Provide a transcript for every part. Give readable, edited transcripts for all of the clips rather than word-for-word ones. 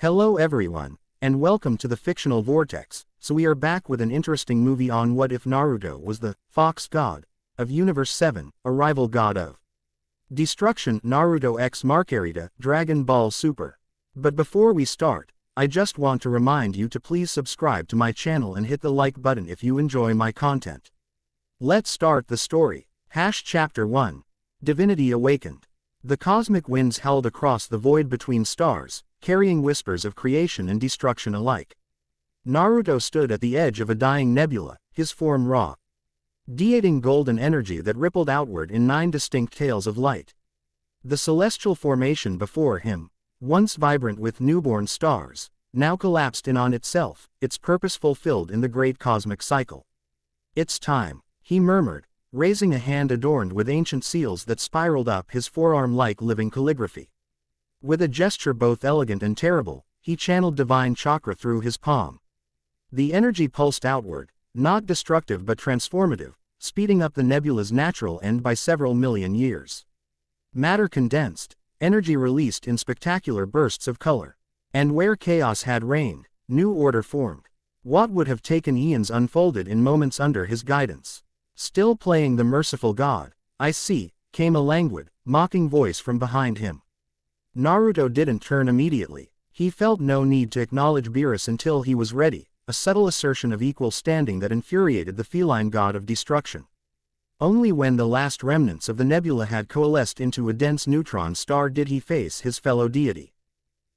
Hello everyone, and welcome to the Fictional Vortex. So we are back with an interesting movie on what if Naruto was the Fox God of Universe 7, a rival god of destruction. Naruto x Marcarita, Dragon Ball Super. But before we start, I just want to remind you to please subscribe to my channel and hit the like button if you enjoy my content. Let's start the story. Chapter 1. Divinity Awakened. The cosmic winds howled across the void between stars, carrying whispers of creation and destruction alike. Naruto stood at the edge of a dying nebula, his form raw, radiating golden energy that rippled outward in 9 distinct tails of light. The celestial formation before him, once vibrant with newborn stars, now collapsed in on itself, its purpose fulfilled in the great cosmic cycle. "It's time," he murmured, raising a hand adorned with ancient seals that spiraled up his forearm like living calligraphy. With a gesture both elegant and terrible, he channeled divine chakra through his palm. The energy pulsed outward, not destructive but transformative, speeding up the nebula's natural end by several million years. Matter condensed, energy released in spectacular bursts of color. And where chaos had reigned, new order formed. What would have taken eons unfolded in moments under his guidance. "Still playing the merciful god, I see," came a languid, mocking voice from behind him. Naruto didn't turn immediately. He felt no need to acknowledge Beerus until he was ready, a subtle assertion of equal standing that infuriated the feline god of destruction. Only when the last remnants of the nebula had coalesced into a dense neutron star did he face his fellow deity.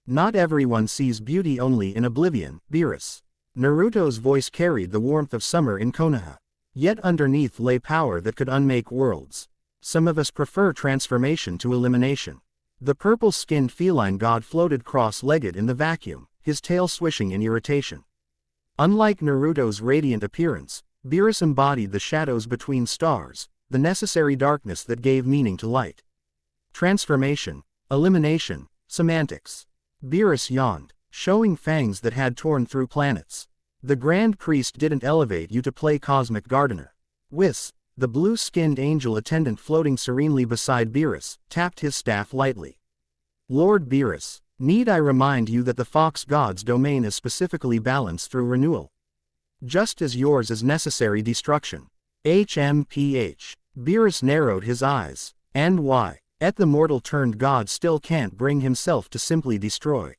"Not everyone sees beauty only in oblivion, Beerus." Naruto's voice carried the warmth of summer in Konoha. Yet underneath lay power that could unmake worlds. "Some of us prefer transformation to elimination." The purple-skinned feline god floated cross-legged in the vacuum, his tail swishing in irritation. Unlike Naruto's radiant appearance, Beerus embodied the shadows between stars, the necessary darkness that gave meaning to light. Transformation, elimination, semantics. Beerus yawned, showing fangs that had torn through planets. "The Grand Priest didn't elevate you to play cosmic gardener." Whis, the blue-skinned angel attendant floating serenely beside Beerus, tapped his staff lightly. "Lord Beerus, need I remind you that the Fox God's domain is specifically balanced through renewal? Just as yours is necessary destruction." HMPH. Beerus narrowed his eyes. "And why? The mortal-turned god still can't bring himself to simply destroy.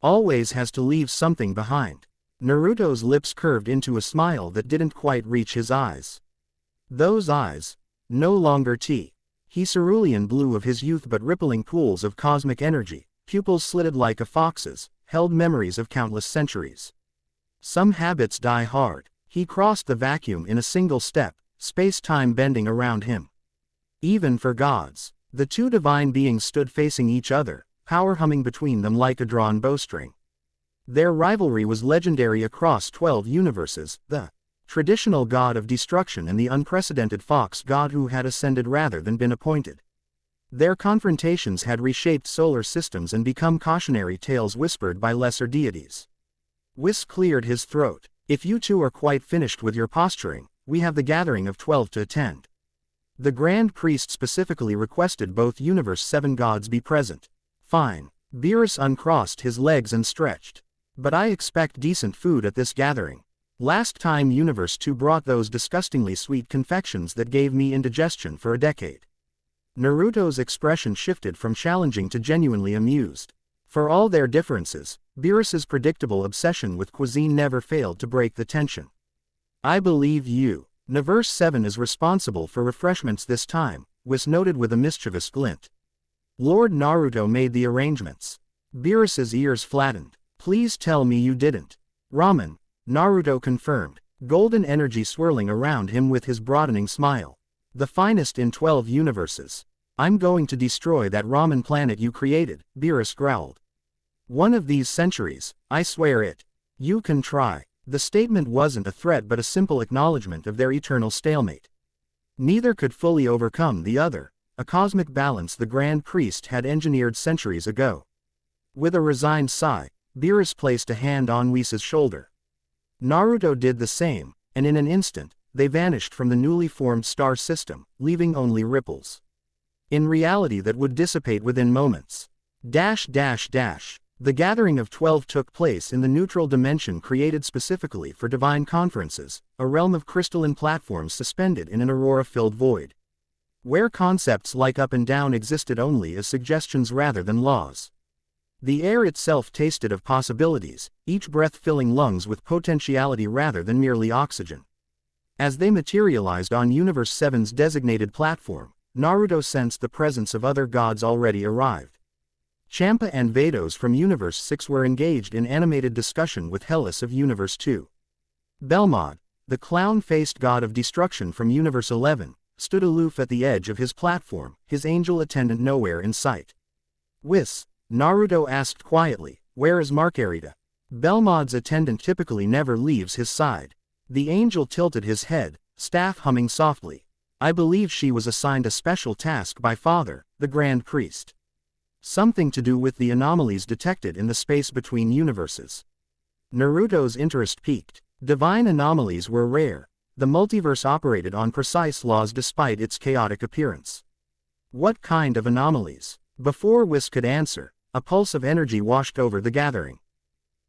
Always has to leave something behind." Naruto's lips curved into a smile that didn't quite reach his eyes. Those eyes, no longer cerulean blue of his youth but rippling pools of cosmic energy, pupils slitted like a fox's, held memories of countless centuries. "Some habits die hard." He crossed the vacuum in a single step, space-time bending around him. Even for gods. The two divine beings stood facing each other, power humming between them like a drawn bowstring. Their rivalry was legendary across 12 universes, the traditional god of destruction and the unprecedented Fox god who had ascended rather than been appointed. Their confrontations had reshaped solar systems and become cautionary tales whispered by lesser deities. Whis cleared his throat. "If you two are quite finished with your posturing, we have the gathering of 12 to attend." The Grand Priest specifically requested both Universe 7 gods be present. "Fine." Beerus uncrossed his legs and stretched. "But I expect decent food at this gathering. Last time Universe 2 brought those disgustingly sweet confections that gave me indigestion for a decade." Naruto's expression shifted from challenging to genuinely amused. For all their differences, Beerus's predictable obsession with cuisine never failed to break the tension. "I believe you. Universe 7 is responsible for refreshments this time," Whis noted with a mischievous glint. "Lord Naruto made the arrangements." Beerus's ears flattened. "Please tell me you didn't." "Ramen," Naruto confirmed, golden energy swirling around him with his broadening smile. "The finest in 12 universes." "I'm going to destroy that ramen planet you created," Beerus growled. "One of these centuries, I swear it." "You can try." The statement wasn't a threat but a simple acknowledgement of their eternal stalemate. Neither could fully overcome the other, a cosmic balance the Grand Priest had engineered centuries ago. With a resigned sigh, Beerus placed a hand on Whis' shoulder. Naruto did the same, and in an instant, they vanished from the newly formed star system, leaving only ripples in reality that would dissipate within moments. The Gathering of 12 took place in the neutral dimension created specifically for divine conferences, a realm of crystalline platforms suspended in an aurora-filled void, where concepts like up and down existed only as suggestions rather than laws. The air itself tasted of possibilities, each breath filling lungs with potentiality rather than merely oxygen. As they materialized on Universe 7's designated platform, Naruto sensed the presence of other gods already arrived. Champa and Vados from Universe 6 were engaged in animated discussion with Hellas of Universe 2. Belmod, the clown-faced god of destruction from Universe 11, stood aloof at the edge of his platform, his angel attendant nowhere in sight. "Whis," Naruto asked quietly, "where is Marcarita?" Belmod's attendant typically never leaves his side. The angel tilted his head, staff humming softly. "I believe she was assigned a special task by Father, the Grand Priest. Something to do with the anomalies detected in the space between universes." Naruto's interest peaked. Divine anomalies were rare. The multiverse operated on precise laws despite its chaotic appearance. What kind of anomalies? Before Whis could answer, a pulse of energy washed over the gathering.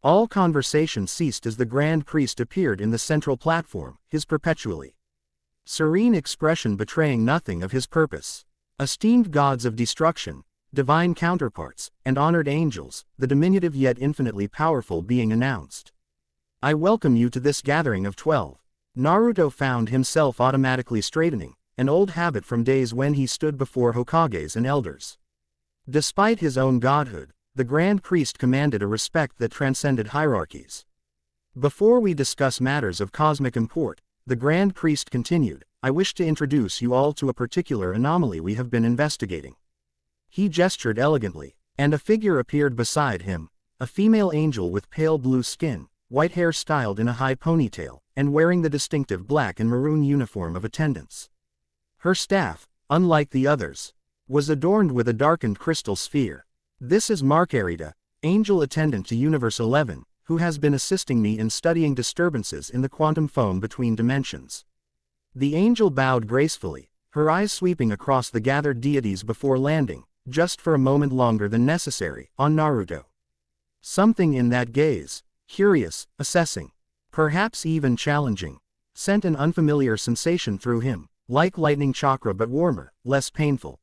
All conversation ceased as the Grand Priest appeared in the central platform, his perpetually serene expression betraying nothing of his purpose. Esteemed gods of destruction, divine counterparts, and honored angels, the diminutive yet infinitely powerful being announced. "I welcome you to this gathering of 12. Naruto found himself automatically straightening, an old habit from days when he stood before Hokages and elders. Despite his own godhood, the Grand Priest commanded a respect that transcended hierarchies. "Before we discuss matters of cosmic import," the Grand Priest continued, "I wish to introduce you all to a particular anomaly we have been investigating." He gestured elegantly, and a figure appeared beside him, a female angel with pale blue skin, white hair styled in a high ponytail, and wearing the distinctive black and maroon uniform of attendants. Her staff, unlike the others, was adorned with a darkened crystal sphere. "This is Marcarita, angel attendant to Universe 11, who has been assisting me in studying disturbances in the quantum foam between dimensions." The angel bowed gracefully, her eyes sweeping across the gathered deities before landing, just for a moment longer than necessary, on Naruto. Something in that gaze, curious, assessing, perhaps even challenging, sent an unfamiliar sensation through him, like lightning chakra but warmer, less painful.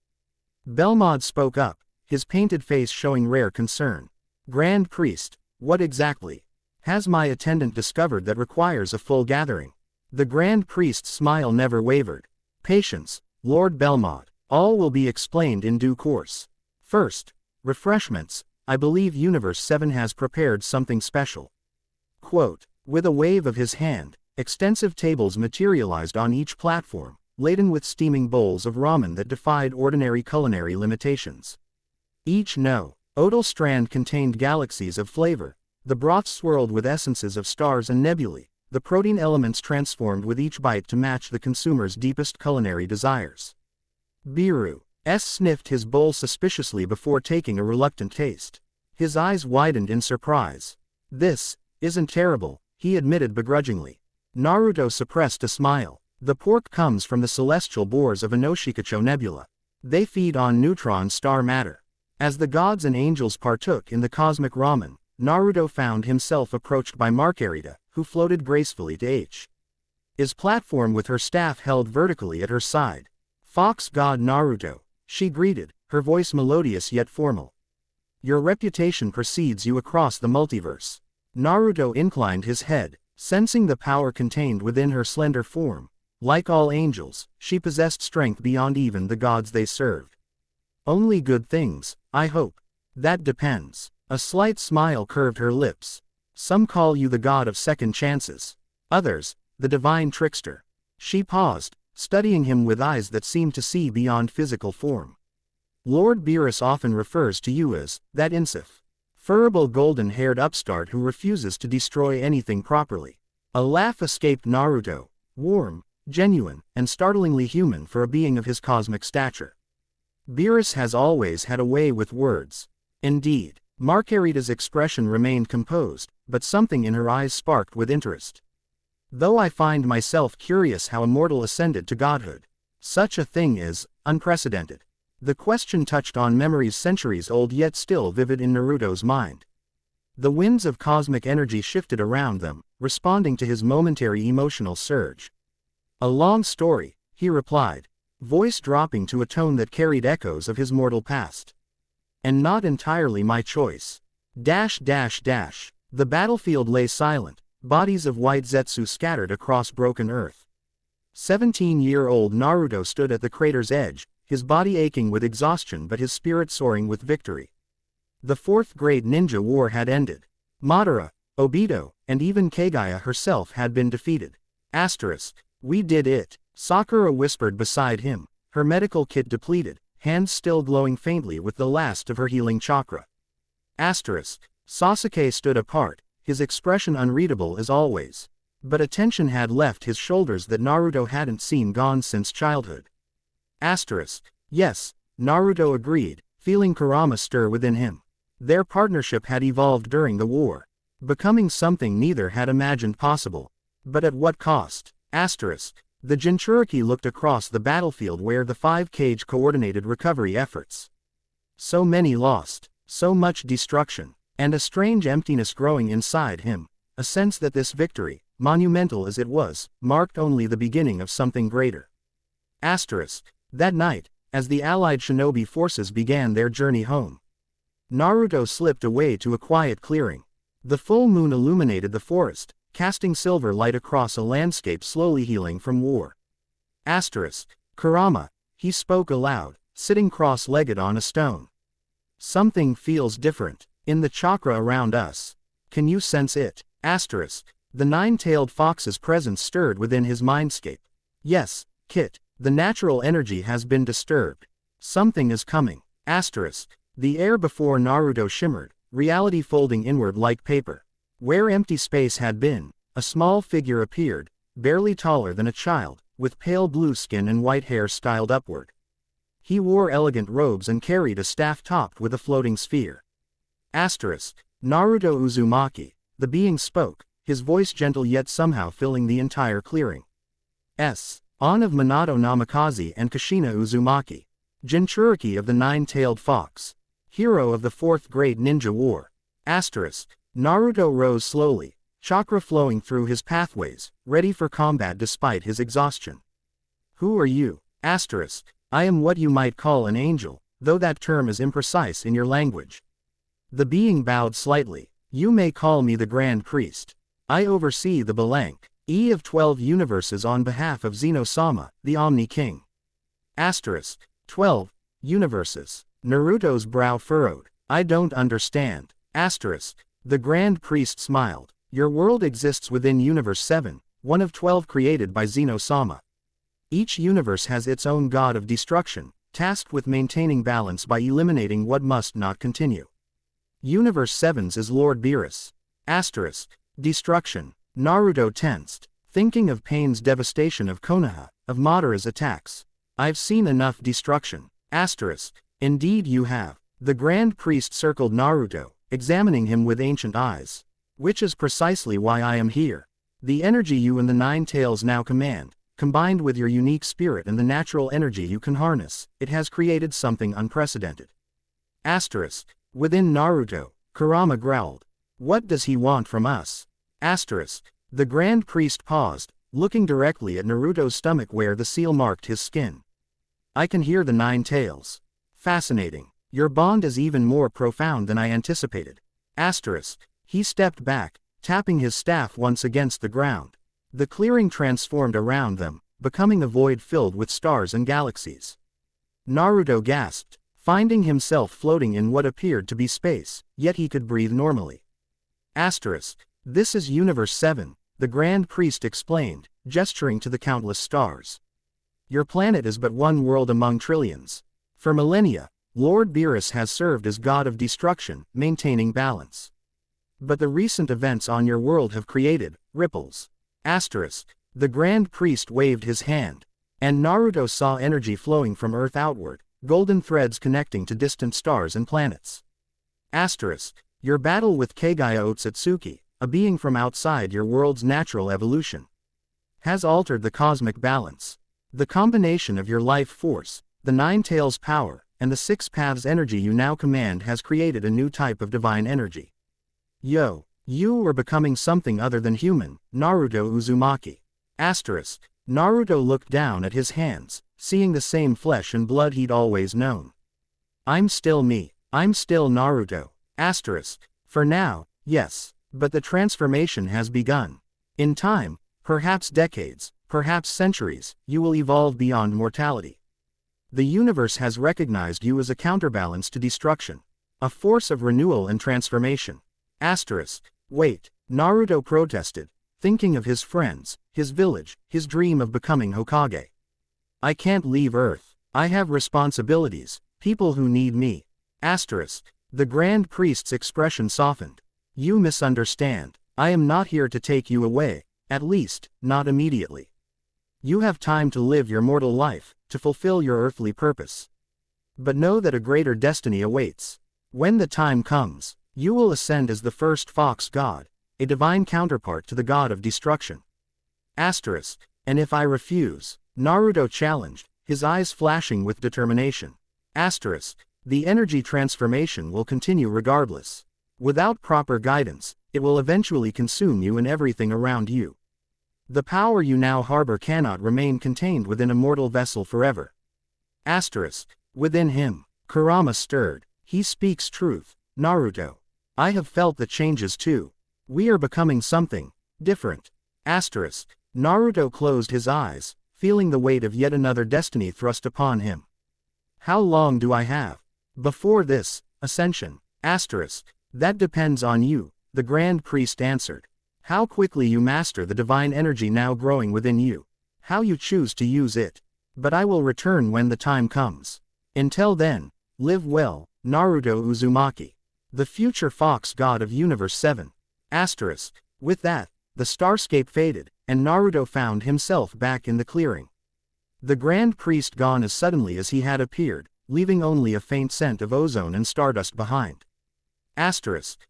Belmod spoke up, his painted face showing rare concern. "Grand Priest, what exactly has my attendant discovered that requires a full gathering?" The Grand Priest's smile never wavered. "Patience, Lord Belmod. All will be explained in due course. First, refreshments. I believe Universe 7 has prepared something special." Quote. With a wave of his hand, extensive tables materialized on each platform, laden with steaming bowls of ramen that defied ordinary culinary limitations. Each odal strand contained galaxies of flavor, the broth swirled with essences of stars and nebulae, the protein elements transformed with each bite to match the consumer's deepest culinary desires. Biru sniffed his bowl suspiciously before taking a reluctant taste. His eyes widened in surprise. "This isn't terrible," he admitted begrudgingly. Naruto suppressed a smile. "The pork comes from the celestial boars of Inoshikacho Nebula. They feed on neutron star matter." As the gods and angels partook in the cosmic ramen, Naruto found himself approached by Marcarita, who floated gracefully to his platform with her staff held vertically at her side. "Fox God Naruto," she greeted, her voice melodious yet formal. "Your reputation precedes you across the multiverse." Naruto inclined his head, sensing the power contained within her slender form. Like all angels, she possessed strength beyond even the gods they served. "Only good things, I hope." "That depends." A slight smile curved her lips. "Some call you the god of second chances. Others, the divine trickster." She paused, studying him with eyes that seemed to see beyond physical form. "Lord Beerus often refers to you as that insufferable golden-haired upstart who refuses to destroy anything properly." A laugh escaped Naruto, warm, genuine, and startlingly human for a being of his cosmic stature. "Beerus has always had a way with words." Indeed, Marcarita's expression remained composed, but something in her eyes sparked with interest. "Though I find myself curious how a mortal ascended to godhood. Such a thing is unprecedented." The question touched on memories centuries old yet still vivid in Naruto's mind. The winds of cosmic energy shifted around them, responding to his momentary emotional surge. A long story, he replied, voice dropping to a tone that carried echoes of his mortal past. And not entirely my choice. The battlefield lay silent, bodies of white Zetsu scattered across broken earth. 17-year-old Naruto stood at the crater's edge, his body aching with exhaustion but his spirit soaring with victory. The fourth grade ninja war had ended. Madara, Obito, and even Kaguya herself had been defeated. We did it, Sakura whispered beside him, her medical kit depleted, hands still glowing faintly with the last of her healing chakra. Sasuke stood apart, his expression unreadable as always. But a tension had left his shoulders that Naruto hadn't seen gone since childhood. Yes, Naruto agreed, feeling Kurama stir within him. Their partnership had evolved during the war, becoming something neither had imagined possible. But at what cost? The Jinchuriki looked across the battlefield where the 5 Kage coordinated recovery efforts. So many lost, so much destruction, and a strange emptiness growing inside him, a sense that this victory, monumental as it was, marked only the beginning of something greater. That night, as the allied shinobi forces began their journey home, Naruto slipped away to a quiet clearing. The full moon illuminated the forest, casting silver light across a landscape slowly healing from war. Kurama, he spoke aloud, sitting cross-legged on a stone. Something feels different, in the chakra around us. Can you sense it? The nine-tailed fox's presence stirred within his mindscape. Yes, Kit, the natural energy has been disturbed. Something is coming. The air before Naruto shimmered, reality folding inward like paper. Where empty space had been, a small figure appeared, barely taller than a child, with pale blue skin and white hair styled upward. He wore elegant robes and carried a staff topped with a floating sphere. Naruto Uzumaki, the being spoke, his voice gentle yet somehow filling the entire clearing. On of Minato Namikaze and Kushina Uzumaki. Jinchuriki of the Nine-Tailed Fox. Hero of the 4th Grade Ninja War. Naruto rose slowly, chakra flowing through his pathways, ready for combat despite his exhaustion. Who are you? I am what you might call an angel, though that term is imprecise in your language. The being bowed slightly. You may call me the Grand Priest. I oversee the Belank of 12 universes on behalf of Zeno-sama, the Omni King. 12 universes. Naruto's brow furrowed. I don't understand. The Grand Priest smiled. Your world exists within Universe 7, one of 12 created by Zeno-sama. Each universe has its own god of destruction, tasked with maintaining balance by eliminating what must not continue. Universe 7's is Lord Beerus. Destruction. Naruto tensed, thinking of Pain's devastation of Konoha, of Madara's attacks. I've seen enough destruction. Indeed you have. The Grand Priest circled Naruto, examining him with ancient eyes. Which is precisely why I am here. The energy you and the Nine Tails now command, combined with your unique spirit and the natural energy you can harness, it has created something unprecedented. Within Naruto, Kurama growled. What does he want from us? The Grand Priest paused, looking directly at Naruto's stomach where the seal marked his skin. I can hear the Nine Tails. Fascinating. Your bond is even more profound than I anticipated. He stepped back, tapping his staff once against the ground. The clearing transformed around them, becoming a void filled with stars and galaxies. Naruto gasped, finding himself floating in what appeared to be space, yet he could breathe normally. This is Universe 7, the Grand Priest explained, gesturing to the countless stars. Your planet is but one world among trillions. For millennia, Lord Beerus has served as god of destruction, maintaining balance. But the recent events on your world have created ripples. The Grand Priest waved his hand, and Naruto saw energy flowing from Earth outward, golden threads connecting to distant stars and planets. Your battle with Kaguya Otsutsuki, a being from outside your world's natural evolution, has altered the cosmic balance. The combination of your life force, the Nine Tails power, and the 6 Paths energy you now command has created a new type of divine energy. Yo, you are becoming something other than human, Naruto Uzumaki. Asterisk. Naruto looked down at his hands, seeing the same flesh and blood he'd always known. I'm still me. I'm still Naruto. Asterisk. For now, yes, but the transformation has begun. In time, perhaps decades, perhaps centuries, you will evolve beyond mortality. The universe has recognized you as a counterbalance to destruction, a force of renewal and transformation. Asterisk. Wait, Naruto protested, thinking of his friends, his village, his dream of becoming Hokage. I can't leave Earth. I have responsibilities, people who need me. Asterisk. The Grand Priest's expression softened. You misunderstand. I am not here to take you away, at least, not immediately. You have time to live your mortal life, to fulfill your earthly purpose. But know that a greater destiny awaits. When the time comes, you will ascend as the first fox god, a divine counterpart to the god of destruction. Asterisk. And if I refuse? Naruto challenged, his eyes flashing with determination. Asterisk. The energy transformation will continue regardless. Without proper guidance, it will eventually consume you and everything around you. The power you now harbor cannot remain contained within a mortal vessel forever. Asterisk. Within him, Kurama stirred. He speaks truth, Naruto. I have felt the changes too. We are becoming something different. Asterisk. Naruto closed his eyes, feeling the weight of yet another destiny thrust upon him. How long do I have before this ascension? Asterisk. That depends on you, the Grand Priest answered. How quickly you master the divine energy now growing within you. How you choose to use it. But I will return when the time comes. Until then, live well, Naruto Uzumaki. The future fox god of Universe 7. Asterisk. With that, the starscape faded, and Naruto found himself back in the clearing. The Grand Priest gone as suddenly as he had appeared, leaving only a faint scent of ozone and stardust behind. Asterisk.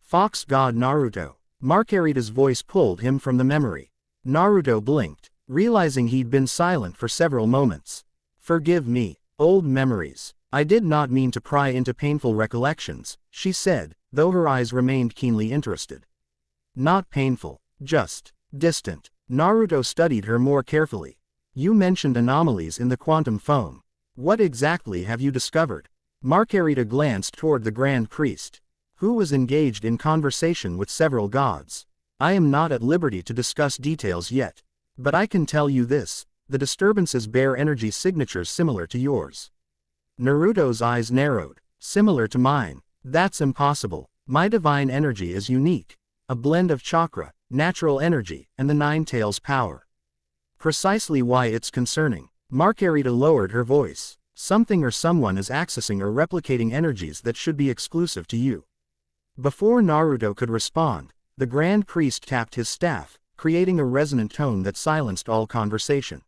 Fox god Naruto. Marcarita's voice pulled him from the memory. Naruto blinked, realizing he'd been silent for several moments. Forgive me, old memories. I did not mean to pry into painful recollections, she said, though her eyes remained keenly interested. Not painful, just distant. Naruto studied her more carefully. You mentioned anomalies in the quantum foam. What exactly have you discovered? Marcarita glanced toward the Grand Priest, who was engaged in conversation with several gods. I am not at liberty to discuss details yet. But I can tell you this, the disturbances bear energy signatures similar to yours. Naruto's eyes narrowed. Similar to mine. That's impossible. My divine energy is unique. A blend of chakra, natural energy, and the Nine Tails power. Precisely why it's concerning. Marcarita lowered her voice. Something or someone is accessing or replicating energies that should be exclusive to you. Before Naruto could respond, the Grand Priest tapped his staff, creating a resonant tone that silenced all conversation.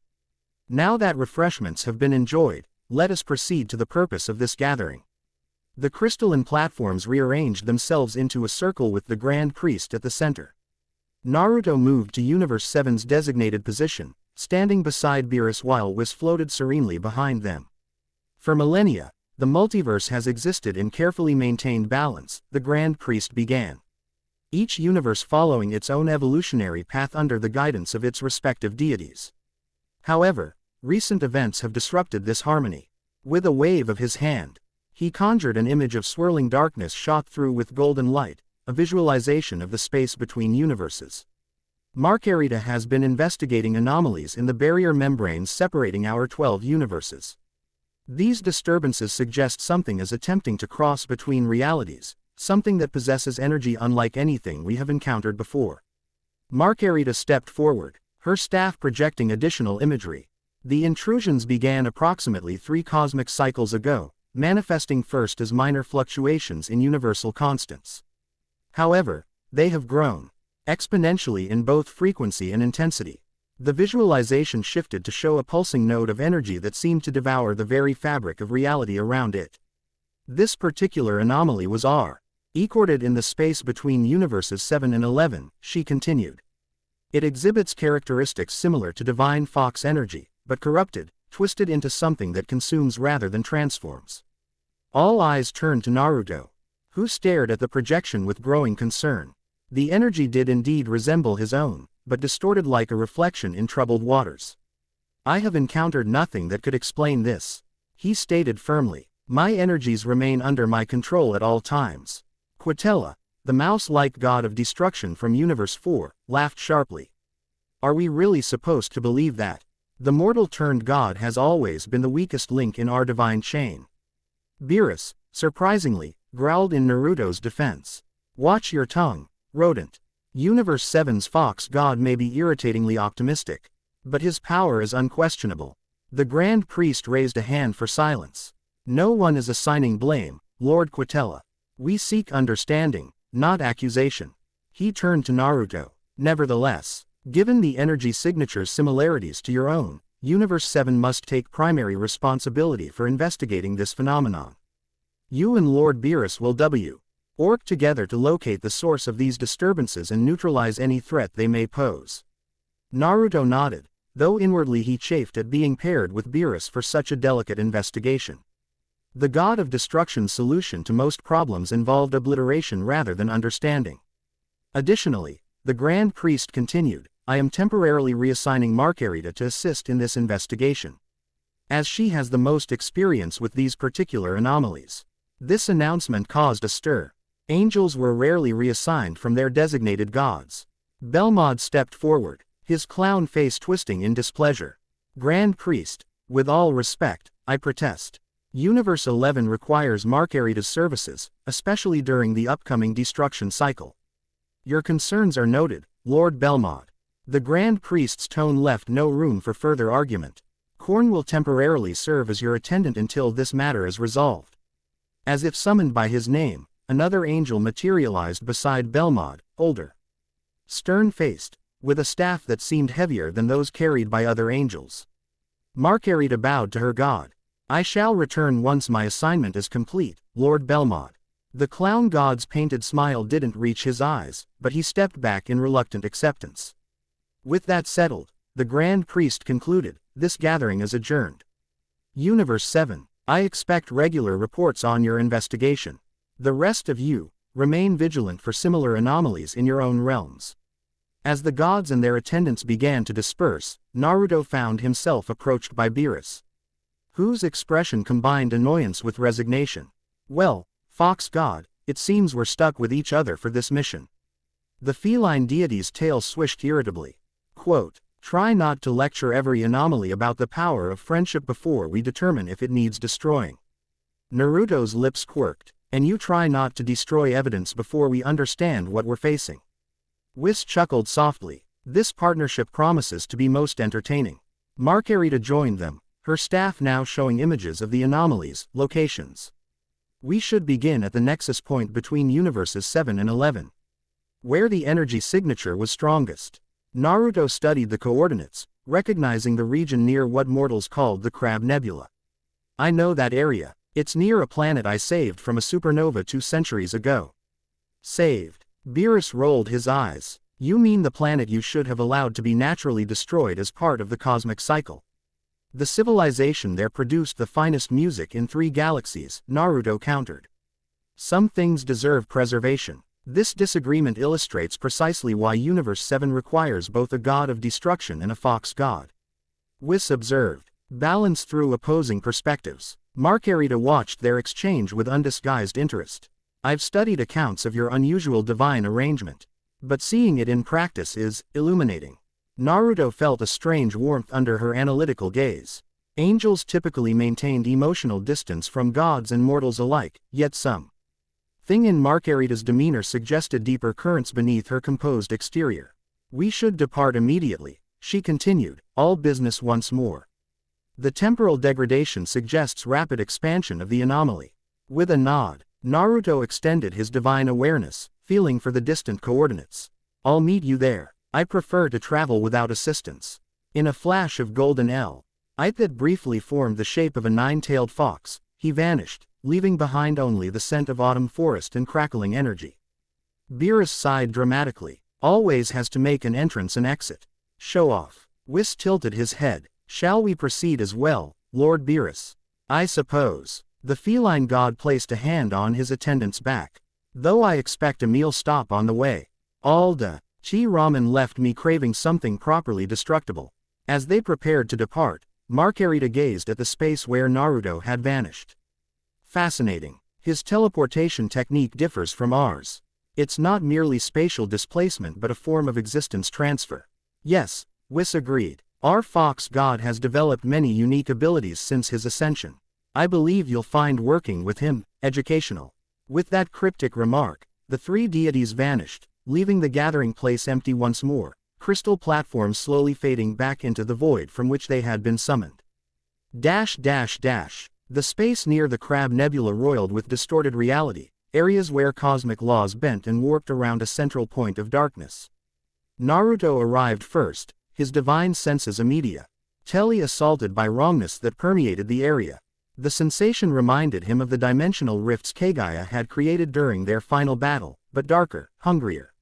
Now that refreshments have been enjoyed, let us proceed to the purpose of this gathering. The crystalline platforms rearranged themselves into a circle with the Grand Priest at the center. Naruto moved to Universe 7's designated position, standing beside Beerus while Whis floated serenely behind them. For millennia, the multiverse has existed in carefully maintained balance, the Grand Priest began. Each universe following its own evolutionary path under the guidance of its respective deities. However, recent events have disrupted this harmony. With a wave of his hand, he conjured an image of swirling darkness shot through with golden light, a visualization of the space between universes. Marcarita has been investigating anomalies in the barrier membranes separating our 12 universes. These disturbances suggest something is attempting to cross between realities, something that possesses energy unlike anything we have encountered before. Marcarita stepped forward, her staff projecting additional imagery. The intrusions began approximately 3 cosmic cycles ago, manifesting first as minor fluctuations in universal constants. However, they have grown exponentially in both frequency and intensity. The visualization shifted to show a pulsing node of energy that seemed to devour the very fabric of reality around it. This particular anomaly was recorded in the space between universes 7 and 11, she continued. It exhibits characteristics similar to divine fox energy, but corrupted, twisted into something that consumes rather than transforms. All eyes turned to Naruto, who stared at the projection with growing concern. The energy did indeed resemble his own, but distorted like a reflection in troubled waters. I have encountered nothing that could explain this, he stated firmly. My energies remain under my control at all times. Quitella, the mouse-like god of destruction from Universe 4, laughed sharply. Are we really supposed to believe that? The mortal-turned god has always been the weakest link in our divine chain. Beerus, surprisingly, growled in Naruto's defense. Watch your tongue, rodent. Universe 7's fox god may be irritatingly optimistic, but his power is unquestionable. The Grand Priest raised a hand for silence. No one is assigning blame, Lord Quitella. We seek understanding, not accusation. He turned to Naruto. Nevertheless, given the energy signature's similarities to your own, Universe 7 must take primary responsibility for investigating this phenomenon. You and Lord Beerus will work together to locate the source of these disturbances and neutralize any threat they may pose. Naruto nodded, though inwardly he chafed at being paired with Beerus for such a delicate investigation. The god of destruction's solution to most problems involved obliteration rather than understanding. Additionally, the Grand Priest continued, I am temporarily reassigning Marcarita to assist in this investigation, as she has the most experience with these particular anomalies. This announcement caused a stir. Angels were rarely reassigned from their designated gods. Belmod stepped forward, his clown face twisting in displeasure. Grand Priest, with all respect, I protest. Universe 11 requires Marcarita's services, especially during the upcoming destruction cycle. Your concerns are noted, Lord Belmod. The Grand Priest's tone left no room for further argument. Korn will temporarily serve as your attendant until this matter is resolved. As if summoned by his name, another angel materialized beside Belmod, older, stern-faced, with a staff that seemed heavier than those carried by other angels. Marcarita bowed to her god. I shall return once my assignment is complete, Lord Belmod. The clown god's painted smile didn't reach his eyes, but he stepped back in reluctant acceptance. With that settled, the Grand Priest concluded, this gathering is adjourned. Universe 7, I expect regular reports on your investigation. The rest of you, remain vigilant for similar anomalies in your own realms. As the gods and their attendants began to disperse, Naruto found himself approached by Beerus, whose expression combined annoyance with resignation. Well, Fox God, it seems we're stuck with each other for this mission. The feline deity's tail swished irritably. Quote, try not to lecture every anomaly about the power of friendship before we determine if it needs destroying. Naruto's lips quirked, and you try not to destroy evidence before we understand what we're facing. Whis chuckled softly. This partnership promises to be most entertaining. Marcarita joined them, her staff now showing images of the anomalies, locations. We should begin at the nexus point between universes 7 and 11, where the energy signature was strongest. Naruto studied the coordinates, recognizing the region near what mortals called the Crab Nebula. I know that area. It's near a planet I saved from a supernova 2 centuries ago. Saved? Beerus rolled his eyes. You mean the planet you should have allowed to be naturally destroyed as part of the cosmic cycle? The civilization there produced the finest music in 3 galaxies, Naruto countered. Some things deserve preservation. This disagreement illustrates precisely why Universe 7 requires both a god of destruction and a fox god. Whis observed. Balance through opposing perspectives. Marcarita watched their exchange with undisguised interest. I've studied accounts of your unusual divine arrangement, but seeing it in practice is illuminating. Naruto felt a strange warmth under her analytical gaze. Angels typically maintained emotional distance from gods and mortals alike, yet something in Marcarita's demeanor suggested deeper currents beneath her composed exterior. We should depart immediately, she continued, all business once more. The temporal degradation suggests rapid expansion of the anomaly. With a nod, Naruto extended his divine awareness, feeling for the distant coordinates. I'll meet you there. I prefer to travel without assistance. In a flash of golden light that briefly formed the shape of a 9-tailed fox, he vanished, leaving behind only the scent of autumn forest and crackling energy. Beerus sighed dramatically. Always has to make an entrance and exit. Show off. Whis tilted his head. Shall we proceed as well, Lord Beerus? I suppose. The feline god placed a hand on his attendant's back. Though I expect a meal stop on the way. All the chi ramen left me craving something properly destructible. As they prepared to depart, Marcarita gazed at the space where Naruto had vanished. Fascinating. His teleportation technique differs from ours. It's not merely spatial displacement but a form of existence transfer. Yes, Whis agreed. Our fox god has developed many unique abilities since his ascension. I believe you'll find working with him educational. With that cryptic remark, the three deities vanished, leaving the gathering place empty once more, crystal platforms slowly fading back into the void from which they had been summoned. The space near the Crab Nebula roiled with distorted reality, areas where cosmic laws bent and warped around a central point of darkness. Naruto arrived first, his divine senses immediate, assaulted by wrongness that permeated the area. The sensation reminded him of the dimensional rifts Kagaya had created during their final battle, but darker, hungrier.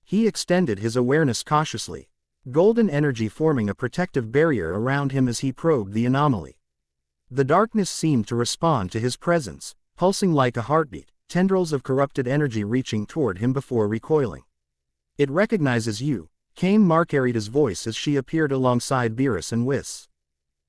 He extended his awareness cautiously, golden energy forming a protective barrier around him as he probed the anomaly. The darkness seemed to respond to his presence, pulsing like a heartbeat, tendrils of corrupted energy reaching toward him before recoiling. It recognizes you, came Marcarita's voice as she appeared alongside Beerus and Whis.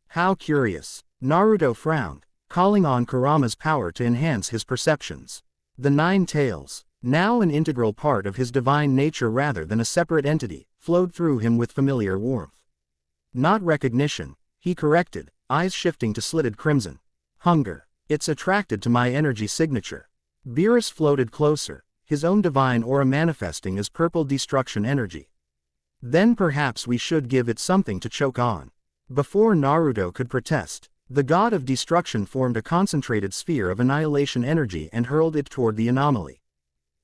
How curious. Naruto frowned, calling on Kurama's power to enhance his perceptions. The Nine Tails, now an integral part of his divine nature rather than a separate entity, flowed through him with familiar warmth. Not recognition, he corrected, eyes shifting to slitted crimson. Hunger. It's attracted to my energy signature. Beerus floated closer, his own divine aura manifesting as purple destruction energy. Then perhaps we should give it something to choke on. Before Naruto could protest, the god of destruction formed a concentrated sphere of annihilation energy and hurled it toward the anomaly.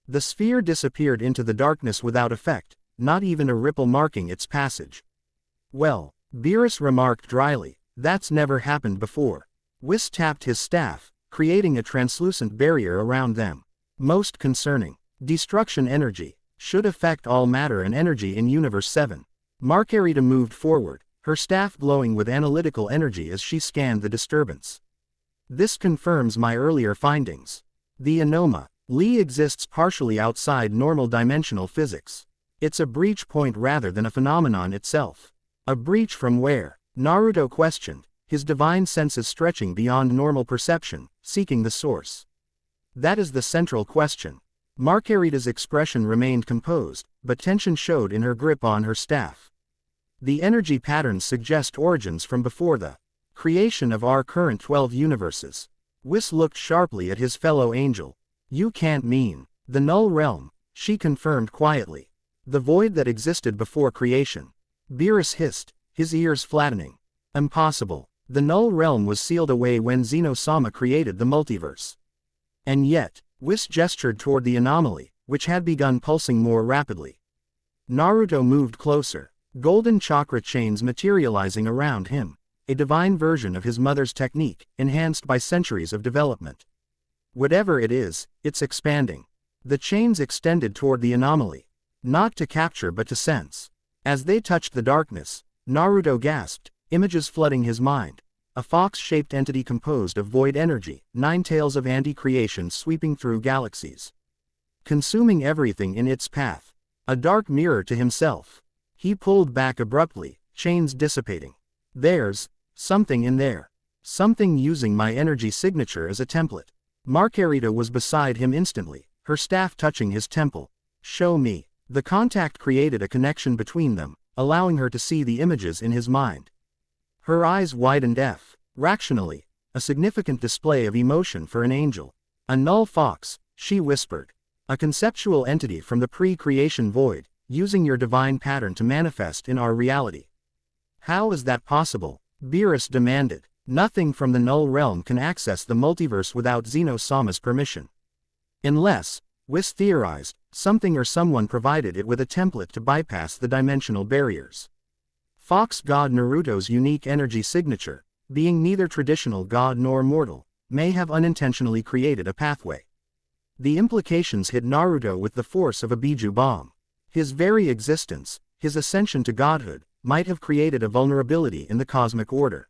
The sphere disappeared into the darkness without effect, not even a ripple marking its passage. Well, Beerus remarked dryly, that's never happened before. Whis tapped his staff, creating a translucent barrier around them. Most concerning. Destruction energy should affect all matter and energy in Universe 7. Marcarita moved forward, her staff glowing with analytical energy as she scanned the disturbance. This confirms my earlier findings. The anomaly exists partially outside normal dimensional physics. It's a breach point rather than a phenomenon itself. A breach from where? Naruto questioned, his divine senses stretching beyond normal perception, seeking the source. That is the central question. Marcarita's expression remained composed, but tension showed in her grip on her staff. The energy patterns suggest origins from before the creation of our current 12 universes. Whis looked sharply at his fellow angel. You can't mean the null realm, she confirmed quietly. The void that existed before creation. Beerus hissed, his ears flattening. Impossible. The null realm was sealed away when Zeno-sama created the multiverse. And yet, Whis gestured toward the anomaly, which had begun pulsing more rapidly. Naruto moved closer, golden chakra chains materializing around him, a divine version of his mother's technique, enhanced by centuries of development. Whatever it is, it's expanding. The chains extended toward the anomaly, not to capture but to sense. As they touched the darkness, Naruto gasped, images flooding his mind. A fox-shaped entity composed of void energy, 9 tails of anti-creation sweeping through galaxies, consuming everything in its path. A dark mirror to himself. He pulled back abruptly, chains dissipating. There's something in there. Something using my energy signature as a template. Marcarita was beside him instantly, her staff touching his temple. Show me. The contact created a connection between them, allowing her to see the images in his mind. Her eyes widened rationally, a significant display of emotion for an angel. A null fox, she whispered. A conceptual entity from the pre-creation void, using your divine pattern to manifest in our reality. How is that possible? Beerus demanded. Nothing from the null realm can access the multiverse without Zeno-sama's permission. Unless, Whis theorized, something or someone provided it with a template to bypass the dimensional barriers. Fox God Naruto's unique energy signature, being neither traditional god nor mortal, may have unintentionally created a pathway. The implications hit Naruto with the force of a Biju bomb. His very existence, his ascension to godhood, might have created a vulnerability in the cosmic order.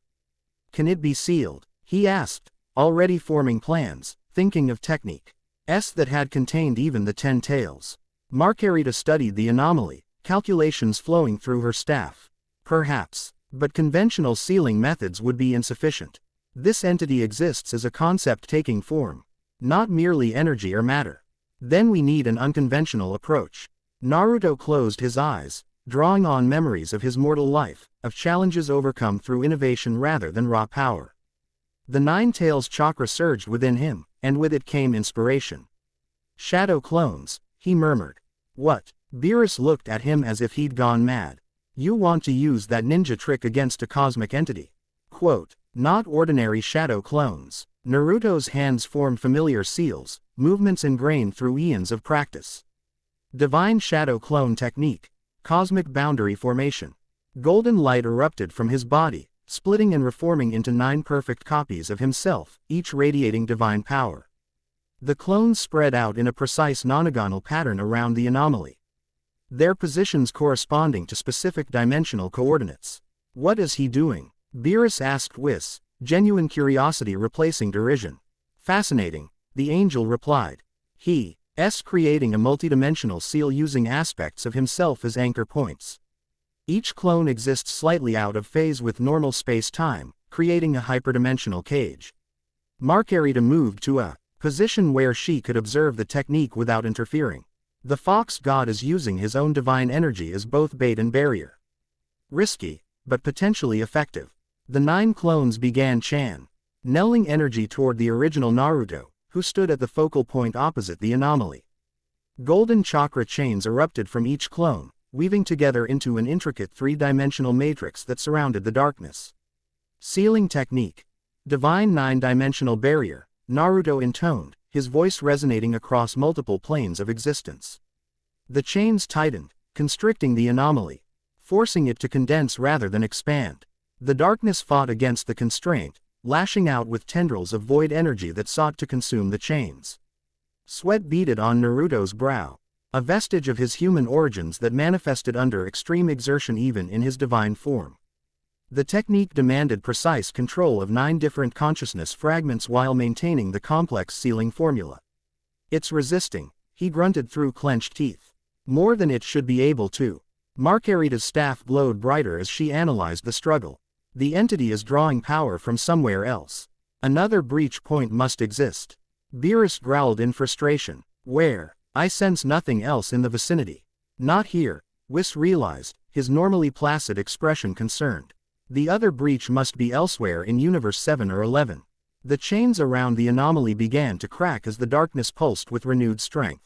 Can it be sealed? He asked, already forming plans, thinking of technique. that had contained even the 10 tails. Marcarita studied the anomaly, calculations flowing through her staff. Perhaps, but conventional sealing methods would be insufficient. This entity exists as a concept taking form, not merely energy or matter. Then we need an unconventional approach. Naruto closed his eyes, drawing on memories of his mortal life, of challenges overcome through innovation rather than raw power. The 9 tails chakra surged within him, and with it came inspiration. Shadow clones, he murmured. What? Beerus looked at him as if he'd gone mad. You want to use that ninja trick against a cosmic entity? Quote, not ordinary shadow clones. Naruto's hands formed familiar seals, movements ingrained through eons of practice. Divine shadow clone technique. Cosmic boundary formation. Golden light erupted from his body, splitting and reforming into 9 perfect copies of himself, each radiating divine power. The clones spread out in a precise nonagonal pattern around the anomaly, their positions corresponding to specific dimensional coordinates. What is he doing? Beerus asked Whis, genuine curiosity replacing derision. Fascinating, the angel replied. He's creating a multidimensional seal using aspects of himself as anchor points. Each clone exists slightly out of phase with normal space-time, creating a hyperdimensional cage. Marcarita moved to a position where she could observe the technique without interfering. The fox god is using his own divine energy as both bait and barrier. Risky, but potentially effective. The 9 clones began channeling energy toward the original Naruto, who stood at the focal point opposite the anomaly. Golden chakra chains erupted from each clone, weaving together into an intricate 3-dimensional matrix that surrounded the darkness. Sealing technique. Divine 9-dimensional barrier, Naruto intoned, his voice resonating across multiple planes of existence. The chains tightened, constricting the anomaly, forcing it to condense rather than expand. The darkness fought against the constraint, lashing out with tendrils of void energy that sought to consume the chains. Sweat beaded on Naruto's brow, a vestige of his human origins that manifested under extreme exertion even in his divine form. The technique demanded precise control of 9 different consciousness fragments while maintaining the complex sealing formula. It's resisting, he grunted through clenched teeth. More than it should be able to. Marcarita's staff glowed brighter as she analyzed the struggle. The entity is drawing power from somewhere else. Another breach point must exist. Beerus growled in frustration. Where? I sense nothing else in the vicinity. Not here, Whis realized, his normally placid expression concerned. The other breach must be elsewhere in Universe 7 or 11. The chains around the anomaly began to crack as the darkness pulsed with renewed strength.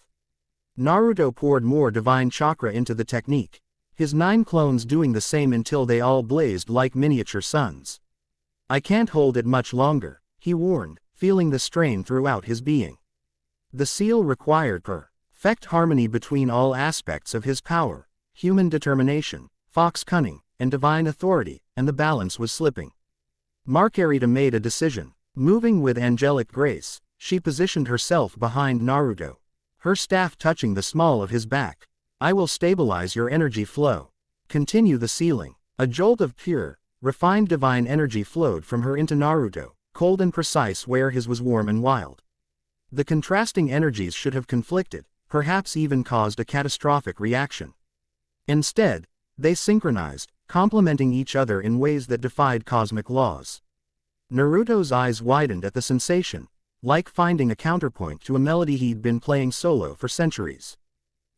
Naruto poured more divine chakra into the technique, his 9 clones doing the same until they all blazed like miniature suns. I can't hold it much longer, he warned, feeling the strain throughout his being. The seal required perfect harmony between all aspects of his power, human determination, fox cunning, and divine authority, and the balance was slipping. Marcarita made a decision. Moving with angelic grace, she positioned herself behind Naruto, her staff touching the small of his back. I will stabilize your energy flow. Continue the sealing. A jolt of pure, refined divine energy flowed from her into Naruto, cold and precise where his was warm and wild. The contrasting energies should have conflicted, perhaps even caused a catastrophic reaction. Instead, they synchronized, complementing each other in ways that defied cosmic laws. Naruto's eyes widened at the sensation, like finding a counterpoint to a melody he'd been playing solo for centuries.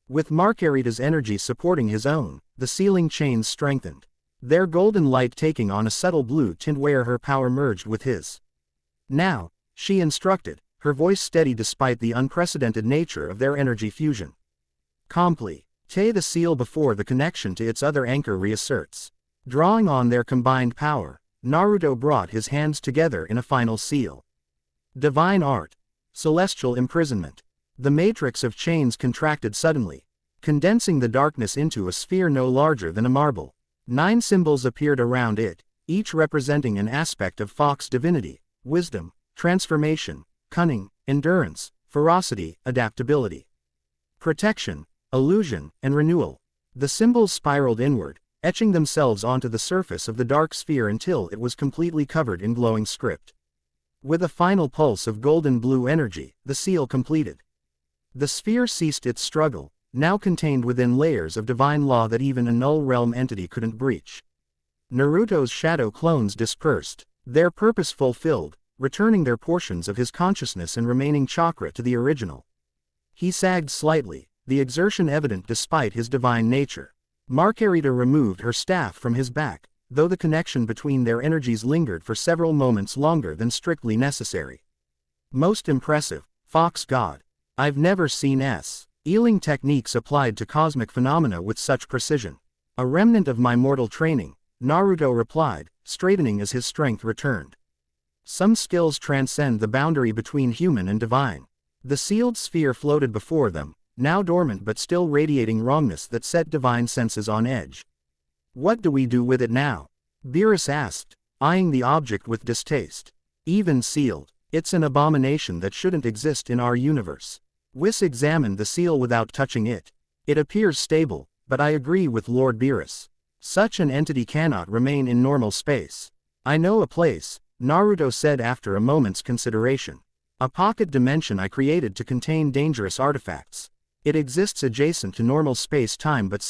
With Marcarita's energy supporting his own, the sealing chains strengthened, their golden light taking on a subtle blue tint where her power merged with his. Now, she instructed, her voice steady despite the unprecedented nature of their energy fusion. Complete the seal before the connection to its other anchor reasserts. Drawing on their combined power, Naruto brought his hands together in a final seal. Divine art. Celestial imprisonment. The matrix of chains contracted suddenly, condensing the darkness into a sphere no larger than a marble. 9 symbols appeared around it, each representing an aspect of Fox divinity: wisdom, transformation, cunning, endurance, ferocity, adaptability, protection, illusion, and renewal. The symbols spiraled inward, etching themselves onto the surface of the dark sphere until it was completely covered in glowing script. With a final pulse of golden blue energy, the seal completed. The sphere ceased its struggle, now contained within layers of divine law that even a null realm entity couldn't breach. Naruto's shadow clones dispersed, their purpose fulfilled, returning their portions of his consciousness and remaining chakra to the original. He sagged slightly, the exertion evident despite his divine nature. Marcarita removed her staff from his back, though the connection between their energies lingered for several moments longer than strictly necessary. Most impressive, Fox God. I've never seen healing techniques applied to cosmic phenomena with such precision. A remnant of my mortal training, Naruto replied, straightening as his strength returned. Some skills transcend the boundary between human and divine. The sealed sphere floated before them, now dormant but still radiating wrongness that set divine senses on edge. What do we do with it now? Beerus asked, eyeing the object with distaste. Even sealed, it's an abomination that shouldn't exist in our universe. Whis examined the seal without touching it. It appears stable, but I agree with Lord Beerus. Such an entity cannot remain in normal space. I know a place, Naruto said after a moment's consideration. A pocket dimension I created to contain dangerous artifacts. It exists adjacent to normal space-time but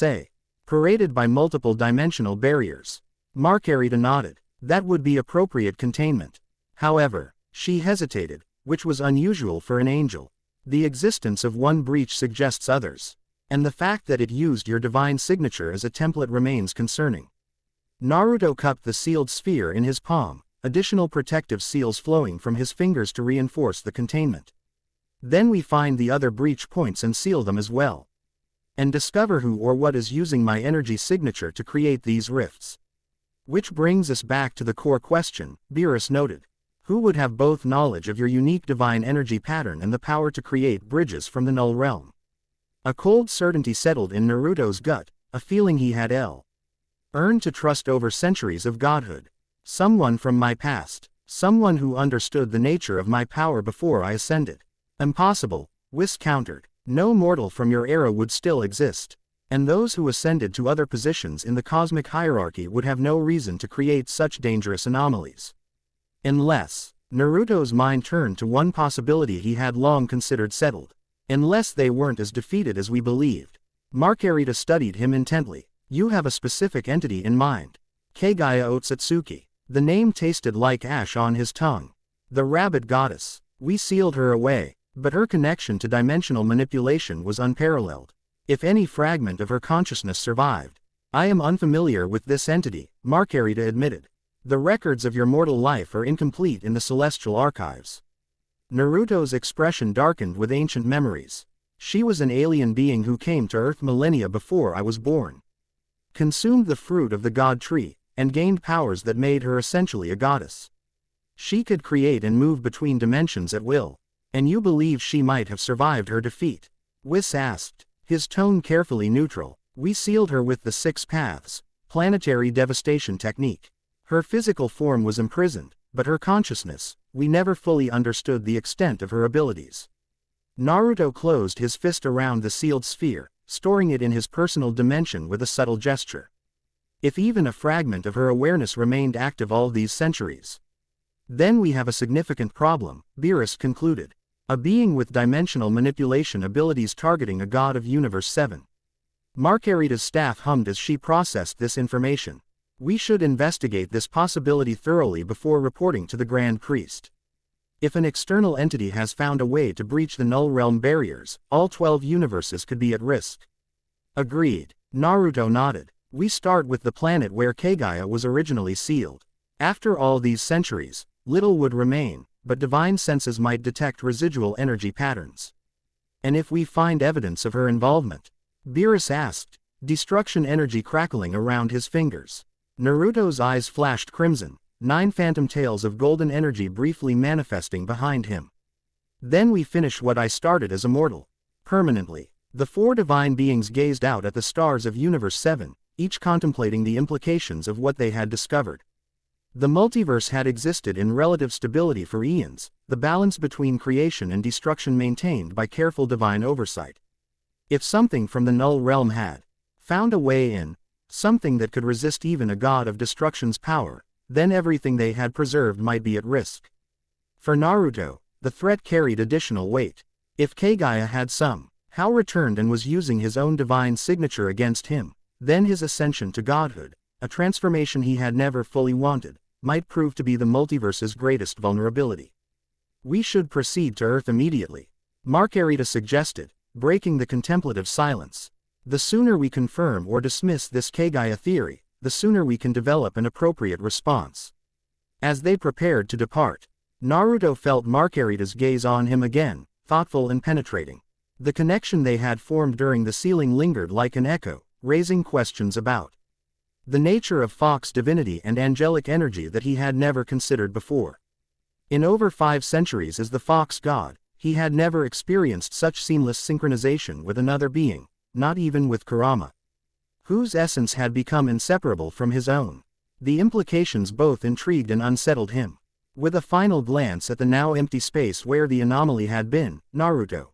paraded by multiple dimensional barriers. Marcarita nodded. That would be appropriate containment. However, she hesitated, which was unusual for an angel. The existence of one breach suggests others. And the fact that it used your divine signature as a template remains concerning. Naruto cupped the sealed sphere in his palm, additional protective seals flowing from his fingers to reinforce the containment. Then we find the other breach points and seal them as well. And discover who or what is using my energy signature to create these rifts. Which brings us back to the core question, Beerus noted. Who would have both knowledge of your unique divine energy pattern and the power to create bridges from the null realm? A cold certainty settled in Naruto's gut, a feeling he had earned to trust over centuries of godhood. Someone from my past, someone who understood the nature of my power before I ascended. Impossible, Whis countered. No mortal from your era would still exist. And those who ascended to other positions in the cosmic hierarchy would have no reason to create such dangerous anomalies. Unless, Naruto's mind turned to one possibility he had long considered settled. Unless they weren't as defeated as we believed. Marcarita studied him intently. You have a specific entity in mind. Kagaya Otsutsuki. The name tasted like ash on his tongue. The rabbit goddess. We sealed her away, but her connection to dimensional manipulation was unparalleled. If any fragment of her consciousness survived. I am unfamiliar with this entity, Marcarita admitted. The records of your mortal life are incomplete in the celestial archives. Naruto's expression darkened with ancient memories. She was an alien being who came to Earth millennia before I was born. Consumed the fruit of the god tree, and gained powers that made her essentially a goddess. She could create and move between dimensions at will. And you believe she might have survived her defeat? Whis asked, his tone carefully neutral. We sealed her with the 6 paths, planetary devastation technique. Her physical form was imprisoned, but her consciousness, we never fully understood the extent of her abilities. Naruto closed his fist around the sealed sphere, storing it in his personal dimension with a subtle gesture. If even a fragment of her awareness remained active all these centuries, then we have a significant problem, Beerus concluded. A being with dimensional manipulation abilities targeting a god of Universe 7. Marcarita's staff hummed as she processed this information. We should investigate this possibility thoroughly before reporting to the Grand Priest. If an external entity has found a way to breach the null realm barriers, all 12 universes could be at risk. Agreed. Naruto nodded. We start with the planet where Kagaya was originally sealed. After all these centuries, little would remain, but divine senses might detect residual energy patterns. And if we find evidence of her involvement? Beerus asked, destruction energy crackling around his fingers. Naruto's eyes flashed crimson, 9 phantom tails of golden energy briefly manifesting behind him. Then we finish what I started as a mortal. Permanently. The 4 divine beings gazed out at the stars of Universe 7, each contemplating the implications of what they had discovered. The multiverse had existed in relative stability for eons, the balance between creation and destruction maintained by careful divine oversight. If something from the null realm had found a way in, something that could resist even a god of destruction's power, then everything they had preserved might be at risk. For Naruto, the threat carried additional weight. If Kagaya had somehow returned and was using his own divine signature against him, then his ascension to godhood, a transformation he had never fully wanted, might prove to be the multiverse's greatest vulnerability. We should proceed to Earth immediately, Marcarita suggested, breaking the contemplative silence. The sooner we confirm or dismiss this Kagaya theory, the sooner we can develop an appropriate response. As they prepared to depart, Naruto felt Marcarita's gaze on him again, thoughtful and penetrating. The connection they had formed during the sealing lingered like an echo, raising questions about the nature of Fox's divinity and angelic energy that he had never considered before. In over 5 centuries as the Fox God, he had never experienced such seamless synchronization with another being, not even with Kurama, whose essence had become inseparable from his own. The implications both intrigued and unsettled him. With a final glance at the now empty space where the anomaly had been, Naruto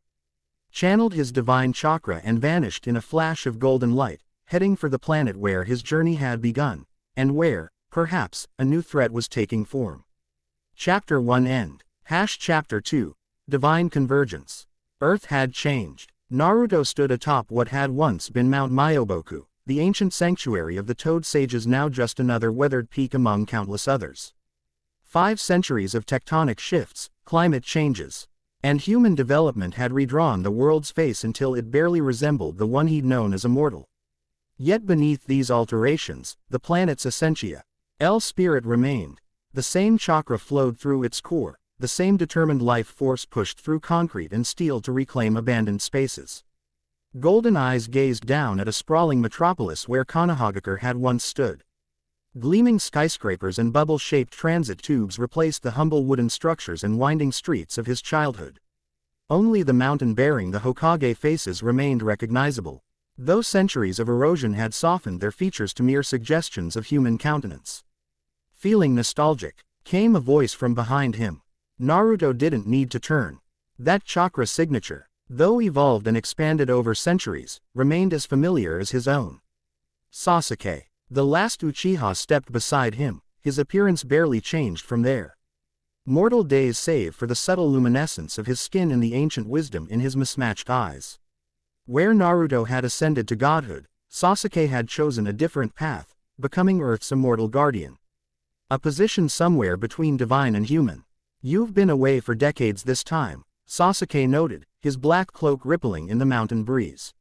channeled his divine chakra and vanished in a flash of golden light, heading for the planet where his journey had begun, and where, perhaps, a new threat was taking form. Chapter 1 End. Chapter 2. Divine Convergence. Earth had changed. Naruto stood atop what had once been Mount Myoboku, the ancient sanctuary of the Toad Sages, now just another weathered peak among countless others. 5 centuries of tectonic shifts, climate changes, and human development had redrawn the world's face until it barely resembled the one he'd known as immortal. Yet beneath these alterations, the planet's essentia, spirit remained. The same chakra flowed through its core, the same determined life force pushed through concrete and steel to reclaim abandoned spaces. Golden eyes gazed down at a sprawling metropolis where Konohagakure had once stood. Gleaming skyscrapers and bubble-shaped transit tubes replaced the humble wooden structures and winding streets of his childhood. Only the mountain bearing the Hokage faces remained recognizable, though centuries of erosion had softened their features to mere suggestions of human countenance. Feeling nostalgic, came a voice from behind him. Naruto didn't need to turn. That chakra signature, though evolved and expanded over centuries, remained as familiar as his own. Sasuke. The last Uchiha stepped beside him, his appearance barely changed from there. Mortal days save for the subtle luminescence of his skin and the ancient wisdom in his mismatched eyes. Where Naruto had ascended to godhood, Sasuke had chosen a different path, becoming Earth's immortal guardian. A position somewhere between divine and human. You've been away for decades this time, Sasuke noted, his black cloak rippling in the mountain breeze.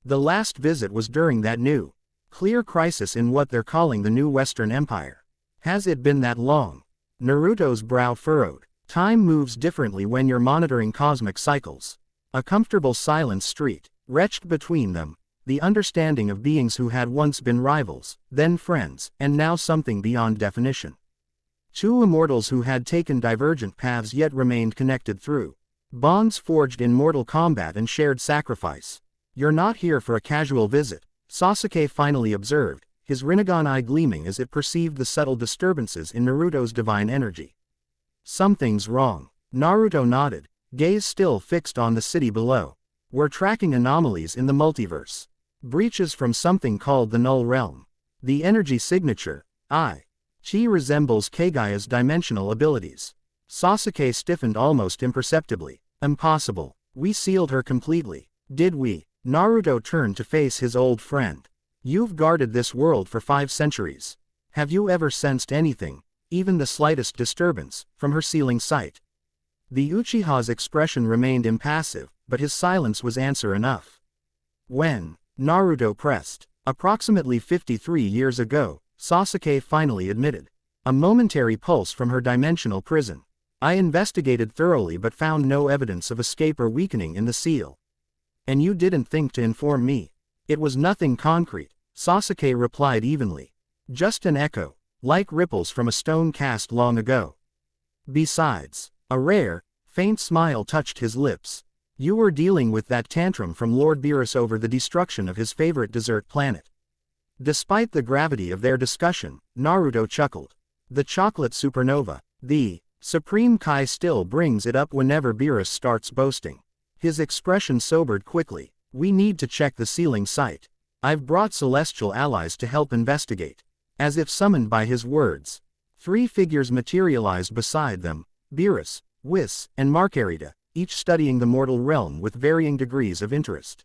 The last visit was during that new, clear crisis in what they're calling the New Western Empire. Has it been that long? Naruto's brow furrowed. Time moves differently when you're monitoring cosmic cycles. A comfortable silent street, retched between them, the understanding of beings who had once been rivals, then friends, and now something beyond definition. 2 immortals who had taken divergent paths yet remained connected through bonds forged in mortal combat and shared sacrifice. You're not here for a casual visit, Sasuke finally observed, his Rinnegan eye gleaming as it perceived the subtle disturbances in Naruto's divine energy. Something's wrong. Naruto nodded, gaze still fixed on the city below. We're tracking anomalies in the multiverse. Breaches from something called the Null Realm. The energy signature, Chi, resembles Kagaya's dimensional abilities. Sasuke stiffened almost imperceptibly. Impossible. We sealed her completely. Did we? Naruto turned to face his old friend. You've guarded this world for 5 centuries. Have you ever sensed anything, even the slightest disturbance, from her sealing sight? The Uchiha's expression remained impassive, but his silence was answer enough. When? Naruto pressed. Approximately 53 years ago, Sasuke finally admitted. A momentary pulse from her dimensional prison. I investigated thoroughly but found no evidence of escape or weakening in the seal. And you didn't think to inform me. It was nothing concrete, Sasuke replied evenly. Just an echo, like ripples from a stone cast long ago. Besides, a rare, faint smile touched his lips. You were dealing with that tantrum from Lord Beerus over the destruction of his favorite desert planet. Despite the gravity of their discussion, Naruto chuckled. The chocolate supernova, the Supreme Kai still brings it up whenever Beerus starts boasting. His expression sobered quickly. We need to check the sealing site. I've brought celestial allies to help investigate. As if summoned by his words, 3 figures materialized beside them, Beerus, Whis, and Marcarita, each studying the mortal realm with varying degrees of interest.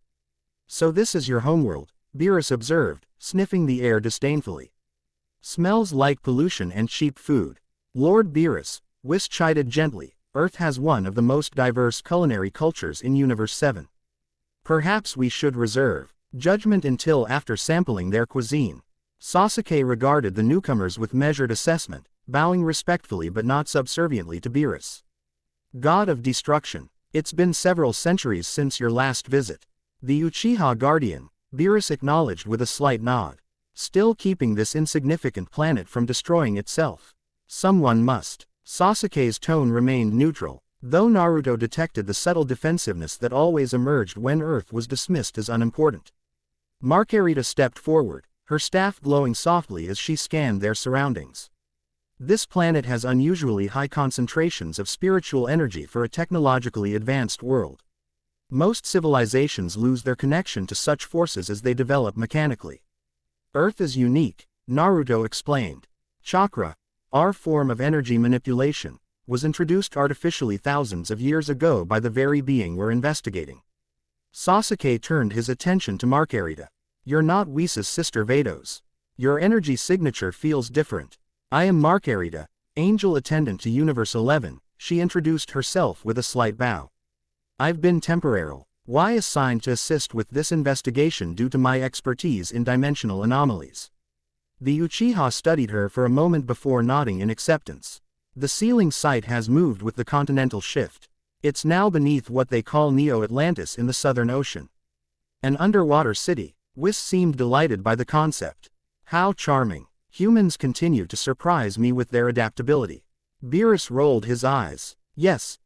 So this is your homeworld, Beerus observed, sniffing the air disdainfully. Smells like pollution and cheap food. Lord Beerus, Whis chided gently, Earth has one of the most diverse culinary cultures in Universe 7. Perhaps we should reserve judgment until after sampling their cuisine. Sasuke regarded the newcomers with measured assessment, bowing respectfully but not subserviently to Beerus. God of Destruction, it's been several centuries since your last visit. The Uchiha Guardian, Beerus acknowledged with a slight nod. Still keeping this insignificant planet from destroying itself. Someone must. Sasuke's tone remained neutral, though Naruto detected the subtle defensiveness that always emerged when Earth was dismissed as unimportant. Marcarita stepped forward, her staff glowing softly as she scanned their surroundings. This planet has unusually high concentrations of spiritual energy for a technologically advanced world. Most civilizations lose their connection to such forces as they develop mechanically. Earth is unique, Naruto explained. Chakra, our form of energy manipulation, was introduced artificially thousands of years ago by the very being we're investigating. Sasuke turned his attention to Marcarita. You're not Whis' sister Vados. Your energy signature feels different. I am Marcarita, angel attendant to Universe 11, she introduced herself with a slight bow. I've been temporal. Why assigned to assist with this investigation due to my expertise in dimensional anomalies. The Uchiha studied her for a moment before nodding in acceptance. The sealing site has moved with the continental shift. It's now beneath what they call Neo-Atlantis in the Southern Ocean. An underwater city. Whis seemed delighted by the concept. How charming. Humans continue to surprise me with their adaptability. Beerus rolled his eyes. Yes,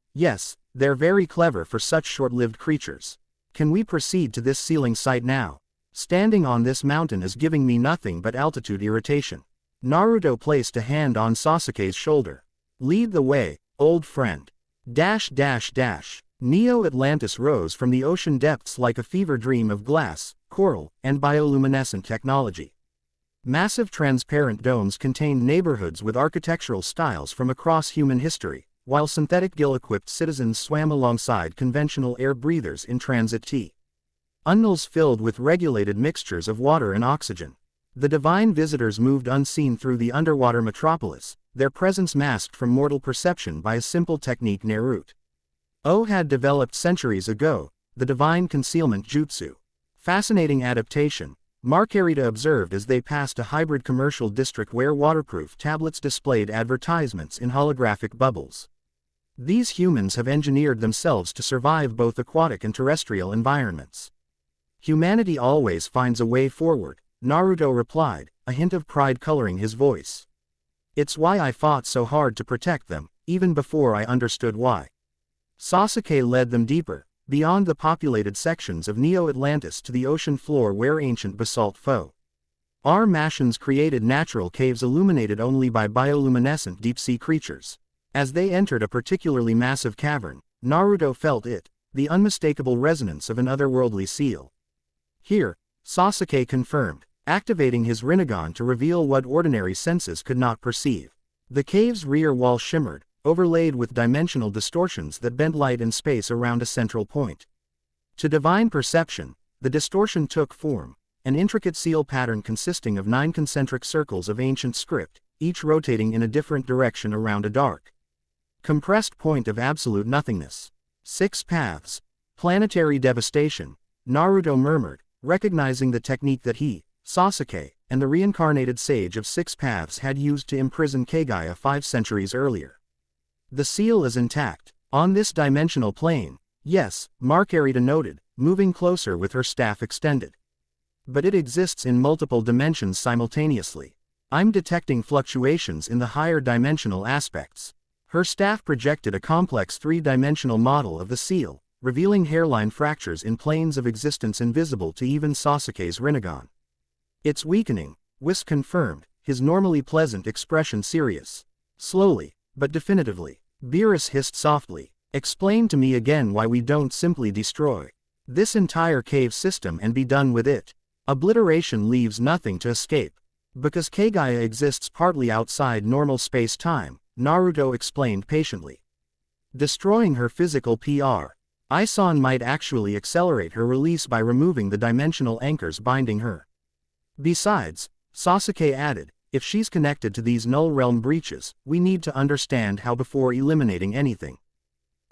they're very clever for such short-lived creatures. Can we proceed to this sealing site now? Standing on this mountain is giving me nothing but altitude irritation. Naruto placed a hand on Sasuke's shoulder. Lead the way, old friend. Neo-Atlantis rose from the ocean depths like a fever dream of glass, coral, and bioluminescent technology. Massive transparent domes contained neighborhoods with architectural styles from across human history, while synthetic gill-equipped citizens swam alongside conventional air breathers in transit tunnels filled with regulated mixtures of water and oxygen. The divine visitors moved unseen through the underwater metropolis, their presence masked from mortal perception by a simple technique Naruto had developed centuries ago, the divine concealment jutsu. Fascinating adaptation, Marcarita observed as they passed a hybrid commercial district where waterproof tablets displayed advertisements in holographic bubbles. These humans have engineered themselves to survive both aquatic and terrestrial environments. Humanity always finds a way forward, Naruto replied, a hint of pride coloring his voice. It's why I fought so hard to protect them, even before I understood why. Sasuke led them deeper, beyond the populated sections of Neo-Atlantis to the ocean floor where ancient basalt our Martians created natural caves illuminated only by bioluminescent deep-sea creatures. As they entered a particularly massive cavern, Naruto felt the unmistakable resonance of an otherworldly seal. Here, Sasuke confirmed, activating his Rinnegan to reveal what ordinary senses could not perceive. The cave's rear wall shimmered, overlaid with dimensional distortions that bent light and space around a central point. To divine perception, the distortion took form, an intricate seal pattern consisting of 9 concentric circles of ancient script, each rotating in a different direction around a dark, compressed point of absolute nothingness. 6 paths. Planetary devastation, Naruto murmured, recognizing the technique that he, Sasuke, and the reincarnated sage of 6 paths had used to imprison Kagaya 5 centuries earlier. The seal is intact. On this dimensional plane, yes, Marcarita noted, moving closer with her staff extended. But it exists in multiple dimensions simultaneously. I'm detecting fluctuations in the higher dimensional aspects. Her staff projected a complex 3-dimensional model of the seal, revealing hairline fractures in planes of existence invisible to even Sasuke's Rinnegan. It's weakening, Whis confirmed, his normally pleasant expression serious. Slowly, but definitively. Beerus hissed softly. Explain to me again why we don't simply destroy this entire cave system and be done with it. Obliteration leaves nothing to escape. Because Kagaya exists partly outside normal space-time, Naruto explained patiently. destroying her physical PR. Isan might actually accelerate her release by removing the dimensional anchors binding her. Besides, Sasuke added, if she's connected to these null realm breaches, we need to understand how before eliminating anything.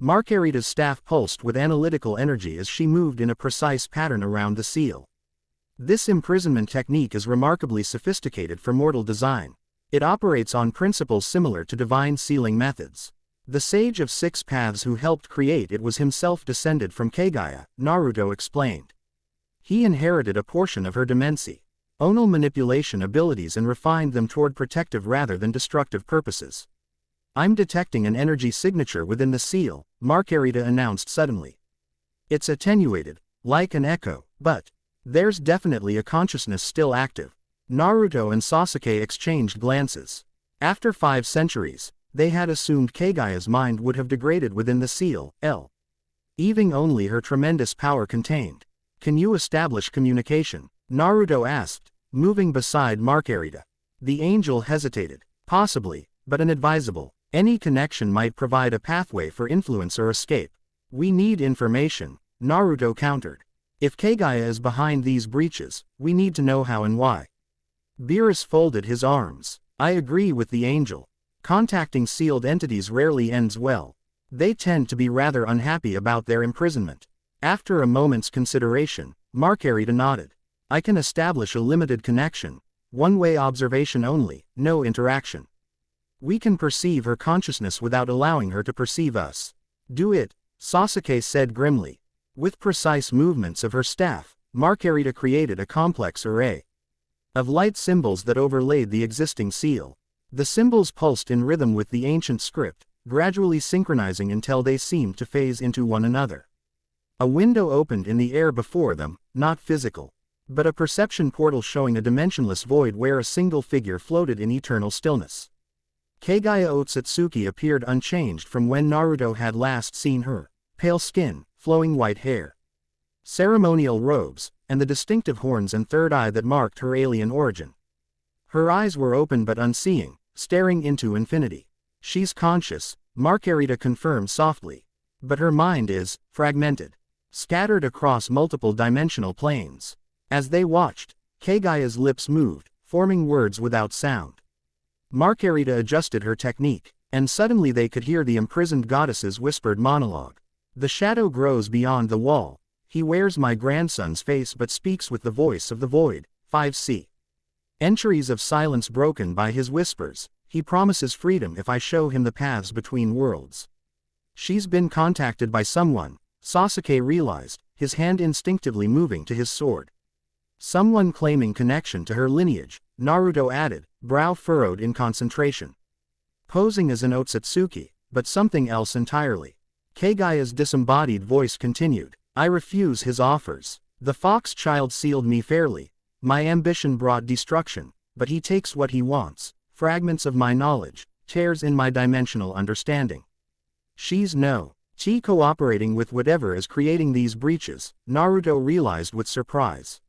Marcarita's staff pulsed with analytical energy as she moved in a precise pattern around the seal. This imprisonment technique is remarkably sophisticated for mortal design. It operates on principles similar to divine sealing methods. The Sage of Six Paths who helped create it was himself descended from Kagaya, Naruto explained. He inherited a portion of her Dimensi, Onal manipulation abilities and refined them toward protective rather than destructive purposes. I'm detecting an energy signature within the seal, Marcarita announced suddenly. It's attenuated, like an echo, but there's definitely a consciousness still active. Naruto and Sasuke exchanged glances. After 5 centuries, they had assumed Kagaya's mind would have degraded within the seal, leaving only her tremendous power contained. Can you establish communication? Naruto asked, moving beside Marcarita. The angel hesitated. Possibly, but inadvisable. Any connection might provide a pathway for influence or escape. We need information, Naruto countered. If Kagaya is behind these breaches, we need to know how and why. Beerus folded his arms. I agree with the angel. Contacting sealed entities rarely ends well. They tend to be rather unhappy about their imprisonment. After a moment's consideration, Marcarita nodded. I can establish a limited connection. One-way observation only, no interaction. We can perceive her consciousness without allowing her to perceive us. Do it, Sasuke said grimly. With precise movements of her staff, Marcarita created a complex array of light symbols that overlaid the existing seal. The symbols pulsed in rhythm with the ancient script, gradually synchronizing until they seemed to phase into one another. A window opened in the air before them, not physical, but a perception portal showing a dimensionless void where a single figure floated in eternal stillness. Kagaya Otsutsuki appeared unchanged from when Naruto had last seen her, pale skin, flowing white hair, ceremonial robes, and the distinctive horns and third eye that marked her alien origin. Her eyes were open but unseeing, staring into infinity. She's conscious, Marcarita confirmed softly. But her mind is fragmented, scattered across multiple dimensional planes. As they watched, Kagaya's lips moved, forming words without sound. Marcarita adjusted her technique, and suddenly they could hear the imprisoned goddess's whispered monologue. The shadow grows beyond the wall. He wears my grandson's face but speaks with the voice of the void. 5c. Entries of silence broken by his whispers. He promises freedom if I show him the paths between worlds. She's been contacted by someone, Sasuke realized, his hand instinctively moving to his sword. Someone claiming connection to her lineage, Naruto added, brow furrowed in concentration. Posing as an Otsutsuki, but something else entirely. Kagaya's disembodied voice continued, I refuse his offers. The fox child sealed me fairly. My ambition brought destruction, but he takes what he wants, fragments of my knowledge, tears in my dimensional understanding. She's she cooperating with whatever is creating these breaches, Naruto realized with surprise.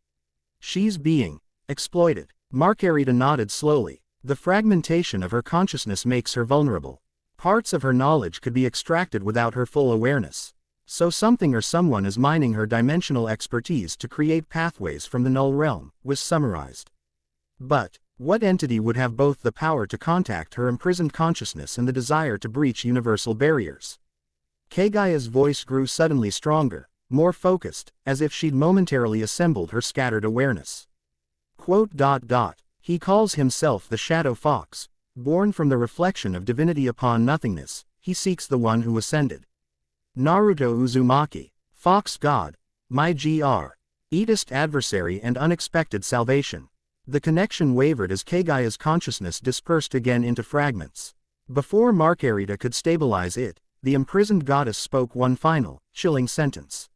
She's being exploited. Marcarita nodded slowly. The fragmentation of her consciousness makes her vulnerable. Parts of her knowledge could be extracted without her full awareness. So something or someone is mining her dimensional expertise to create pathways from the null realm, was summarized. But what entity would have both the power to contact her imprisoned consciousness and the desire to breach universal barriers? Kagaya's voice grew suddenly stronger, more focused, as if she'd momentarily assembled her scattered awareness. He calls himself the Shadow Fox. Born from the reflection of divinity upon nothingness, he seeks the one who ascended. Naruto Uzumaki, Fox God, my Eatist adversary and unexpected salvation. The connection wavered as Kagaya's consciousness dispersed again into fragments. Before Marcarita could stabilize it, the imprisoned goddess spoke one final, chilling sentence.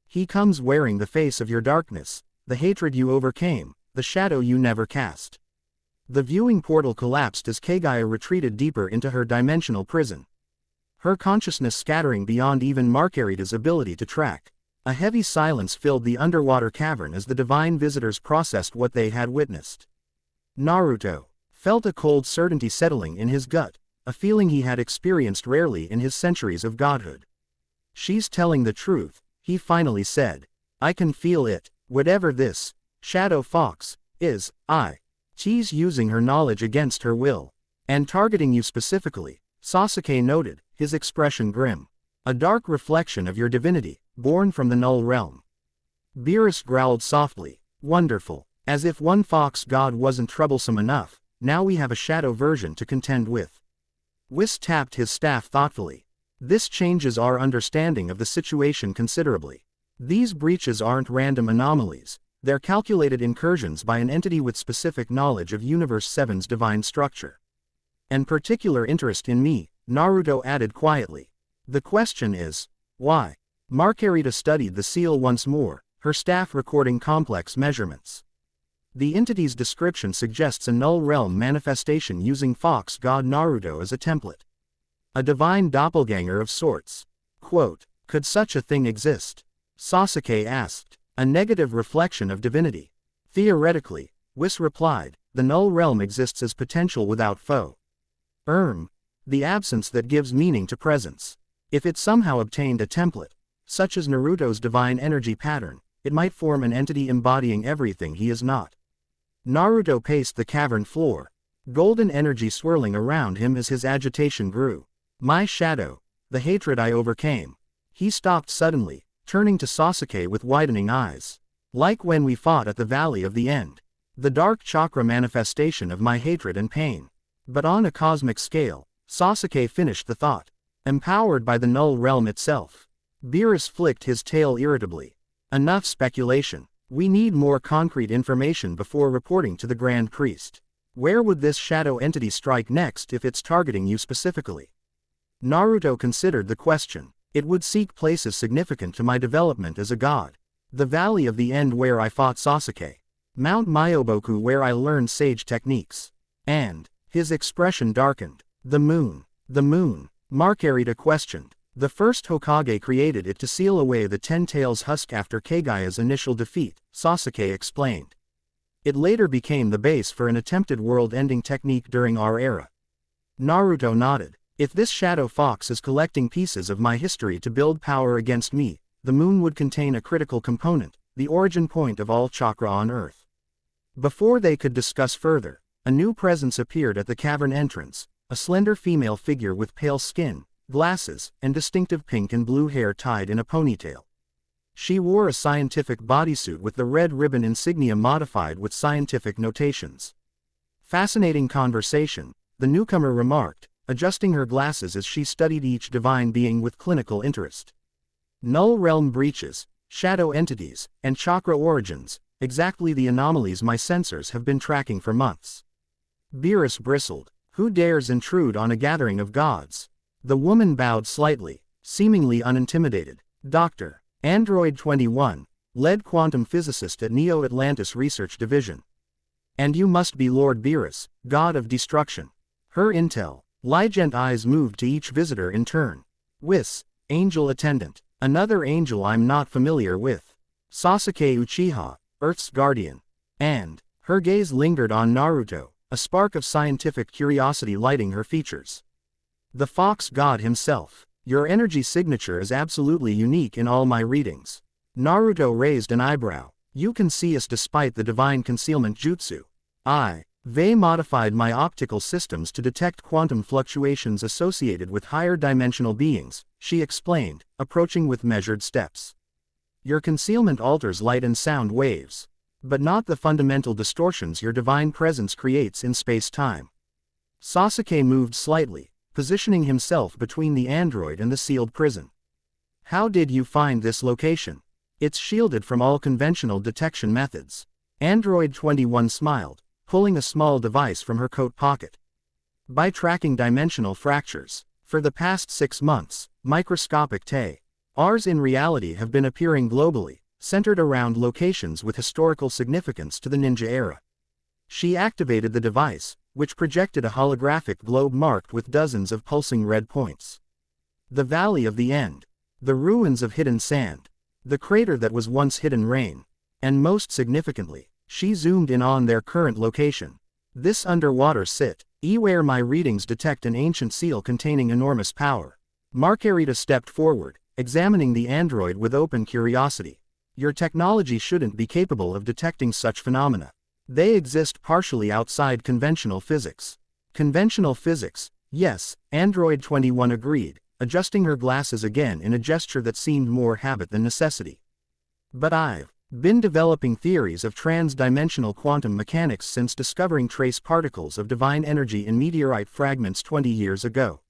He comes wearing the face of your darkness, the hatred you overcame, the shadow you never cast. The viewing portal collapsed as Kagaya retreated deeper into her dimensional prison. Her consciousness scattering beyond even Marcarita's ability to track. A heavy silence filled the underwater cavern as the divine visitors processed what they had witnessed. Naruto felt a cold certainty settling in his gut, a feeling he had experienced rarely in his centuries of godhood. "She's telling the truth," he finally said. "I can feel it, whatever this shadow fox is. She's using her knowledge against her will. And targeting you specifically," Sasuke noted, his expression grim. "A dark reflection of your divinity, born from the null realm." Beerus growled softly. "Wonderful. As if one fox god wasn't troublesome enough, now we have a shadow version to contend with." Whis tapped his staff thoughtfully. "This changes our understanding of the situation considerably. These breaches aren't random anomalies, they're calculated incursions by an entity with specific knowledge of Universe 7's divine structure. And particular interest in me," Naruto added quietly. "The question is, why?" Marcarita studied the seal once more, her staff recording complex measurements. The entity's description suggests a null realm manifestation using Fox God Naruto as a template. A divine doppelganger of sorts. Quote, "Could such a thing exist?" Sasuke asked. "A negative reflection of divinity. Theoretically," Whis replied, "the null realm exists as potential without foe. The absence that gives meaning to presence. If it somehow obtained a template, such as Naruto's divine energy pattern, it might form an entity embodying everything he is not." Naruto paced the cavern floor, golden energy swirling around him as his agitation grew. "My shadow, the hatred I overcame." He stopped suddenly, turning to Sasuke with widening eyes. "Like when we fought at the Valley of the End. The dark chakra manifestation of my hatred and pain. But on a cosmic scale," Sasuke finished the thought. "Empowered by the null realm itself." Beerus flicked his tail irritably. "Enough speculation. We need more concrete information before reporting to the Grand Priest. Where would this shadow entity strike next if it's targeting you specifically?" Naruto considered the question. "It would seek places significant to my development as a god. The Valley of the End where I fought Sasuke. Mount Myoboku where I learned sage techniques. And," his expression darkened, "the moon." "The moon?" Marcarita questioned. "The first Hokage created it to seal away the Ten Tails husk after Kagaya's initial defeat," Sasuke explained. "It later became the base for an attempted world-ending technique during our era." Naruto nodded. "If this shadow fox is collecting pieces of my history to build power against me, the moon would contain a critical component, the origin point of all chakra on Earth." Before they could discuss further, a new presence appeared at the cavern entrance, a slender female figure with pale skin, glasses, and distinctive pink and blue hair tied in a ponytail. She wore a scientific bodysuit with the red ribbon insignia modified with scientific notations. "Fascinating conversation," the newcomer remarked, adjusting her glasses as she studied each divine being with clinical interest. "Null realm breaches, shadow entities, and chakra origins, exactly the anomalies my sensors have been tracking for months." Beerus bristled. "Who dares intrude on a gathering of gods?" The woman bowed slightly, seemingly unintimidated. "Dr. Android 21, lead quantum physicist at Neo Atlantis Research Division. And you must be Lord Beerus, god of destruction." Her intel. Ligent eyes moved to each visitor in turn. "Whis, angel attendant. Another angel I'm not familiar with. Sasuke Uchiha, Earth's guardian." And, her gaze lingered on Naruto, a spark of scientific curiosity lighting her features. "The Fox God himself. Your energy signature is absolutely unique in all my readings." Naruto raised an eyebrow. "You can see us despite the divine concealment jutsu." They modified my optical systems to detect quantum fluctuations associated with higher dimensional beings," she explained, approaching with measured steps. "Your concealment alters light and sound waves. But not the fundamental distortions your divine presence creates in space-time." Sasuke moved slightly, positioning himself between the android and the sealed prison. "How did you find this location?" "It's shielded from all conventional detection methods." Android 21 smiled, pulling a small device from her coat pocket. "By tracking dimensional fractures. For the past 6 months, microscopic TARs in reality have been appearing globally, centered around locations with historical significance to the ninja era." She activated the device, which projected a holographic globe marked with dozens of pulsing red points. "The Valley of the End. The ruins of hidden sand. The crater that was once hidden rain. And most significantly," she zoomed in on their current location. "This underwater sit, Where my readings detect an ancient seal containing enormous power. Marcarita stepped forward, examining the android with open curiosity. Your technology shouldn't be capable of detecting such phenomena. They exist partially outside conventional physics. Conventional physics, yes, Android 21 agreed, adjusting her glasses again in a gesture that seemed more habit than necessity. But I've been developing theories of trans-dimensional quantum mechanics since discovering trace particles of divine energy in meteorite fragments 20 years ago.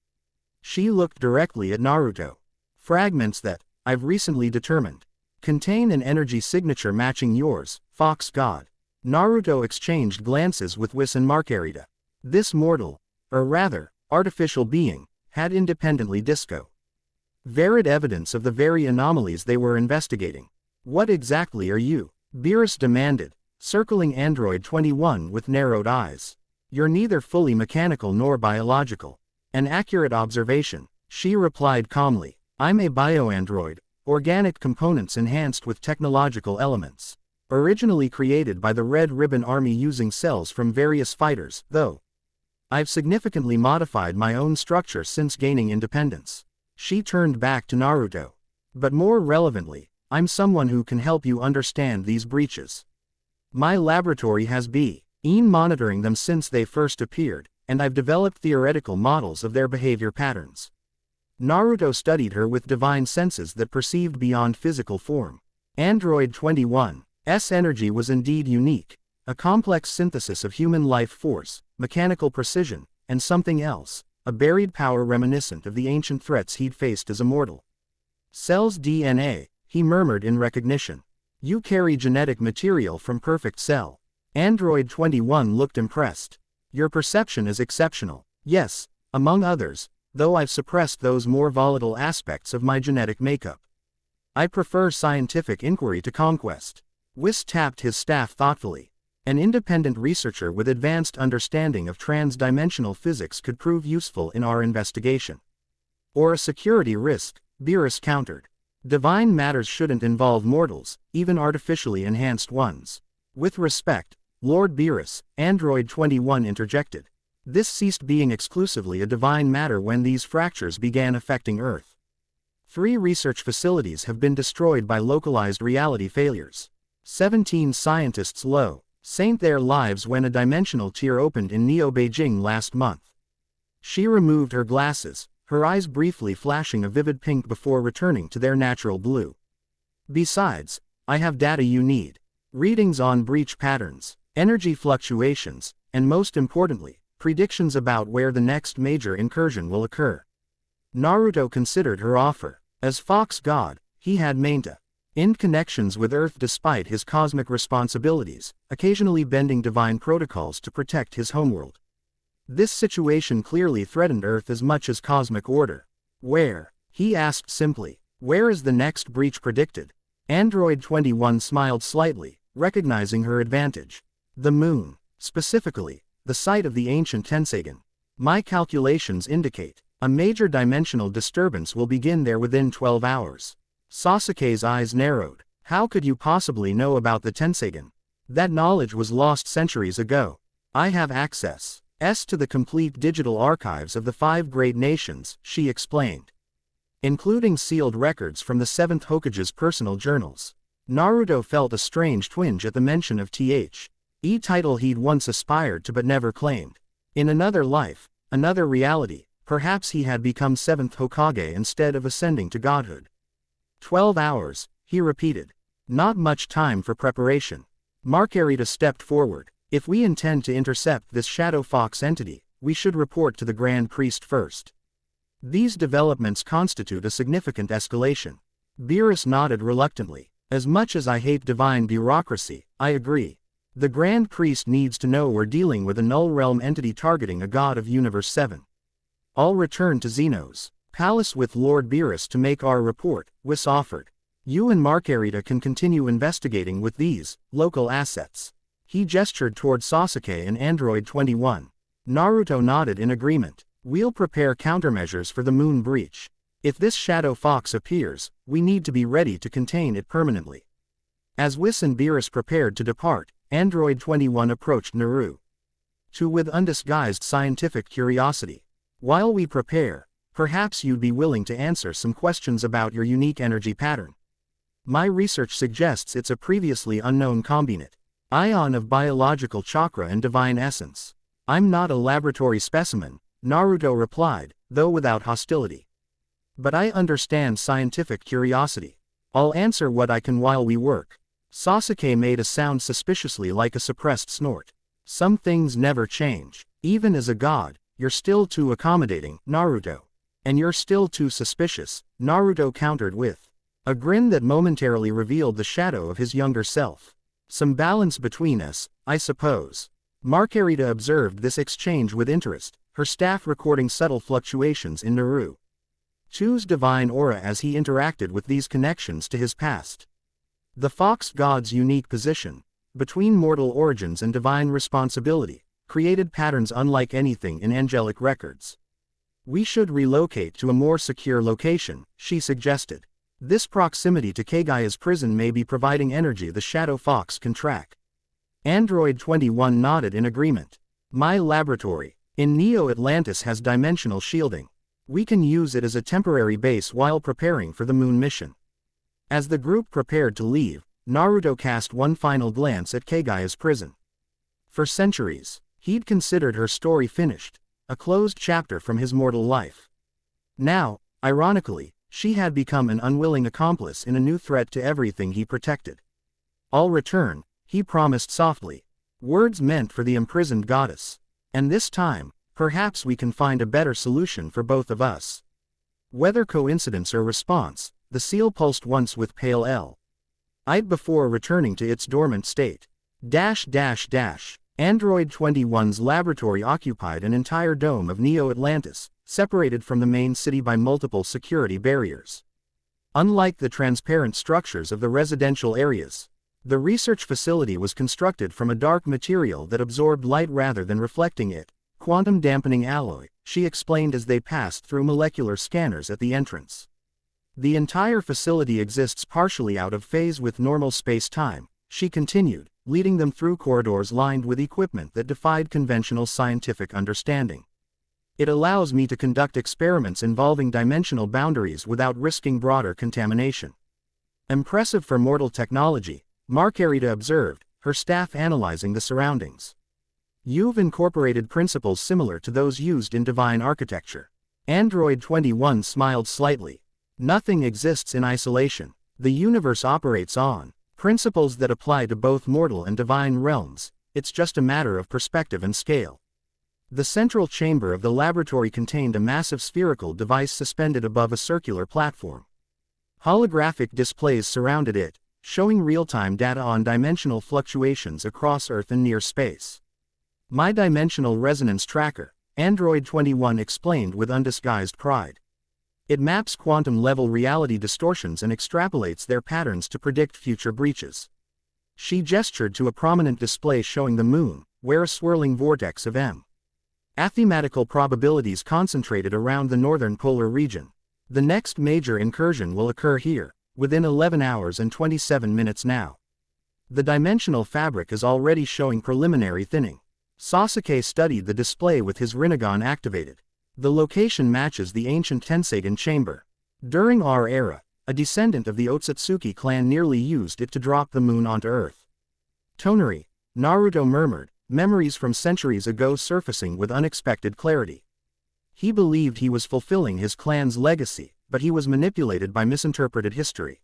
She looked directly at Naruto. Fragments that, I've recently determined, contain an energy signature matching yours, Fox God. Naruto exchanged glances with Whis and Marcarita. This mortal, or rather, artificial being, had independently disco. Varied evidence of the very anomalies they were investigating. What exactly are you? Beerus demanded, circling Android 21 with narrowed eyes. You're neither fully mechanical nor biological. An accurate observation, she replied calmly. I'm a bioandroid, organic components enhanced with technological elements. Originally created by the Red Ribbon Army using cells from various fighters, though I've significantly modified my own structure since gaining independence. She turned back to Naruto. But more relevantly, I'm someone who can help you understand these breaches. My laboratory has been monitoring them since they first appeared, and I've developed theoretical models of their behavior patterns. Naruto studied her with divine senses that perceived beyond physical form. Android 21's energy was indeed unique, a complex synthesis of human life force, mechanical precision, and something else, a buried power reminiscent of the ancient threats he'd faced as a mortal. Cell's DNA, he murmured in recognition. You carry genetic material from perfect cell. Android 21 looked impressed. Your perception is exceptional. Yes, among others, though I've suppressed those more volatile aspects of my genetic makeup. I prefer scientific inquiry to conquest. Whis tapped his staff thoughtfully. An independent researcher with advanced understanding of trans-dimensional physics could prove useful in our investigation. Or a security risk, Beerus countered. Divine matters shouldn't involve mortals, even artificially enhanced ones. With respect, Lord Beerus, Android 21 interjected. This ceased being exclusively a divine matter when these fractures began affecting Earth. 3 research facilities have been destroyed by localized reality failures. 17 scientists saved their lives when a dimensional tear opened in Neo-Beijing last month. She removed her glasses, her eyes briefly flashing a vivid pink before returning to their natural blue. Besides, I have data you need. Readings on breach patterns, energy fluctuations, and most importantly, predictions about where the next major incursion will occur. Naruto considered her offer. As Fox God, he had maintained connections with Earth despite his cosmic responsibilities, occasionally bending divine protocols to protect his homeworld. This situation clearly threatened Earth as much as cosmic order. Where? He asked simply. Where is the next breach predicted? Android 21 smiled slightly, recognizing her advantage. The moon. Specifically, the site of the ancient Tensagen. My calculations indicate a major dimensional disturbance will begin there within 12 hours. Sasuke's eyes narrowed. How could you possibly know about the Tensagen? That knowledge was lost centuries ago. I have access to the complete digital archives of the 5 great nations, she explained. Including sealed records from the 7th Hokage's personal journals. Naruto felt a strange twinge at the mention of the title he'd once aspired to but never claimed. In another life, another reality, perhaps he had become 7th Hokage instead of ascending to godhood. 12 hours, he repeated. Not much time for preparation. Marcarita stepped forward. If we intend to intercept this Shadow Fox entity, we should report to the Grand Priest first. These developments constitute a significant escalation. Beerus nodded reluctantly. As much as I hate divine bureaucracy, I agree. The Grand Priest needs to know we're dealing with a null realm entity targeting a god of Universe 7. I'll return to Zeno's palace with Lord Beerus to make our report, Whis offered. You and Marcarita can continue investigating with these local assets. He gestured toward Sasuke and Android 21. Naruto nodded in agreement. We'll prepare countermeasures for the moon breach. If this Shadow Fox appears, we need to be ready to contain it permanently. As Whis and Beerus prepared to depart, Android 21 approached Naru. 2. With undisguised scientific curiosity. While we prepare, perhaps you'd be willing to answer some questions about your unique energy pattern. My research suggests it's a previously unknown combinate ion of biological chakra and divine essence. I'm not a laboratory specimen, Naruto replied, though without hostility. But I understand scientific curiosity. I'll answer what I can while we work. Sasuke made a sound suspiciously like a suppressed snort. Some things never change. Even as a god, you're still too accommodating, Naruto. And you're still too suspicious, Naruto countered with a grin that momentarily revealed the shadow of his younger self. Some balance between us, I suppose. Marcarita observed this exchange with interest, her staff recording subtle fluctuations in Naruto's divine aura as he interacted with these connections to his past. The fox god's unique position, between mortal origins and divine responsibility, created patterns unlike anything in angelic records. We should relocate to a more secure location, she suggested. This proximity to Kagaya's prison may be providing energy the Shadow Fox can track. Android 21 nodded in agreement. My laboratory in Neo Atlantis has dimensional shielding. We can use it as a temporary base while preparing for the moon mission. As the group prepared to leave, Naruto cast one final glance at Kagaya's prison. For centuries, he'd considered her story finished, a closed chapter from his mortal life. Now, ironically, she had become an unwilling accomplice in a new threat to everything he protected. I'll return, he promised softly. Words meant for the imprisoned goddess. And this time, perhaps we can find a better solution for both of us. Whether coincidence or response, the seal pulsed once with pale light before returning to its dormant state. Android 21's laboratory occupied an entire dome of Neo Atlantis, separated from the main city by multiple security barriers. Unlike the transparent structures of the residential areas, the research facility was constructed from a dark material that absorbed light rather than reflecting it, quantum dampening alloy, she explained as they passed through molecular scanners at the entrance. The entire facility exists partially out of phase with normal space-time, she continued, leading them through corridors lined with equipment that defied conventional scientific understanding. It allows me to conduct experiments involving dimensional boundaries without risking broader contamination. Impressive for mortal technology, Marcarita observed, her staff analyzing the surroundings. You've incorporated principles similar to those used in divine architecture. Android 21 smiled slightly. Nothing exists in isolation. The universe operates on principles that apply to both mortal and divine realms. It's just a matter of perspective and scale. The central chamber of the laboratory contained a massive spherical device suspended above a circular platform. Holographic displays surrounded it, showing real-time data on dimensional fluctuations across Earth and near space. My dimensional resonance tracker, Android 21 explained with undisguised pride. It maps quantum-level reality distortions and extrapolates their patterns to predict future breaches. She gestured to a prominent display showing the moon, where a swirling vortex of mathematical probabilities concentrated around the northern polar region. The next major incursion will occur here, within 11 hours and 27 minutes now. The dimensional fabric is already showing preliminary thinning. Sasuke studied the display with his Rinnegan activated. The location matches the ancient Tenseigan chamber. During our era, a descendant of the Otsutsuki clan nearly used it to drop the moon onto Earth. Tonari, Naruto murmured, memories from centuries ago surfacing with unexpected clarity. He believed he was fulfilling his clan's legacy, but he was manipulated by misinterpreted history.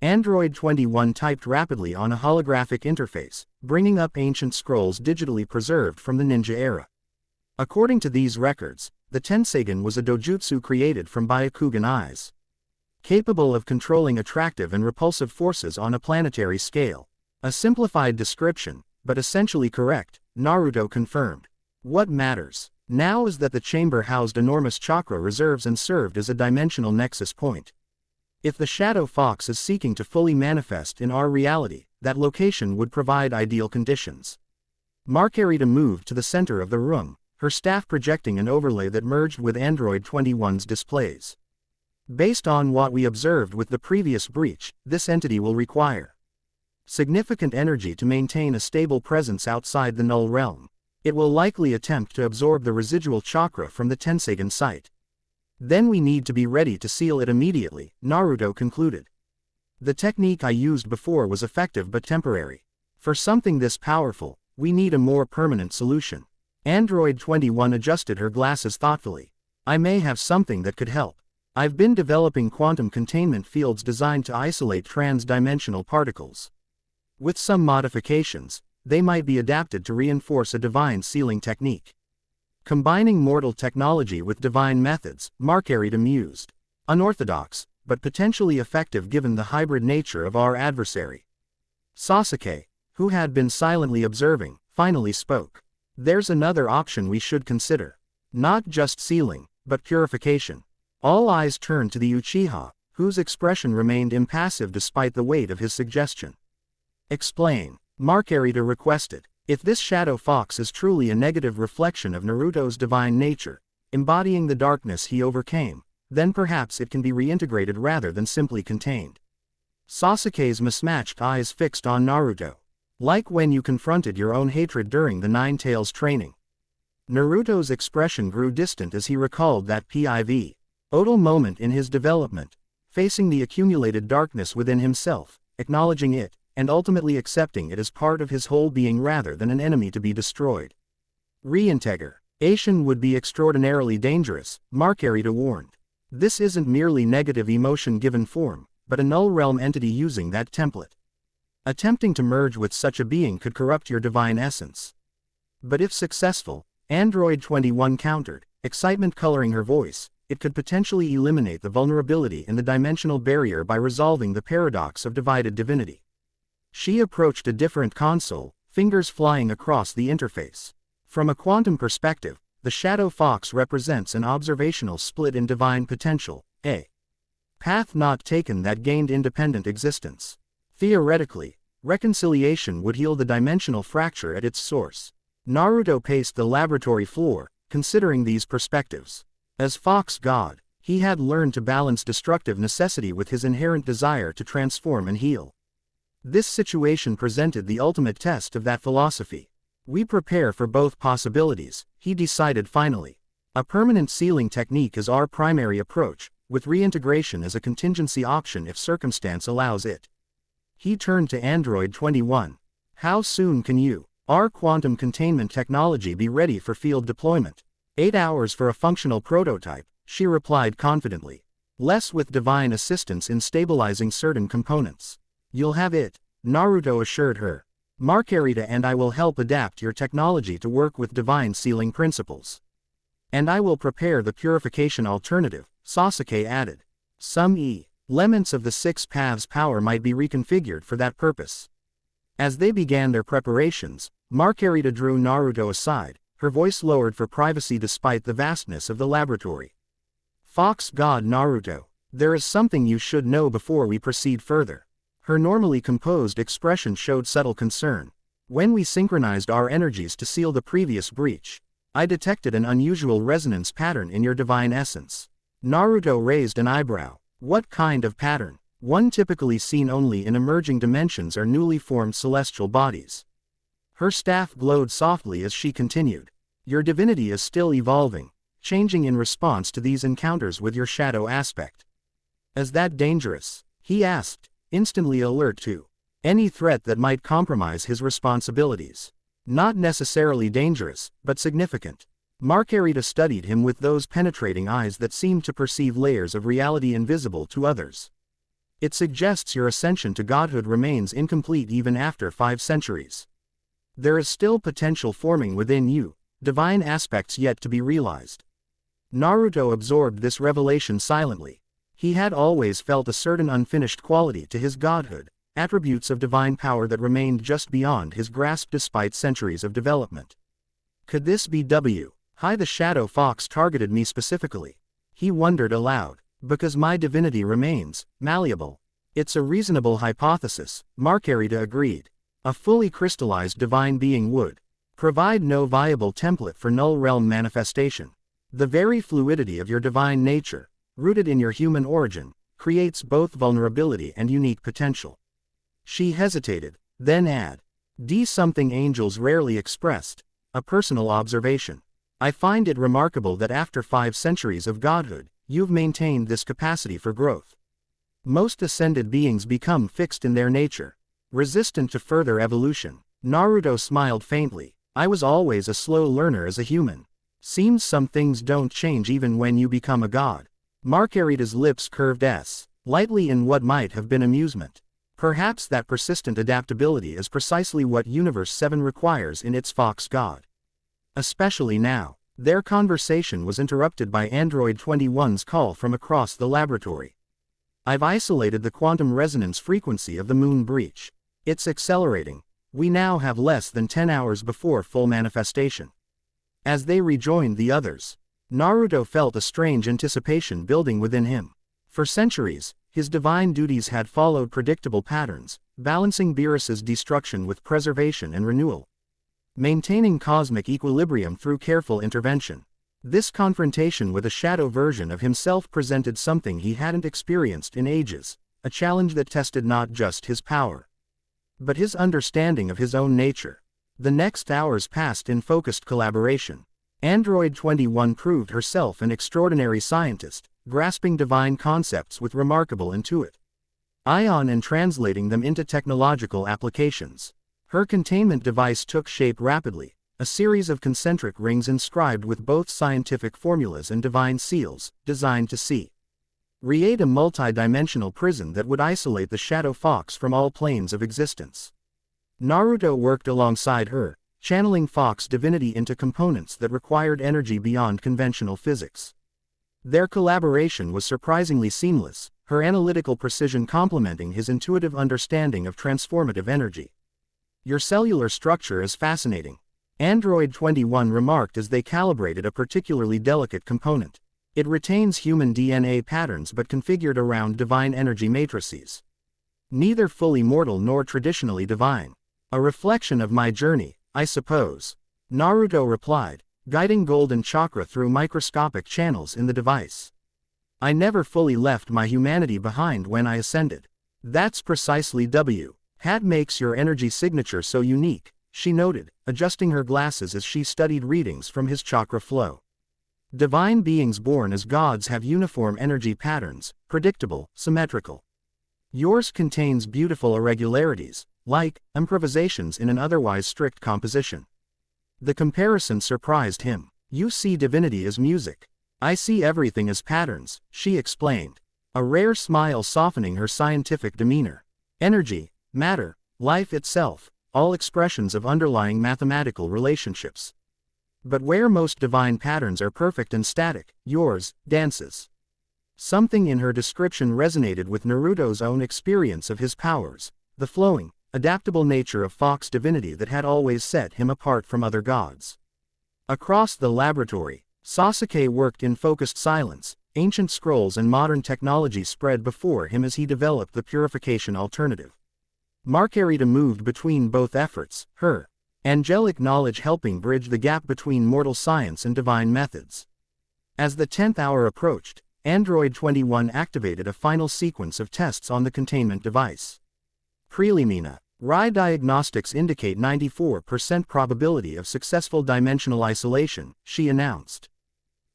Android 21 typed rapidly on a holographic interface, bringing up ancient scrolls digitally preserved from the ninja era. According to these records, the Tenseigan was a dojutsu created from Byakugan eyes, capable of controlling attractive and repulsive forces on a planetary scale. A simplified description, but essentially correct, Naruto confirmed. What matters now is that the chamber housed enormous chakra reserves and served as a dimensional nexus point. If the Shadow Fox is seeking to fully manifest in our reality, that location would provide ideal conditions. Marcarita moved to the center of the room, her staff projecting an overlay that merged with Android 21's displays. Based on what we observed with the previous breach, this entity will require significant energy to maintain a stable presence outside the null realm. It will likely attempt to absorb the residual chakra from the Tensagen site. Then we need to be ready to seal it immediately, Naruto concluded. The technique I used before was effective but temporary. For something this powerful, we need a more permanent solution. Android 21 adjusted her glasses thoughtfully. I may have something that could help. I've been developing quantum containment fields designed to isolate trans-dimensional particles. With some modifications, they might be adapted to reinforce a divine sealing technique. Combining mortal technology with divine methods, Marcarita mused. Unorthodox, but potentially effective given the hybrid nature of our adversary. Sasuke, who had been silently observing, finally spoke. There's another option we should consider. Not just sealing, but purification. All eyes turned to the Uchiha, whose expression remained impassive despite the weight of his suggestion. Explain, Marcarita requested. If this shadow fox is truly a negative reflection of Naruto's divine nature, embodying the darkness he overcame, then perhaps it can be reintegrated rather than simply contained. Sasuke's mismatched eyes fixed on Naruto. Like when you confronted your own hatred during the Nine Tails training. Naruto's expression grew distant as he recalled that pivotal moment in his development, facing the accumulated darkness within himself, acknowledging it, and ultimately accepting it as part of his whole being rather than an enemy to be destroyed. Reintegration would be extraordinarily dangerous, Marcarita warned. This isn't merely negative emotion given form, but a null realm entity using that template. Attempting to merge with such a being could corrupt your divine essence. But if successful, Android 21 countered, excitement coloring her voice, it could potentially eliminate the vulnerability in the dimensional barrier by resolving the paradox of divided divinity. She approached a different console, fingers flying across the interface. From a quantum perspective, the shadow fox represents an observational split in divine potential, a path not taken that gained independent existence. Theoretically, reconciliation would heal the dimensional fracture at its source. Naruto paced the laboratory floor, considering these perspectives. As Fox God, he had learned to balance destructive necessity with his inherent desire to transform and heal. This situation presented the ultimate test of that philosophy. We prepare for both possibilities, he decided finally. A permanent sealing technique is our primary approach, with reintegration as a contingency option if circumstance allows it. He turned to Android 21. How soon can our quantum containment technology be ready for field deployment? 8 hours for a functional prototype, she replied confidently. Less with divine assistance in stabilizing certain components. You'll have it, Naruto assured her. Marcarita and I will help adapt your technology to work with divine sealing principles. And I will prepare the purification alternative, Sasuke added. Some elements of the Six Paths power might be reconfigured for that purpose. As they began their preparations, Marcarita drew Naruto aside, her voice lowered for privacy despite the vastness of the laboratory. Fox God Naruto, there is something you should know before we proceed further. Her normally composed expression showed subtle concern. When we synchronized our energies to seal the previous breach, I detected an unusual resonance pattern in your divine essence. Naruto raised an eyebrow. What kind of pattern? One typically seen only in emerging dimensions or newly formed celestial bodies. Her staff glowed softly as she continued. Your divinity is still evolving, changing in response to these encounters with your shadow aspect. Is that dangerous? He asked, instantly alert to any threat that might compromise his responsibilities. Not necessarily dangerous, but significant. Marcarita studied him with those penetrating eyes that seemed to perceive layers of reality invisible to others. It suggests your ascension to godhood remains incomplete even after 5 centuries. There is still potential forming within you, divine aspects yet to be realized. Naruto absorbed this revelation silently. He had always felt a certain unfinished quality to his godhood, attributes of divine power that remained just beyond his grasp despite centuries of development. Could this be why the shadow fox targeted me specifically? He wondered aloud. Because my divinity remains malleable. It's a reasonable hypothesis, Marcarita agreed. A fully crystallized divine being would provide no viable template for null realm manifestation. The very fluidity of your divine nature, rooted in your human origin, creates both vulnerability and unique potential. She hesitated, then added, something angels rarely expressed, a personal observation. I find it remarkable that after 5 centuries of godhood, you've maintained this capacity for growth. Most ascended beings become fixed in their nature, resistant to further evolution. Naruto smiled faintly. I was always a slow learner as a human. Seems some things don't change even when you become a god. Marcarita's lips curved lightly in what might have been amusement. Perhaps that persistent adaptability is precisely what Universe 7 requires in its Fox God. Especially now. Their conversation was interrupted by Android 21's call from across the laboratory. I've isolated the quantum resonance frequency of the moon breach. It's accelerating. We now have less than 10 hours before full manifestation. As they rejoined the others, Naruto felt a strange anticipation building within him. For centuries, his divine duties had followed predictable patterns, balancing Beerus's destruction with preservation and renewal, maintaining cosmic equilibrium through careful intervention. This confrontation with a shadow version of himself presented something he hadn't experienced in ages, a challenge that tested not just his power, but his understanding of his own nature. The next hours passed in focused collaboration. Android 21 proved herself an extraordinary scientist, grasping divine concepts with remarkable intuition and translating them into technological applications. Her containment device took shape rapidly, a series of concentric rings inscribed with both scientific formulas and divine seals, designed to create a multi-dimensional prison that would isolate the Shadow Fox from all planes of existence. Naruto worked alongside her, channeling Fox divinity into components that required energy beyond conventional physics. Their collaboration was surprisingly seamless, her analytical precision complementing his intuitive understanding of transformative energy. Your cellular structure is fascinating, Android 21 remarked as they calibrated a particularly delicate component. It retains human DNA patterns but configured around divine energy matrices. Neither fully mortal nor traditionally divine. A reflection of my journey, I suppose. Naruto replied, guiding golden chakra through microscopic channels in the device. I never fully left my humanity behind when I ascended. That's precisely what makes your energy signature so unique, she noted, adjusting her glasses as she studied readings from his chakra flow. Divine beings born as gods have uniform energy patterns, predictable, symmetrical. Yours contains beautiful irregularities, like improvisations in an otherwise strict composition. The comparison surprised him. You see divinity as music. I see everything as patterns, she explained, a rare smile softening her scientific demeanor. Energy, matter, life itself, all expressions of underlying mathematical relationships. But where most divine patterns are perfect and static, yours dances. Something in her description resonated with Naruto's own experience of his powers, the flowing, adaptable nature of Fox divinity that had always set him apart from other gods. Across the laboratory, Sasuke worked in focused silence, ancient scrolls and modern technology spread before him as he developed the purification alternative. Marcarita moved between both efforts, her angelic knowledge helping bridge the gap between mortal science and divine methods. As the 10th hour approached, Android 21 activated a final sequence of tests on the containment device. Prelimina. RAI diagnostics indicate 94% probability of successful dimensional isolation, she announced.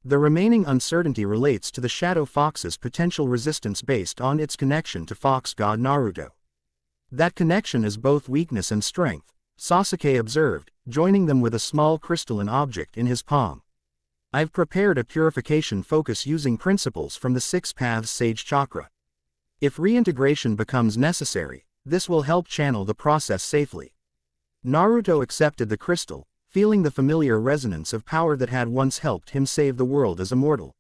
The remaining uncertainty relates to the Shadow Fox's potential resistance based on its connection to Fox God Naruto. That connection is both weakness and strength, Sasuke observed, joining them with a small crystalline object in his palm. I've prepared a purification focus using principles from the 6 Paths Sage Chakra. If reintegration becomes necessary, this will help channel the process safely. Naruto accepted the crystal, feeling the familiar resonance of power that had once helped him save the world as a mortal.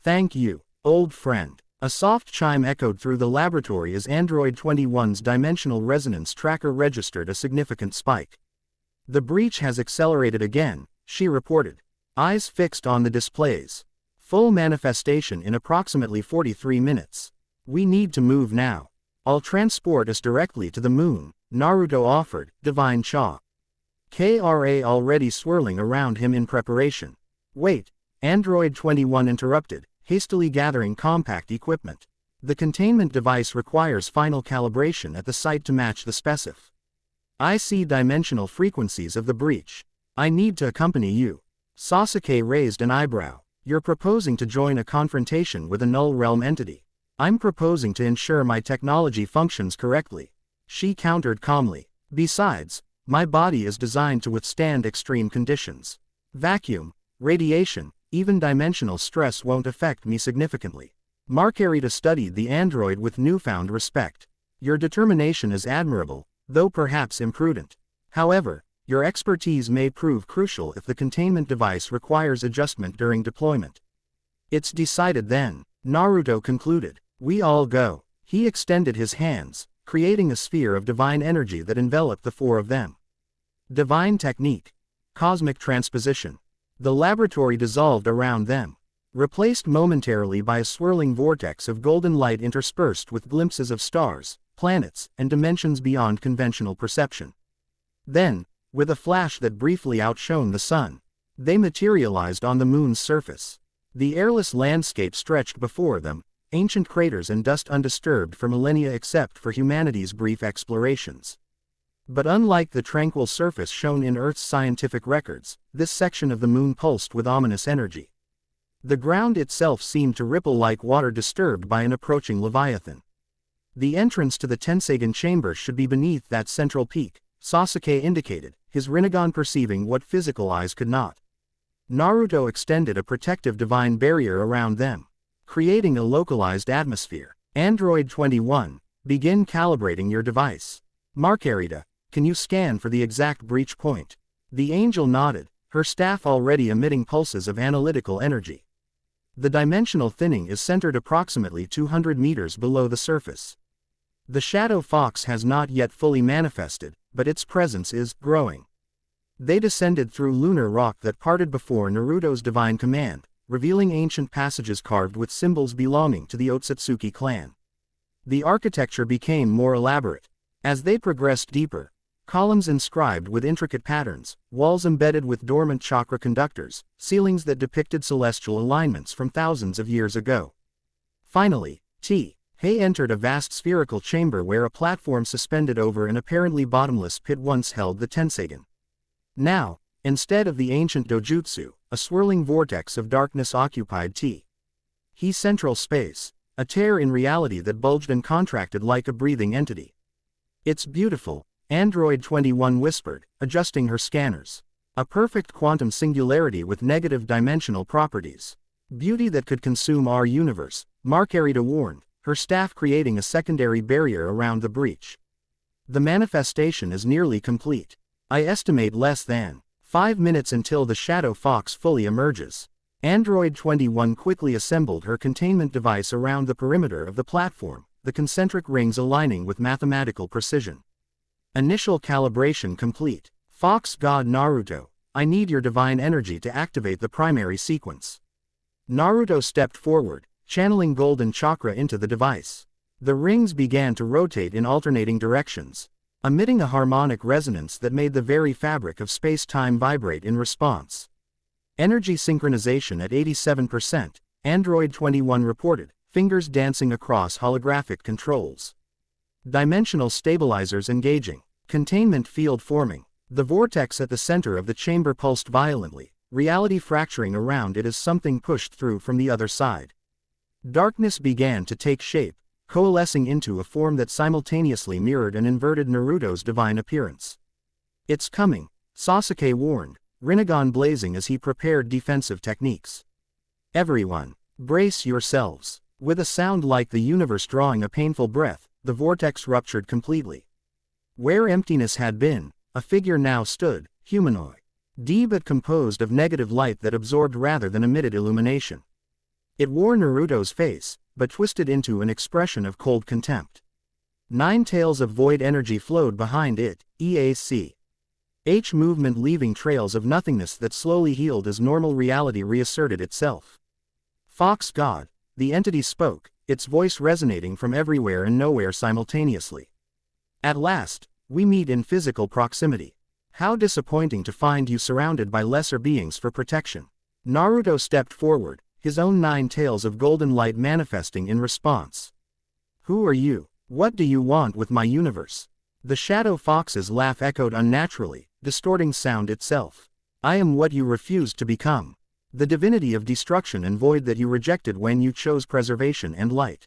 Thank you, old friend. A soft chime echoed through the laboratory as Android 21's dimensional resonance tracker registered a significant spike. The breach has accelerated again, she reported, eyes fixed on the displays. Full manifestation in approximately 43 minutes. We need to move now. I'll transport us directly to the moon, Naruto offered, divine Cha. KRA already swirling around him in preparation. Wait, Android 21 interrupted, hastily gathering compact equipment. The containment device requires final calibration at the site to match the specif. I see dimensional frequencies of the breach. I need to accompany you. Sasuke raised an eyebrow. You're proposing to join a confrontation with a null realm entity. I'm proposing to ensure my technology functions correctly. She countered calmly. Besides, my body is designed to withstand extreme conditions. Vacuum, radiation, even dimensional stress won't affect me significantly. Marcarita studied the android with newfound respect. Your determination is admirable, though perhaps imprudent. However, your expertise may prove crucial if the containment device requires adjustment during deployment. It's decided then, Naruto concluded. We all go. He extended his hands, creating a sphere of divine energy that enveloped the four of them. Divine technique. Cosmic transposition. The laboratory dissolved around them, replaced momentarily by a swirling vortex of golden light interspersed with glimpses of stars, planets, and dimensions beyond conventional perception. Then, with a flash that briefly outshone the sun, they materialized on the moon's surface. The airless landscape stretched before them, ancient craters and dust undisturbed for millennia except for humanity's brief explorations. But unlike the tranquil surface shown in Earth's scientific records, this section of the moon pulsed with ominous energy. The ground itself seemed to ripple like water disturbed by an approaching leviathan. The entrance to the Tensagen chamber should be beneath that central peak, Sasuke indicated, his Rinnegan perceiving what physical eyes could not. Naruto extended a protective divine barrier around them, creating a localized atmosphere. Android 21, begin calibrating your device. Marcarita, can you scan for the exact breach point? The angel nodded, her staff already emitting pulses of analytical energy. The dimensional thinning is centered approximately 200 meters below the surface. The shadow fox has not yet fully manifested, but its presence is growing. They descended through lunar rock that parted before Naruto's divine command, revealing ancient passages carved with symbols belonging to the Otsutsuki clan. The architecture became more elaborate. As they progressed deeper, columns inscribed with intricate patterns, walls embedded with dormant chakra conductors, ceilings that depicted celestial alignments from thousands of years ago. Finally, He entered a vast spherical chamber where a platform suspended over an apparently bottomless pit once held the Tensagen. Now, instead of the ancient dojutsu, a swirling vortex of darkness occupied He's central space, a tear in reality that bulged and contracted like a breathing entity. It's beautiful, Android 21 whispered, adjusting her scanners. A perfect quantum singularity with negative dimensional properties. Beauty that could consume our universe, Marcarita warned, her staff creating a secondary barrier around the breach. The manifestation is nearly complete. I estimate less than 5 minutes until the shadow fox fully emerges. Android 21 quickly assembled her containment device around the perimeter of the platform, the concentric rings aligning with mathematical precision. Initial calibration complete. Fox God Naruto, I need your divine energy to activate the primary sequence. Naruto stepped forward, channeling golden chakra into the device. The rings began to rotate in alternating directions, emitting a harmonic resonance that made the very fabric of space-time vibrate in response. Energy synchronization at 87%, Android 21 reported, fingers dancing across holographic controls. Dimensional stabilizers engaging. Containment field forming. The vortex at the center of the chamber pulsed violently, reality fracturing around it as something pushed through from the other side. Darkness began to take shape, coalescing into a form that simultaneously mirrored and inverted Naruto's divine appearance. It's coming, Sasuke warned, Rinnegan blazing as he prepared defensive techniques. Everyone, brace yourselves. With a sound like the universe drawing a painful breath, the vortex ruptured completely. Where emptiness had been, a figure now stood, humanoid. But composed of negative light that absorbed rather than emitted illumination. It wore Naruto's face, but twisted into an expression of cold contempt. 9 tails of void energy flowed behind it, movement leaving trails of nothingness that slowly healed as normal reality reasserted itself. Fox God, the entity spoke, its voice resonating from everywhere and nowhere simultaneously. At last, we meet in physical proximity. How disappointing to find you surrounded by lesser beings for protection. Naruto stepped forward, his own 9 tails of golden light manifesting in response. Who are you? What do you want with my universe? The shadow fox's laugh echoed unnaturally, distorting sound itself. I am what you refused to become. The divinity of destruction and void that you rejected when you chose preservation and light.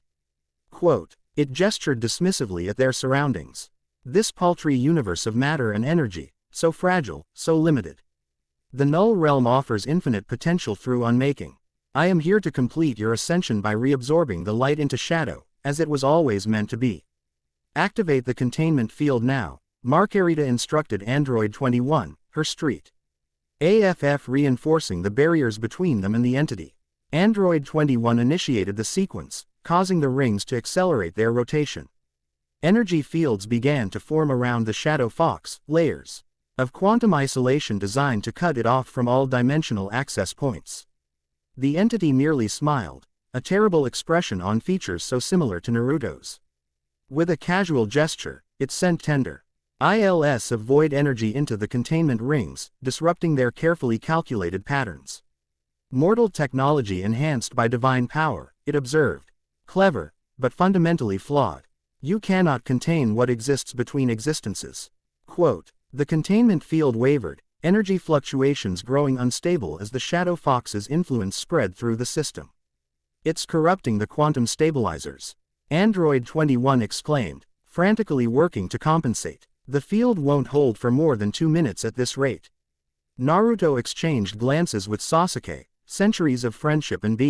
Quote. It gestured dismissively at their surroundings. This paltry universe of matter and energy, so fragile, so limited. The null realm offers infinite potential through unmaking. I am here to complete your ascension by reabsorbing the light into shadow, as it was always meant to be. Activate the containment field now, Marcarita instructed Android 21, her street. AFF reinforcing the barriers between them and the entity. Android 21 initiated the sequence, causing the rings to accelerate their rotation. Energy fields began to form around the Shadow Fox, layers of quantum isolation designed to cut it off from all dimensional access points. The entity merely smiled, a terrible expression on features so similar to Naruto's. With a casual gesture, it sent tender ILS of void energy into the containment rings, disrupting their carefully calculated patterns. Mortal technology enhanced by divine power, it observed. Clever, but fundamentally flawed. You cannot contain what exists between existences. Quote. The containment field wavered, energy fluctuations growing unstable as the Shadow Fox's influence spread through the system. It's corrupting the quantum stabilizers. Android 21 exclaimed, frantically working to compensate. The field won't hold for more than 2 minutes at this rate. Naruto exchanged glances with Sasuke, centuries of friendship and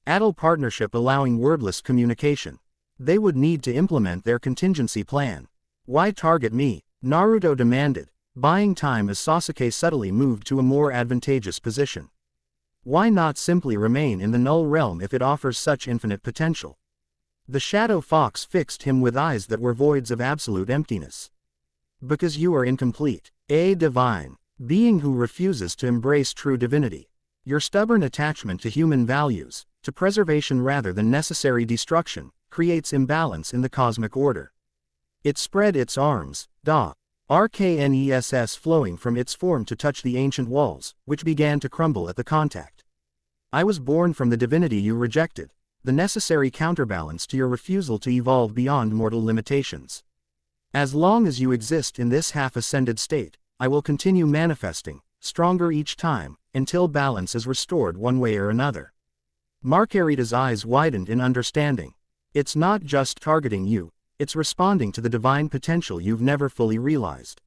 adult partnership allowing wordless communication. They would need to implement their contingency plan. Why target me? Naruto demanded, buying time as Sasuke subtly moved to a more advantageous position. Why not simply remain in the null realm if it offers such infinite potential? The Shadow Fox fixed him with eyes that were voids of absolute emptiness. Because you are incomplete, a divine being who refuses to embrace true divinity. Your stubborn attachment to human values, to preservation rather than necessary destruction, creates imbalance in the cosmic order. It spread its arms, RKNESS flowing from its form to touch the ancient walls, which began to crumble at the contact. I was born from the divinity you rejected, the necessary counterbalance to your refusal to evolve beyond mortal limitations. As long as you exist in this half-ascended state, I will continue manifesting, stronger each time, until balance is restored one way or another. Marcarita's eyes widened in understanding. It's not just targeting you, it's responding to the divine potential you've never fully realized.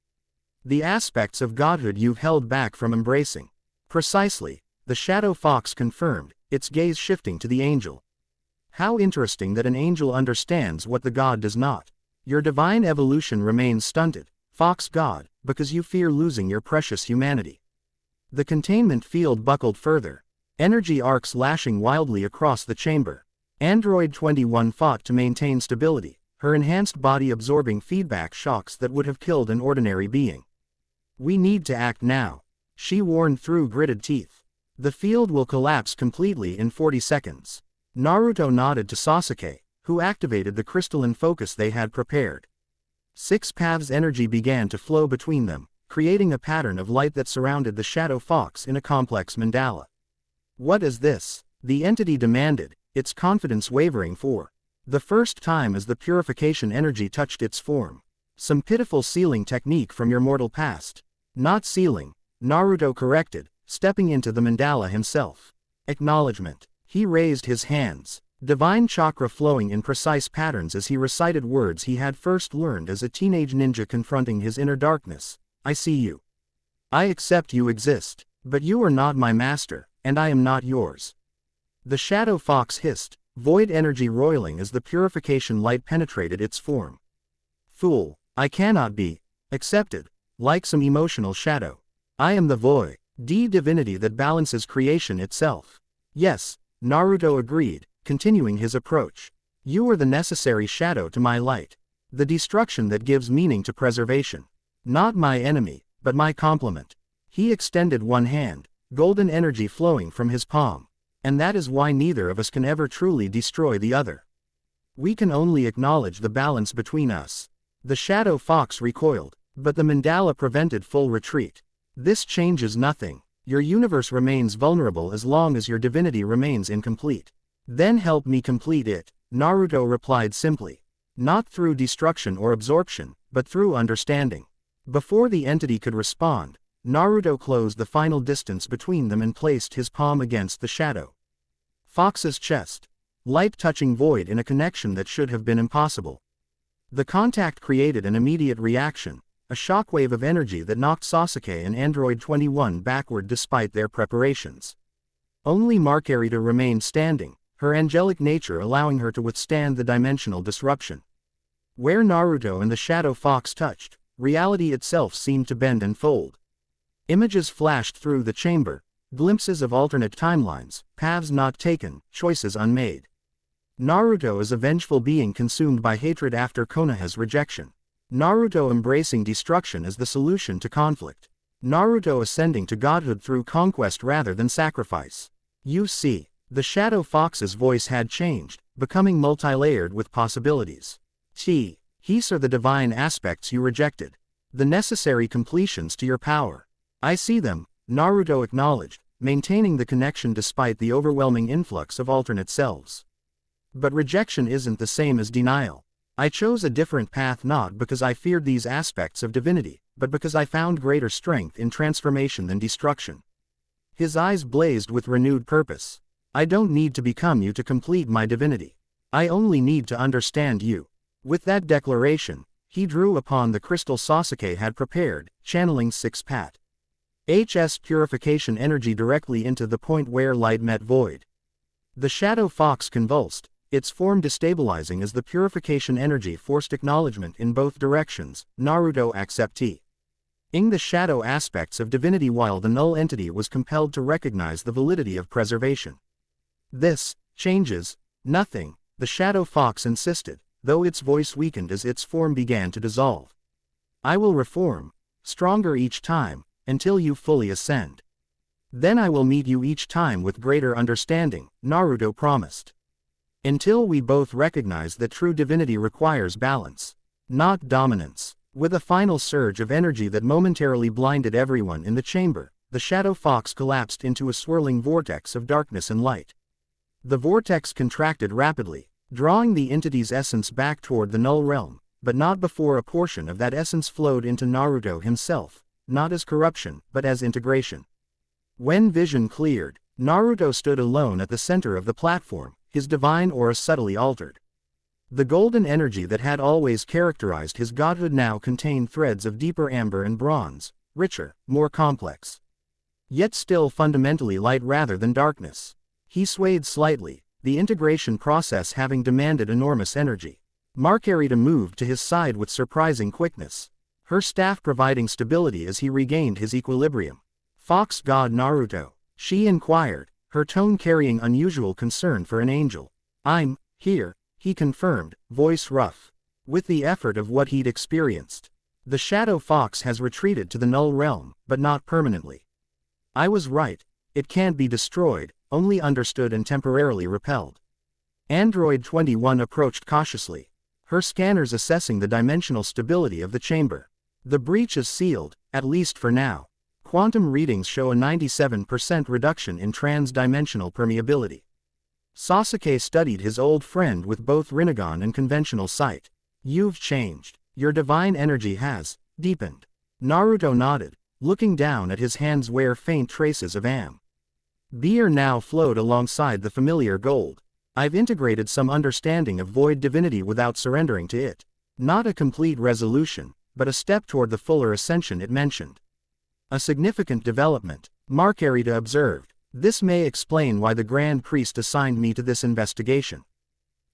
The aspects of godhood you've held back from embracing. Precisely, the Shadow Fox confirmed, its gaze shifting to the angel. How interesting that an angel understands what the god does not. Your divine evolution remains stunted, Fox God, because you fear losing your precious humanity. The containment field buckled further, energy arcs lashing wildly across the chamber. Android 21 fought to maintain stability, her enhanced body absorbing feedback shocks that would have killed an ordinary being. We need to act now, she warned through gritted teeth. The field will collapse completely in 40 seconds. Naruto nodded to Sasuke, who activated the crystalline focus they had prepared. 6 paths energy began to flow between them, creating a pattern of light that surrounded the Shadow Fox in a complex mandala. What is this? The entity demanded, its confidence wavering for the first time as the purification energy touched its form. Some pitiful sealing technique from your mortal past. Not sealing, Naruto corrected, stepping into the mandala himself. Acknowledgement. He raised his hands, divine chakra flowing in precise patterns as he recited words he had first learned as a teenage ninja confronting his inner darkness. I see you. I accept you exist, but you are not my master, and I am not yours. The Shadow Fox hissed, void energy roiling as the purification light penetrated its form. Fool, I cannot be accepted, like some emotional shadow. I am the void, divinity that balances creation itself. Yes, Naruto agreed, continuing his approach. You are the necessary shadow to my light. The destruction that gives meaning to preservation. Not my enemy, but my complement. He extended one hand, golden energy flowing from his palm. And that is why neither of us can ever truly destroy the other. We can only acknowledge the balance between us. The Shadow Fox recoiled, but the mandala prevented full retreat. This changes nothing. Your universe remains vulnerable as long as your divinity remains incomplete. Then help me complete it, Naruto replied simply. Not through destruction or absorption, but through understanding. Before the entity could respond, Naruto closed the final distance between them and placed his palm against the shadow Fox's chest. Light touching void in a connection that should have been impossible. The contact created an immediate reaction, a shockwave of energy that knocked Sasuke and Android 21 backward despite their preparations. Only Marcarita remained standing, her angelic nature allowing her to withstand the dimensional disruption. Where Naruto and the Shadow Fox touched, reality itself seemed to bend and fold. Images flashed through the chamber, glimpses of alternate timelines, paths not taken, choices unmade. Naruto is a vengeful being consumed by hatred after Konoha's rejection. Naruto embracing destruction as the solution to conflict. Naruto ascending to godhood through conquest rather than sacrifice. You see, the Shadow Fox's voice had changed, becoming multi-layered with possibilities. These are the divine aspects you rejected. The necessary completions to your power. I see them, Naruto acknowledged, maintaining the connection despite the overwhelming influx of alternate selves. But rejection isn't the same as denial. I chose a different path not because I feared these aspects of divinity, but because I found greater strength in transformation than destruction. His eyes blazed with renewed purpose. I don't need to become you to complete my divinity. I only need to understand you. With that declaration, he drew upon the crystal Sasuke had prepared, channeling six-pat HS purification energy directly into the point where light met void. The Shadow Fox convulsed, its form destabilizing as the purification energy forced acknowledgement in both directions. Naruto accepting the shadow aspects of divinity while the null entity was compelled to recognize the validity of preservation. This changes nothing, the Shadow Fox insisted, though its voice weakened as its form began to dissolve. I will reform, stronger each time, until you fully ascend. Then I will meet you each time with greater understanding, Naruto promised. Until we both recognize that true divinity requires balance, not dominance. With a final surge of energy that momentarily blinded everyone in the chamber, the Shadow Fox collapsed into a swirling vortex of darkness and light. The vortex contracted rapidly, drawing the entity's essence back toward the null realm, but not before a portion of that essence flowed into Naruto himself, not as corruption, but as integration. When vision cleared, Naruto stood alone at the center of the platform, his divine aura subtly altered. The golden energy that had always characterized his godhood now contained threads of deeper amber and bronze, richer, more complex. Yet still fundamentally light rather than darkness. He swayed slightly, the integration process having demanded enormous energy. Marcarita moved to his side with surprising quickness, her staff providing stability as he regained his equilibrium. Fox God Naruto, she inquired, her tone carrying unusual concern for an angel. I'm here, he confirmed, voice rough with the effort of what he'd experienced. The Shadow Fox has retreated to the null realm, but not permanently. I was right, it can't be destroyed, only understood and temporarily repelled. Android 21 approached cautiously, her scanners assessing the dimensional stability of the chamber. The breach is sealed, at least for now. Quantum readings show a 97% reduction in trans-dimensional permeability. Sasuke studied his old friend with both Rinnegan and conventional sight. You've changed. Your divine energy has deepened. Naruto nodded, looking down at his hands where faint traces of Beer now flowed alongside the familiar gold. I've integrated some understanding of void divinity without surrendering to it. Not a complete resolution, but a step toward the fuller ascension it mentioned. A significant development, Marcarita observed. This may explain why the Grand Priest assigned me to this investigation.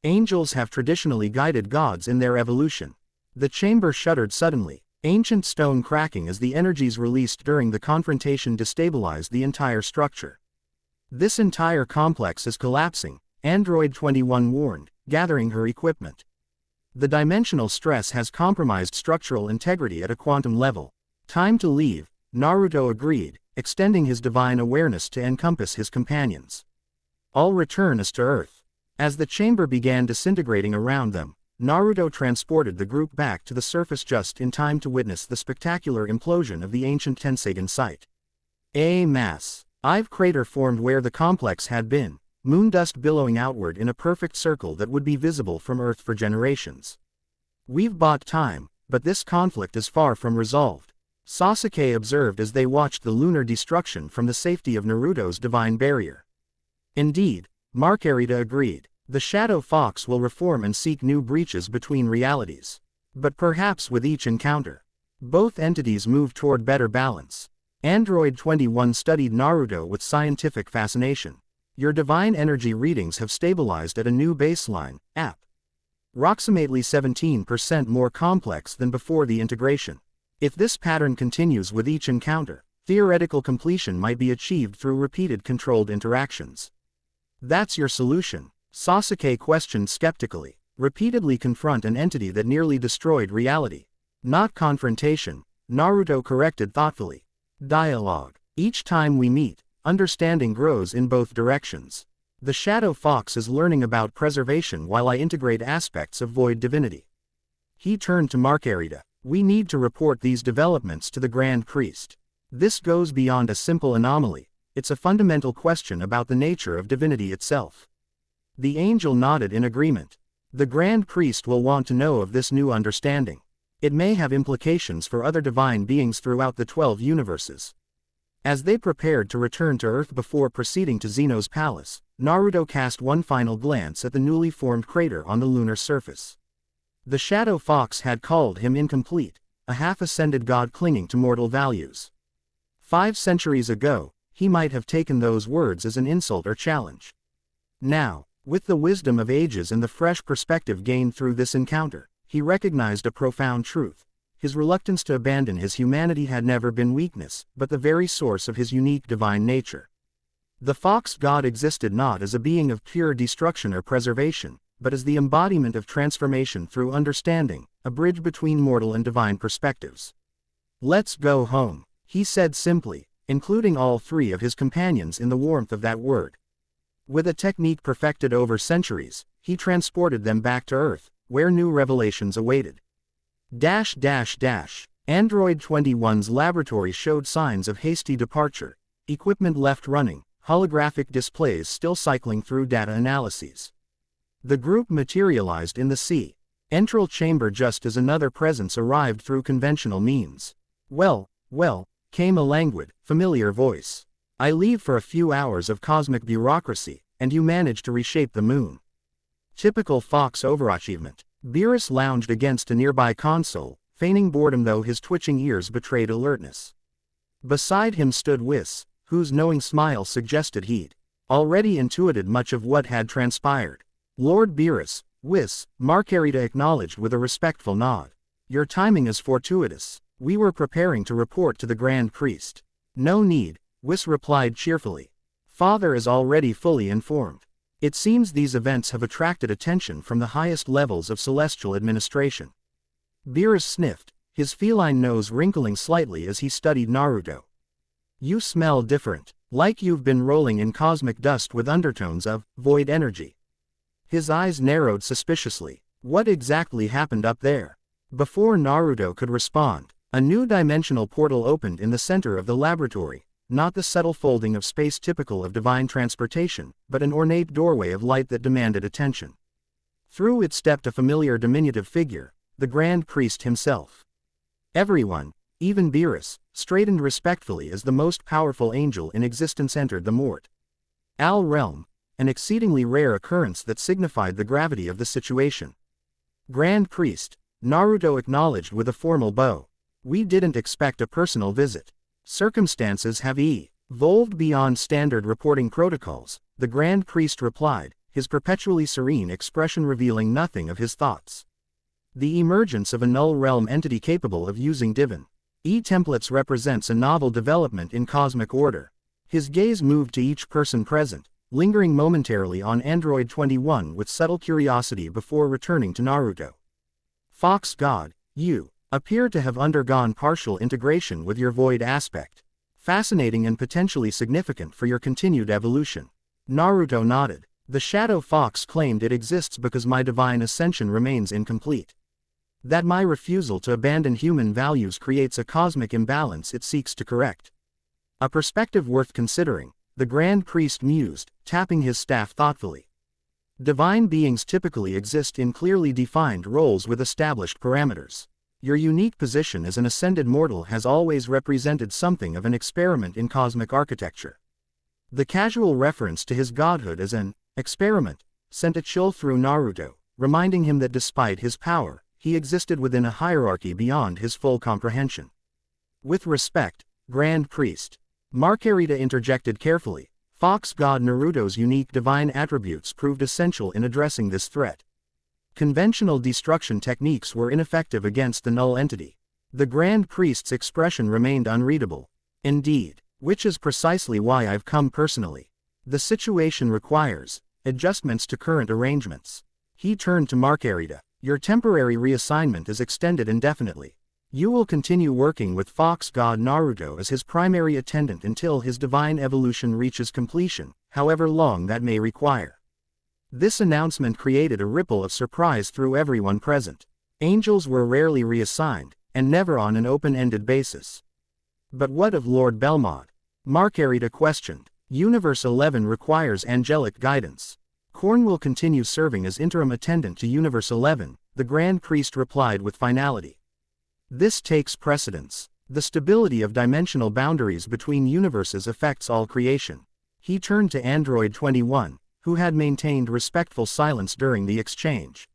Angels have traditionally guided gods in their evolution. The chamber shuddered suddenly, ancient stone cracking as the energies released during the confrontation destabilized the entire structure. This entire complex is collapsing, Android 21 warned, gathering her equipment. The dimensional stress has compromised structural integrity at a quantum level. Time to leave, Naruto agreed, extending his divine awareness to encompass his companions. All return us to Earth. As the chamber began disintegrating around them, Naruto transported the group back to the surface just in time to witness the spectacular implosion of the ancient Tensagen site. A mass Ive crater formed where the complex had been, moondust billowing outward in a perfect circle that would be visible from Earth for generations. We've bought time, but this conflict is far from resolved. Sasuke observed as they watched the lunar destruction from the safety of Naruto's divine barrier. Indeed, Marcarita agreed. The Shadow Fox will reform and seek new breaches between realities. But perhaps with each encounter, both entities move toward better balance. Android 21 studied Naruto with scientific fascination. Your divine energy readings have stabilized at a new baseline, approximately 17% more complex than before the integration. If this pattern continues with each encounter, theoretical completion might be achieved through repeated controlled interactions. That's your solution? Sasuke questioned skeptically. Repeatedly confront an entity that nearly destroyed reality. Not confrontation, Naruto corrected thoughtfully. Dialogue. Each time we meet, understanding grows in both directions. The Shadow Fox is learning about preservation while I integrate aspects of void divinity. He turned to Marcarita. We need to report these developments to the Grand Priest. This goes beyond a simple anomaly. It's a fundamental question about the nature of divinity itself. The angel nodded in agreement. The Grand Priest will want to know of this new understanding. It may have implications for other divine beings throughout the 12 universes. As they prepared to return to Earth before proceeding to Zeno's palace, Naruto cast one final glance at the newly formed crater on the lunar surface. The Shadow Fox had called him incomplete, a half-ascended god clinging to mortal values. 5 centuries ago, he might have taken those words as an insult or challenge. Now, with the wisdom of ages and the fresh perspective gained through this encounter, he recognized a profound truth. His reluctance to abandon his humanity had never been weakness, but the very source of his unique divine nature. The fox god existed not as a being of pure destruction or preservation, but as the embodiment of transformation through understanding, a bridge between mortal and divine perspectives. Let's go home, he said simply, including all 3 of his companions in the warmth of that word. With a technique perfected over centuries, he transported them back to Earth, where new revelations awaited. Android 21's laboratory showed signs of hasty departure, equipment left running, holographic displays still cycling through data analyses. The group materialized in the central chamber just as another presence arrived through conventional means. Well, came a languid, familiar voice. I leave for a few hours of cosmic bureaucracy, and you manage to reshape the moon. Typical Fox overachievement. Beerus lounged against a nearby console, feigning boredom though his twitching ears betrayed alertness. Beside him stood Whis, whose knowing smile suggested he'd already intuited much of what had transpired. Lord Beerus, Whis, Marcarita acknowledged with a respectful nod. Your timing is fortuitous. We were preparing to report to the Grand Priest. No need, Whis replied cheerfully. Father is already fully informed. It seems these events have attracted attention from the highest levels of celestial administration. Beerus sniffed, his feline nose wrinkling slightly as he studied Naruto. You smell different, like you've been rolling in cosmic dust with undertones of void energy. His eyes narrowed suspiciously. What exactly happened up there? Before Naruto could respond, a new dimensional portal opened in the center of the laboratory. Not the subtle folding of space typical of divine transportation, but an ornate doorway of light that demanded attention. Through it stepped a familiar diminutive figure, the Grand Priest himself. Everyone, even Beerus, straightened respectfully as the most powerful angel in existence entered the mortal realm, an exceedingly rare occurrence that signified the gravity of the situation. Grand Priest, Naruto acknowledged with a formal bow. We didn't expect a personal visit. Circumstances have evolved beyond standard reporting protocols, the Grand Priest replied, his perpetually serene expression revealing nothing of his thoughts. The emergence of a null realm entity capable of using divine templates represents a novel development in cosmic order. His gaze moved to each person present, lingering momentarily on Android 21 with subtle curiosity before returning to Naruto. Fox God, you appear to have undergone partial integration with your void aspect. Fascinating and potentially significant for your continued evolution. Naruto nodded. The Shadow Fox claimed it exists because my divine ascension remains incomplete. That my refusal to abandon human values creates a cosmic imbalance it seeks to correct. A perspective worth considering, the Grand Priest mused, tapping his staff thoughtfully. Divine beings typically exist in clearly defined roles with established parameters. Your unique position as an ascended mortal has always represented something of an experiment in cosmic architecture. The casual reference to his godhood as an experiment sent a chill through Naruto, reminding him that despite his power, he existed within a hierarchy beyond his full comprehension. With respect, Grand Priest. Marcarita interjected carefully. Fox God Naruto's unique divine attributes proved essential in addressing this threat. Conventional destruction techniques were ineffective against the null entity. The Grand Priest's expression remained unreadable. Indeed, which is precisely why I've come personally. The situation requires adjustments to current arrangements. He turned to Marcarita. Your temporary reassignment is extended indefinitely. You will continue working with Fox God Naruto as his primary attendant until his divine evolution reaches completion, however long that may require. This announcement created a ripple of surprise through everyone present. Angels were rarely reassigned, and never on an open-ended basis. But what of Lord Belmont? Marcarita questioned. Universe 11 requires angelic guidance. Korn will continue serving as interim attendant to Universe 11, the Grand Priest replied with finality. This takes precedence. The stability of dimensional boundaries between universes affects all creation. He turned to Android 21, who had maintained respectful silence during the exchange.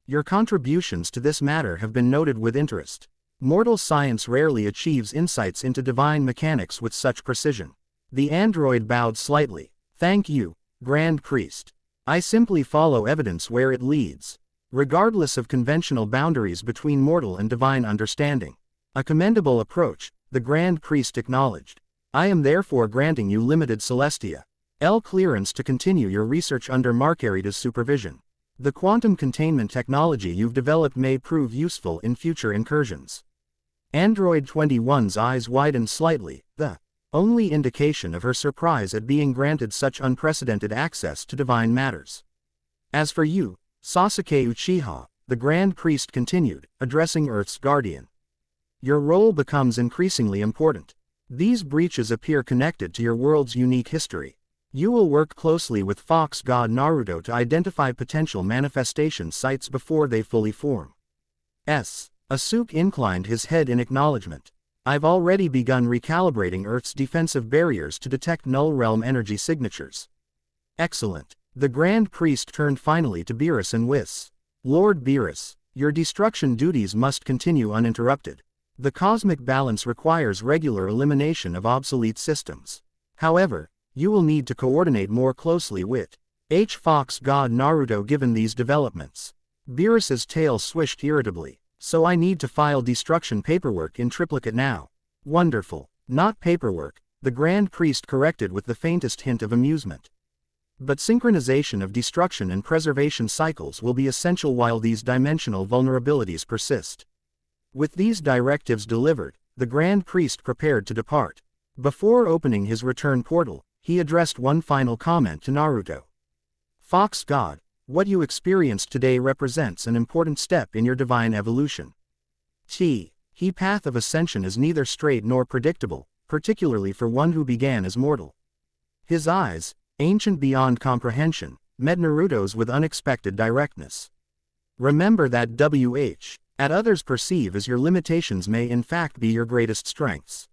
Your contributions to this matter have been noted with interest. Mortal science rarely achieves insights into divine mechanics with such precision. The android bowed slightly. Thank you, Grand Priest. I simply follow evidence where it leads, regardless of conventional boundaries between mortal and divine understanding. A commendable approach, the Grand Priest acknowledged. I am therefore granting you limited Celestia L clearance to continue your research under Marcarita's supervision. The quantum containment technology you've developed may prove useful in future incursions. Android 21's eyes widened slightly, the only indication of her surprise at being granted such unprecedented access to divine matters. As for you, Sasuke Uchiha, the Grand Priest continued, addressing Earth's guardian. Your role becomes increasingly important. These breaches appear connected to your world's unique history. You will work closely with Fox God Naruto to identify potential manifestation sites before they fully form. Asuke inclined his head in acknowledgement. I've already begun recalibrating Earth's defensive barriers to detect null realm energy signatures. Excellent. The Grand Priest turned finally to Beerus and Whis. Lord Beerus, your destruction duties must continue uninterrupted. The cosmic balance requires regular elimination of obsolete systems. However, you will need to coordinate more closely with Fox God Naruto given these developments. Beerus's tail swished irritably. So I need to file destruction paperwork in triplicate now. Wonderful. Not paperwork, the Grand Priest corrected with the faintest hint of amusement. But synchronization of destruction and preservation cycles will be essential while these dimensional vulnerabilities persist. With these directives delivered, the Grand Priest prepared to depart. Before opening his return portal, he addressed one final comment to Naruto. Fox God, what you experienced today represents an important step in your divine evolution. The path of ascension is neither straight nor predictable, particularly for one who began as mortal. His eyes, ancient beyond comprehension, met Naruto's with unexpected directness. Remember that at others perceive as your limitations may in fact be your greatest strengths.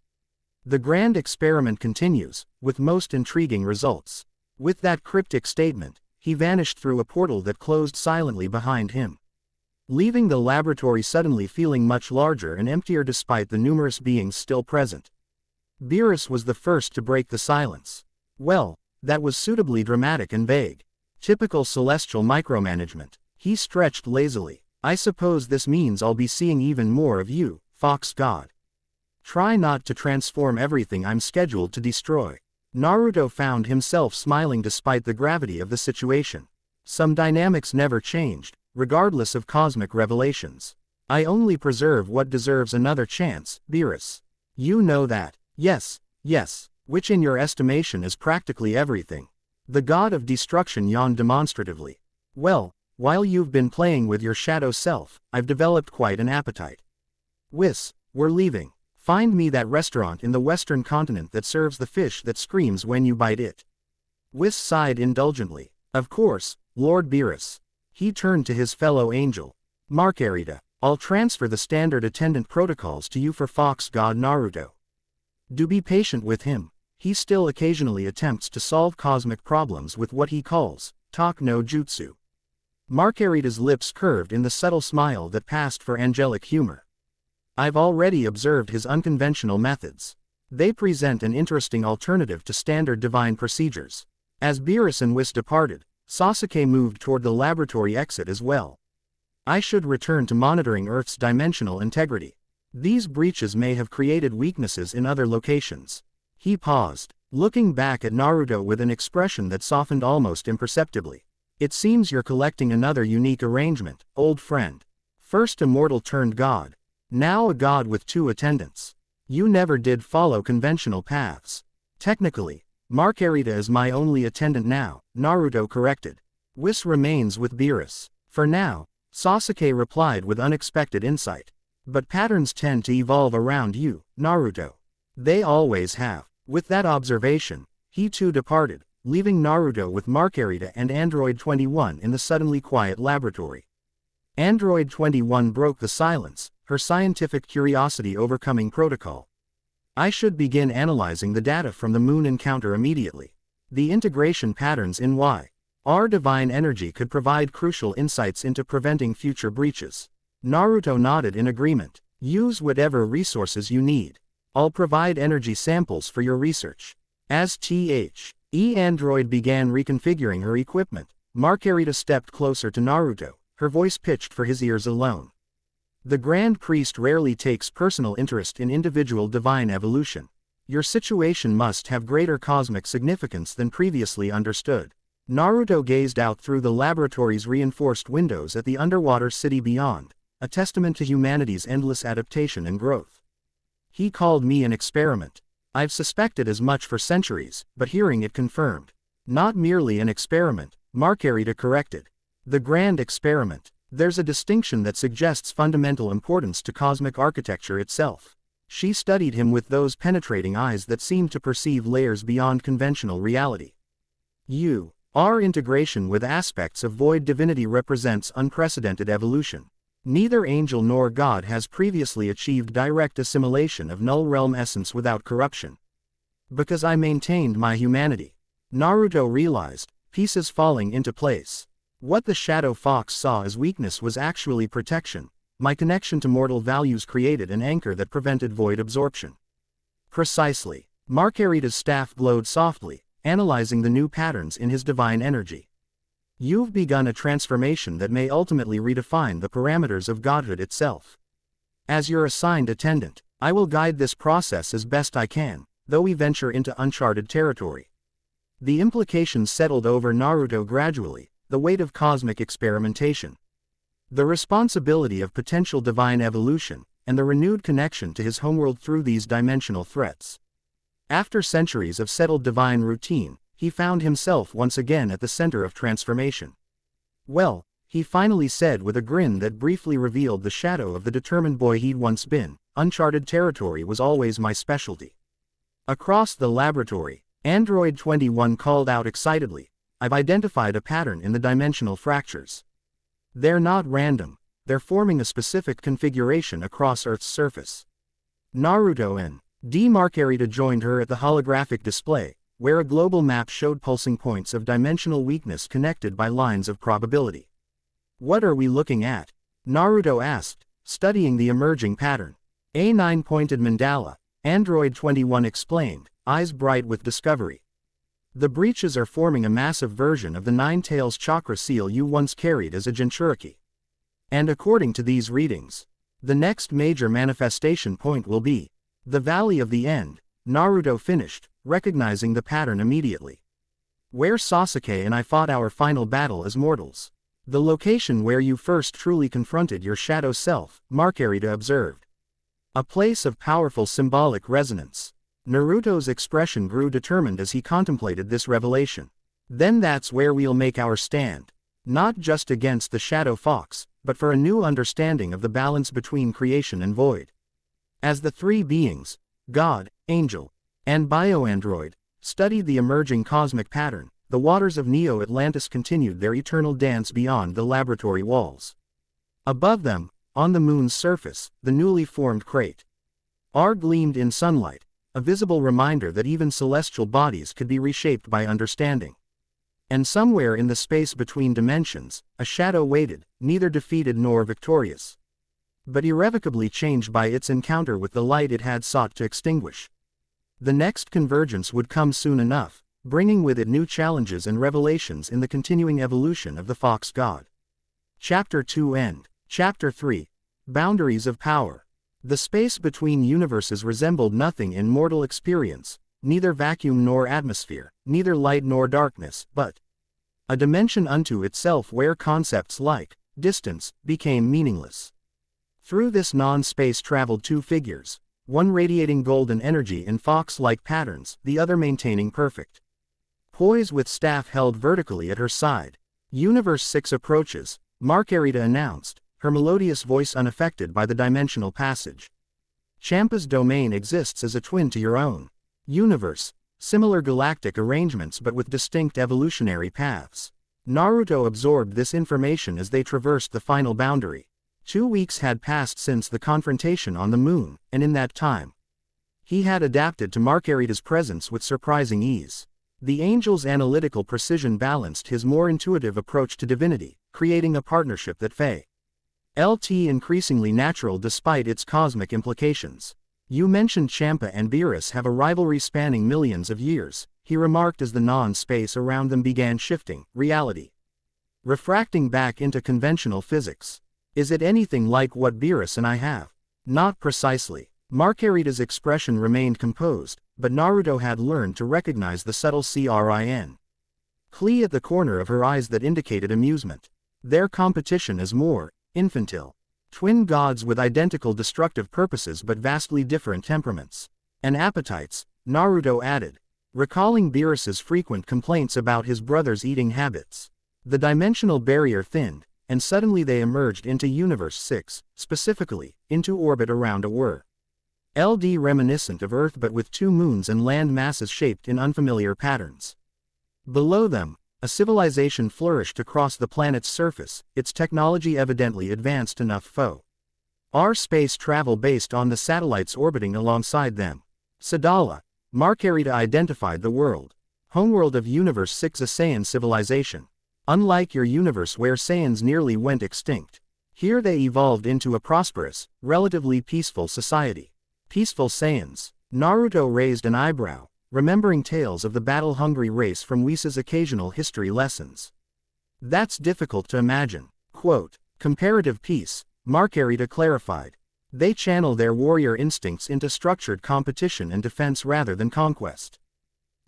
The grand experiment continues, with most intriguing results. With that cryptic statement, he vanished through a portal that closed silently behind him, leaving the laboratory suddenly feeling much larger and emptier despite the numerous beings still present. Beerus was the first to break the silence. Well, that was suitably dramatic and vague. Typical celestial micromanagement. He stretched lazily. I suppose this means I'll be seeing even more of you, Fox God. Try not to transform everything I'm scheduled to destroy. Naruto found himself smiling despite the gravity of the situation. Some dynamics never changed, regardless of cosmic revelations. I only preserve what deserves another chance, Beerus. You know that. Yes, which in your estimation is practically everything. The god of destruction yawned demonstratively. Well, while you've been playing with your shadow self, I've developed quite an appetite. Whis, we're leaving. Find me that restaurant in the western continent that serves the fish that screams when you bite it. Whis sighed indulgently. Of course, Lord Beerus. He turned to his fellow angel. Marcarita. I'll transfer the standard attendant protocols to you for Fox God Naruto. Do be patient with him. He still occasionally attempts to solve cosmic problems with what he calls talk no jutsu. Marcarita's lips curved in the subtle smile that passed for angelic humor. I've already observed his unconventional methods. They present an interesting alternative to standard divine procedures. As Beerus and Whis departed, Sasuke moved toward the laboratory exit as well. I should return to monitoring Earth's dimensional integrity. These breaches may have created weaknesses in other locations. He paused, looking back at Naruto with an expression that softened almost imperceptibly. It seems you're collecting another unique arrangement, old friend. First a mortal turned god. Now a god with 2 attendants. You never did follow conventional paths. Technically, Marcarita is my only attendant now, Naruto corrected. Whis remains with Beerus. For now, Sasuke replied with unexpected insight. But patterns tend to evolve around you, Naruto. They always have. With that observation, he too departed, leaving Naruto with Marcarita and Android 21 in the suddenly quiet laboratory. Android 21 broke the silence, her scientific curiosity overcoming protocol. I should begin analyzing the data from the moon encounter immediately. The integration patterns in our divine energy could provide crucial insights into preventing future breaches. Naruto nodded in agreement. Use whatever resources you need. I'll provide energy samples for your research. As Android began reconfiguring her equipment, Marcarita stepped closer to Naruto, her voice pitched for his ears alone. The Grand Priest rarely takes personal interest in individual divine evolution. Your situation must have greater cosmic significance than previously understood. Naruto gazed out through the laboratory's reinforced windows at the underwater city beyond, a testament to humanity's endless adaptation and growth. He called me an experiment. I've suspected as much for centuries, but hearing it confirmed. Not merely an experiment, Marcarita corrected. The grand experiment. There's a distinction that suggests fundamental importance to cosmic architecture itself. She studied him with those penetrating eyes that seemed to perceive layers beyond conventional reality. Our integration with aspects of void divinity represents unprecedented evolution. Neither angel nor god has previously achieved direct assimilation of null realm essence without corruption. Because I maintained my humanity. Naruto realized, pieces falling into place. What the Shadow Fox saw as weakness was actually protection. My connection to mortal values created an anchor that prevented void absorption. Precisely. Marcarita's staff glowed softly, analyzing the new patterns in his divine energy. You've begun a transformation that may ultimately redefine the parameters of godhood itself. As your assigned attendant, I will guide this process as best I can, though we venture into uncharted territory. The implications settled over Naruto gradually, the weight of cosmic experimentation. The responsibility of potential divine evolution, and the renewed connection to his homeworld through these dimensional threats. After centuries of settled divine routine, he found himself once again at the center of transformation. Well, he finally said with a grin that briefly revealed the shadow of the determined boy he'd once been, uncharted territory was always my specialty. Across the laboratory, Android 21 called out excitedly, I've identified a pattern in the dimensional fractures. They're not random, they're forming a specific configuration across Earth's surface. Naruto and Marcarita joined her at the holographic display, where a global map showed pulsing points of dimensional weakness connected by lines of probability. What are we looking at? Naruto asked, studying the emerging pattern. A 9-pointed mandala, Android 21 explained, eyes bright with discovery. The breaches are forming a massive version of the Nine Tails chakra seal you once carried as a Jinchuriki. And according to these readings, the next major manifestation point will be the Valley of the End, Naruto finished, recognizing the pattern immediately. Where Sasuke and I fought our final battle as mortals. The location where you first truly confronted your shadow self, Marcarita observed. A place of powerful symbolic resonance. Naruto's expression grew determined as he contemplated this revelation. Then that's where we'll make our stand. Not just against the Shadow Fox, but for a new understanding of the balance between creation and void. As the three beings, God, Angel, and Bioandroid, studied the emerging cosmic pattern, the waters of Neo-Atlantis continued their eternal dance beyond the laboratory walls. Above them, On the moon's surface, the newly formed crate R gleamed in sunlight, a visible reminder that even celestial bodies could be reshaped by understanding. And somewhere in the space between dimensions, a shadow waited, neither defeated nor victorious, but irrevocably changed by its encounter with the light it had sought to extinguish. The next convergence would come soon enough, bringing with it new challenges and revelations in the continuing evolution of the Fox God. Chapter 2 End. Chapter 3. Boundaries of Power. The space between universes resembled nothing in mortal experience, neither vacuum nor atmosphere, neither light nor darkness, but a dimension unto itself where concepts like distance became meaningless. Through this non-space traveled two figures, one radiating golden energy in fox-like patterns, the other maintaining perfect poise with staff held vertically at her side. Universe 6 approaches, Marcarita announced, her melodious voice unaffected by the dimensional passage. Champa's domain exists as a twin to your own universe, similar galactic arrangements but with distinct evolutionary paths. Naruto absorbed this information as they traversed the final boundary. 2 weeks had passed since the confrontation on the moon, and in that time, he had adapted to Marcarita's presence with surprising ease. The angel's analytical precision balanced his more intuitive approach to divinity, creating a partnership that felt increasingly natural despite its cosmic implications. You mentioned Champa and Beerus have a rivalry spanning millions of years, he remarked as the non-space around them began shifting, reality refracting back into conventional physics. Is it anything like what Beerus and I have? Not precisely. Marcarita's expression remained composed, but Naruto had learned to recognize the subtle crin clee at the corner of her eyes that indicated amusement. Their competition is more infantile. Twin gods with identical destructive purposes but vastly different temperaments and appetites, Naruto added, recalling Beerus's frequent complaints about his brother's eating habits. The dimensional barrier thinned, and suddenly they emerged into Universe 6, specifically, into orbit around a LD reminiscent of Earth but with two moons and land masses shaped in unfamiliar patterns. Below them, a civilization flourished across the planet's surface, its technology evidently advanced enough for our space travel based on the satellites orbiting alongside them. Sadala, Marcarita identified the world. Homeworld of Universe 6, a Saiyan civilization. Unlike your universe where Saiyans nearly went extinct, here they evolved into a prosperous, relatively peaceful society. Peaceful Saiyans. Naruto raised an eyebrow, remembering tales of the battle-hungry race from Whisa's occasional history lessons. That's difficult to imagine. Quote, comparative peace, Marcarita clarified. They channel their warrior instincts into structured competition and defense rather than conquest.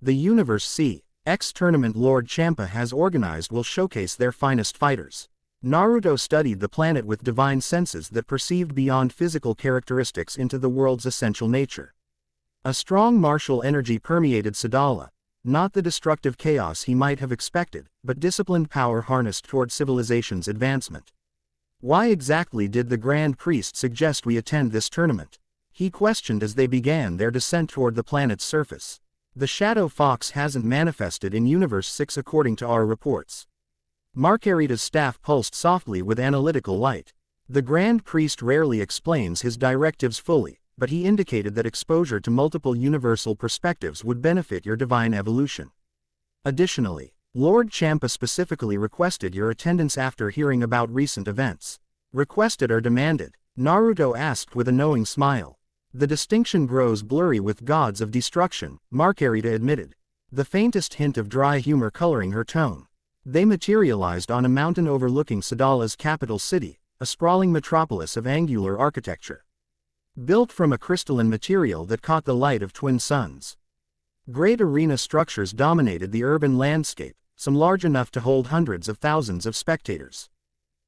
The Universe CX tournament Lord Champa has organized will showcase their finest fighters. Naruto studied the planet with divine senses that perceived beyond physical characteristics into the world's essential nature. A strong martial energy permeated Sadala, not the destructive chaos he might have expected, but disciplined power harnessed toward civilization's advancement. Why exactly did the Grand Priest suggest we attend this tournament? He questioned as they began their descent toward the planet's surface. The Shadow Fox hasn't manifested in Universe 6 according to our reports. Marcarita's staff pulsed softly with analytical light. The Grand Priest rarely explains his directives fully, but he indicated that exposure to multiple universal perspectives would benefit your divine evolution. Additionally, Lord Champa specifically requested your attendance after hearing about recent events. Requested or demanded? Naruto asked with a knowing smile. The distinction grows blurry with gods of destruction, Marcarita admitted, the faintest hint of dry humor coloring her tone. They materialized on a mountain overlooking Sadala's capital city, a sprawling metropolis of angular architecture. Built from a crystalline material that caught the light of twin suns. Great arena structures dominated the urban landscape, some large enough to hold hundreds of thousands of spectators.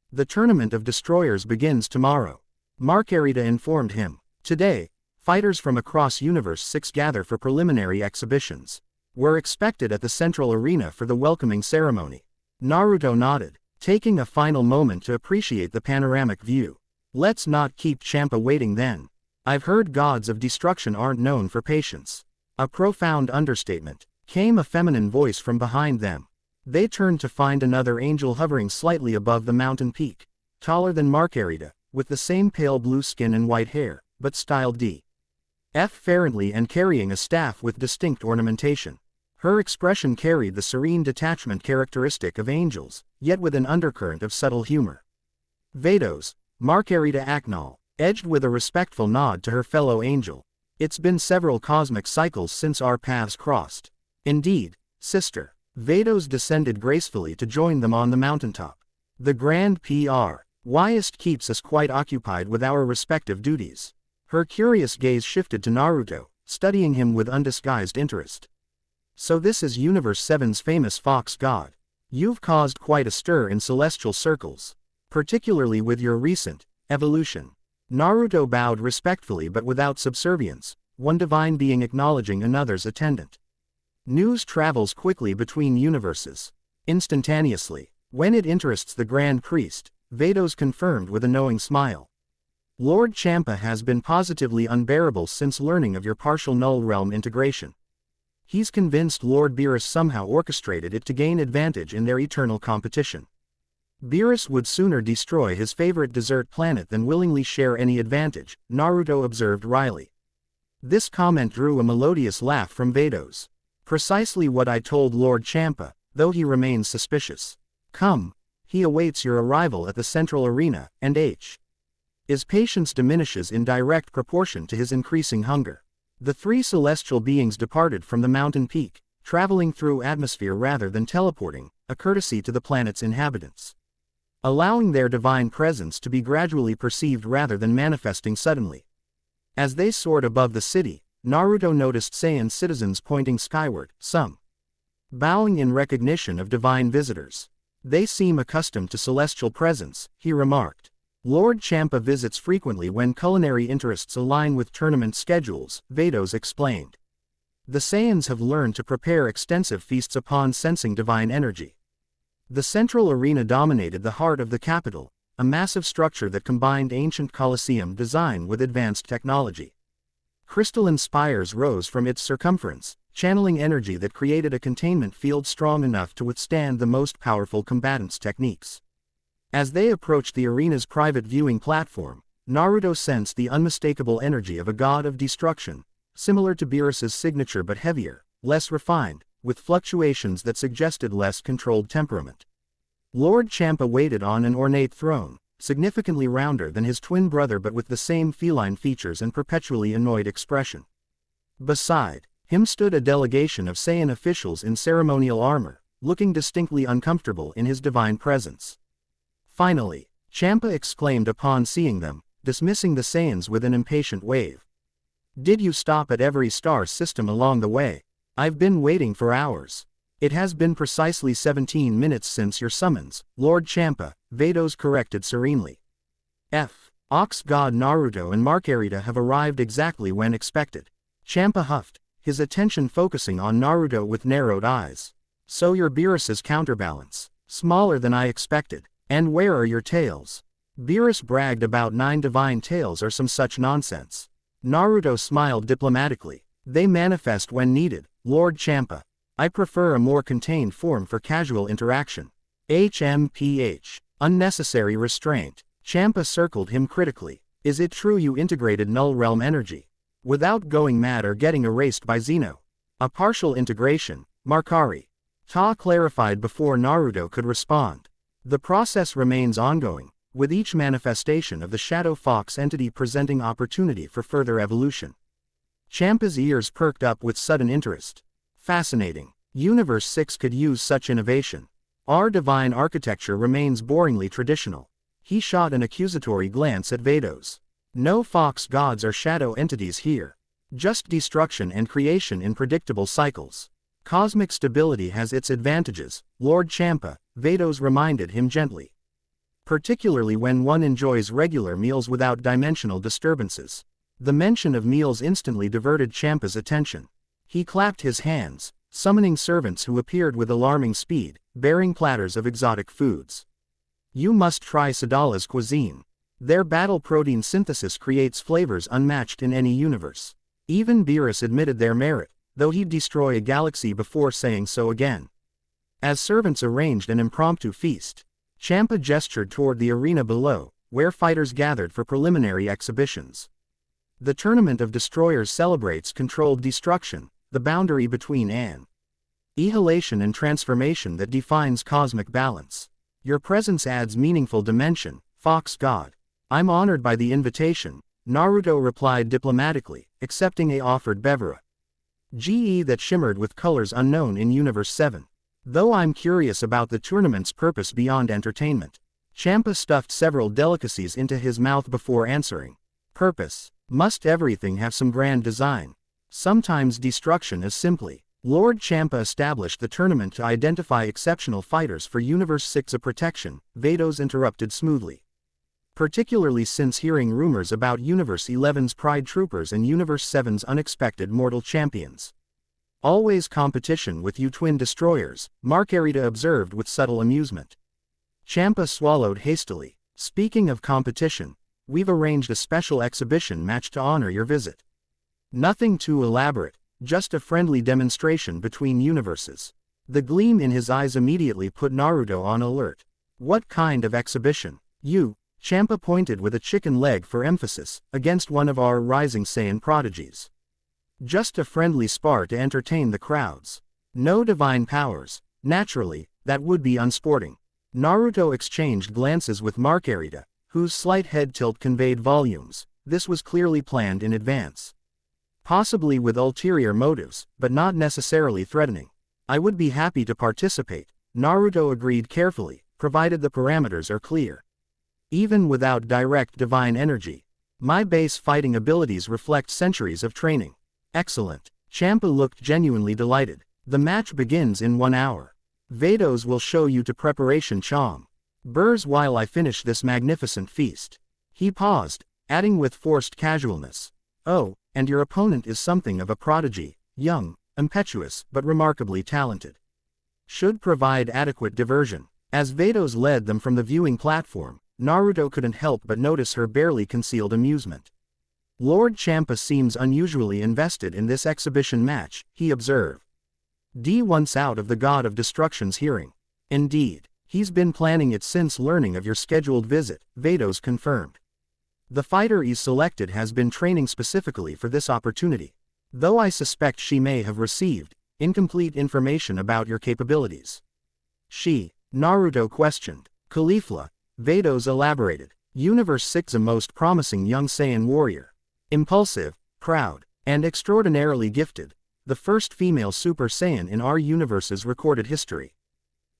The Tournament of Destroyers begins tomorrow, Marcarita informed him. Today, fighters from across Universe 6 gather for preliminary exhibitions. We're expected at the central arena for the welcoming ceremony. Naruto nodded, taking a final moment to appreciate the panoramic view. Let's not keep Champa waiting then. I've heard gods of destruction aren't known for patience. A profound understatement. Came a feminine voice from behind them. They turned to find another angel hovering slightly above the mountain peak. Taller than Marcarita, with the same pale blue skin and white hair, but styled differently and carrying a staff with distinct ornamentation. Her expression carried the serene detachment characteristic of angels, yet with an undercurrent of subtle humor. Vados, Marcarita Aknal, edged with a respectful nod to her fellow angel. It's been several cosmic cycles since our paths crossed. Indeed, sister. Vados descended gracefully to join them on the mountaintop. The Grand Pyst keeps us quite occupied with our respective duties. Her curious gaze shifted to Naruto, studying him with undisguised interest. So this is Universe 7's famous fox god. You've caused quite a stir in celestial circles, particularly with your recent evolution. Naruto bowed respectfully but without subservience, one divine being acknowledging another's attendant. News travels quickly between universes. Instantaneously, when it interests the Grand Priest, Vados confirmed with a knowing smile. Lord Champa has been positively unbearable since learning of your partial null realm integration. He's convinced Lord Beerus somehow orchestrated it to gain advantage in their eternal competition. Beerus would sooner destroy his favorite desert planet than willingly share any advantage, Naruto observed wryly. This comment drew a melodious laugh from Vados. Precisely what I told Lord Champa, though he remains suspicious. Come, he awaits your arrival at the central arena, and his patience diminishes in direct proportion to his increasing hunger. The three celestial beings departed from the mountain peak, traveling through atmosphere rather than teleporting, a courtesy to the planet's inhabitants. Allowing their divine presence to be gradually perceived rather than manifesting suddenly. As they soared above the city, Naruto noticed Saiyan citizens pointing skyward, some bowing in recognition of divine visitors. They seem accustomed to celestial presence, he remarked. Lord Champa visits frequently when culinary interests align with tournament schedules, Vados explained. The Saiyans have learned to prepare extensive feasts upon sensing divine energy. The central arena dominated the heart of the capital, a massive structure that combined ancient Colosseum design with advanced technology. Crystalline spires rose from its circumference, channeling energy that created a containment field strong enough to withstand the most powerful combatants' techniques. As they approached the arena's private viewing platform, Naruto sensed the unmistakable energy of a god of destruction, similar to Beerus's signature but heavier, less refined, with fluctuations that suggested less controlled temperament. Lord Champa waited on an ornate throne, significantly rounder than his twin brother but with the same feline features and perpetually annoyed expression. Beside him stood a delegation of Saiyan officials in ceremonial armor, looking distinctly uncomfortable in his divine presence. Finally, Champa exclaimed upon seeing them, dismissing the Saiyans with an impatient wave. Did you stop at every star system along the way? I've been waiting for hours. It has been precisely 17 minutes since your summons, Lord Champa, Vados corrected serenely. Ox God Naruto and Marcarita have arrived exactly when expected. Champa huffed, his attention focusing on Naruto with narrowed eyes. So you're Beerus's counterbalance. Smaller than I expected. And where are your tails? Beerus bragged about 9 divine tails or some such nonsense. Naruto smiled diplomatically. They manifest when needed, Lord Champa. I prefer a more contained form for casual interaction. Unnecessary restraint. Champa circled him critically. Is it true you integrated null realm energy? Without going mad or getting erased by Zeno? A partial integration, Marcarita clarified before Naruto could respond. The process remains ongoing, with each manifestation of the Shadow Fox entity presenting opportunity for further evolution. Champa's ears perked up with sudden interest. Fascinating. Universe 6 could use such innovation. Our divine architecture remains boringly traditional. He shot an accusatory glance at Vados. No fox gods or shadow entities here. Just destruction and creation in predictable cycles. Cosmic stability has its advantages, Lord Champa, Vados reminded him gently. Particularly when one enjoys regular meals without dimensional disturbances. The mention of meals instantly diverted Champa's attention. He clapped his hands, summoning servants who appeared with alarming speed, bearing platters of exotic foods. You must try Sadala's cuisine. Their battle protein synthesis creates flavors unmatched in any universe. Even Beerus admitted their merit, though he'd destroy a galaxy before saying so again. As servants arranged an impromptu feast, Champa gestured toward the arena below, where fighters gathered for preliminary exhibitions. The Tournament of Destroyers celebrates controlled destruction, the boundary between annihilation and transformation that defines cosmic balance. Your presence adds meaningful dimension, Fox God. I'm honored by the invitation, Naruto replied diplomatically, accepting a offered beverage that shimmered with colors unknown in Universe 7. Though I'm curious about the tournament's purpose beyond entertainment. Champa stuffed several delicacies into his mouth before answering. Purpose. Must everything have some grand design? Sometimes destruction is simply. Lord Champa established the tournament to identify exceptional fighters for Universe 6 a protection, Vados interrupted smoothly. Particularly since hearing rumors about Universe 11's Pride Troopers and Universe 7's unexpected mortal champions. Always competition with you twin destroyers, Marcarita observed with subtle amusement. Champa swallowed hastily. Speaking of competition, we've arranged a special exhibition match to honor your visit. Nothing too elaborate, just a friendly demonstration between universes. The gleam in his eyes immediately put Naruto on alert. What kind of exhibition? You, Champa pointed with a chicken leg for emphasis, against one of our rising Saiyan prodigies. Just a friendly spar to entertain the crowds. No divine powers, naturally, that would be unsporting. Naruto exchanged glances with Marcarita, whose slight head tilt conveyed volumes. This was clearly planned in advance. Possibly with ulterior motives, but not necessarily threatening. I would be happy to participate, Naruto agreed carefully, provided the parameters are clear. Even without direct divine energy, my base fighting abilities reflect centuries of training. Excellent. Champa looked genuinely delighted. The match begins in 1 hour. Vados will show you to preparation Chom. Burrs while I finish this magnificent feast. He paused, adding with forced casualness. Oh, and your opponent is something of a prodigy, young, impetuous, but remarkably talented. Should provide adequate diversion. As Vados led them from the viewing platform, Naruto couldn't help but notice her barely concealed amusement. Lord Champa seems unusually invested in this exhibition match, he observed. Once out of the God of Destruction's hearing. Indeed, he's been planning it since learning of your scheduled visit, Vados confirmed. The fighter he's selected has been training specifically for this opportunity. Though I suspect she may have received incomplete information about your capabilities. She, Naruto questioned. Caulifla, Vados elaborated. Universe 6 a most promising young Saiyan warrior. Impulsive, proud, and extraordinarily gifted. The first female Super Saiyan in our universe's recorded history.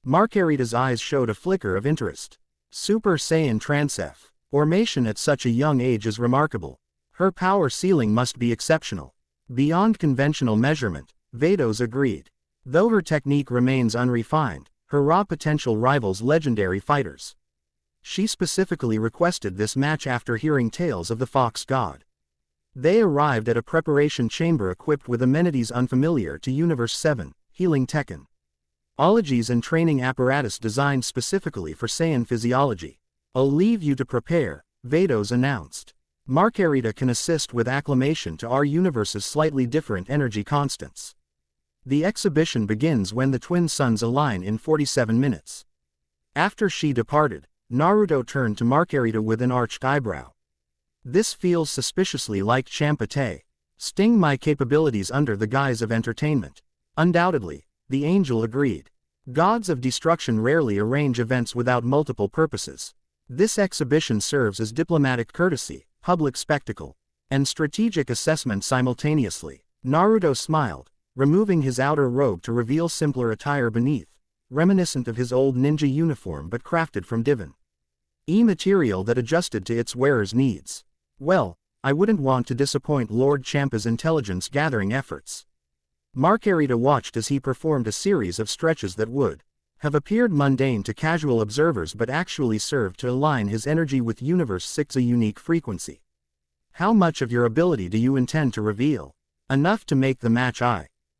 Marcarita's eyes showed a flicker of interest. Super Saiyan transformation at such a young age is remarkable. Her power ceiling must be exceptional. Beyond conventional measurement, Vados agreed. Though her technique remains unrefined, her raw potential rivals legendary fighters. She specifically requested this match after hearing tales of the Fox God. They arrived at a preparation chamber equipped with amenities unfamiliar to Universe 7, healing Tekken. Ologies and training apparatus designed specifically for Saiyan physiology. I'll leave you to prepare, Vados announced. Marcarita can assist with acclimation to our universe's slightly different energy constants. The exhibition begins when the twin suns align in 47 minutes. After she departed, Naruto turned to Marcarita with an arched eyebrow. This feels suspiciously like Champa. Sting my capabilities under the guise of entertainment. Undoubtedly, the angel agreed. Gods of destruction rarely arrange events without multiple purposes. This exhibition serves as diplomatic courtesy, public spectacle, and strategic assessment simultaneously. Naruto smiled, removing his outer robe to reveal simpler attire beneath, reminiscent of his old ninja uniform but crafted from divine material that adjusted to its wearer's needs. Well, I wouldn't want to disappoint Lord Champa's intelligence-gathering efforts. Marcarita watched as he performed a series of stretches that would have appeared mundane to casual observers but actually served to align his energy with Universe 6 a unique frequency. How much of your ability do you intend to reveal? Enough to make the match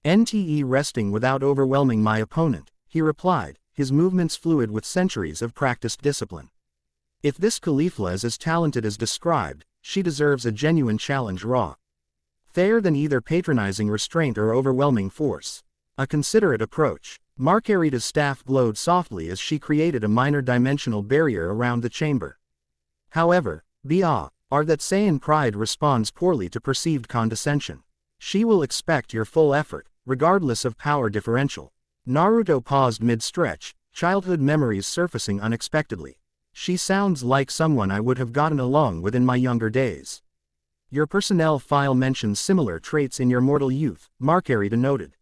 INTE resting without overwhelming my opponent, he replied, his movements fluid with centuries of practiced discipline. If this Caulifla is as talented as described, she deserves a genuine challenge raw. Fairer than either patronizing restraint or overwhelming force. A considerate approach. Marcarita's staff glowed softly as she created a minor dimensional barrier around the chamber. However, the are that Saiyan pride responds poorly to perceived condescension. She will expect your full effort, regardless of power differential. Naruto paused mid-stretch, childhood memories surfacing unexpectedly. She sounds like someone I would have gotten along with in my younger days. Your personnel file mentions similar traits in your mortal youth, Marcarita noted.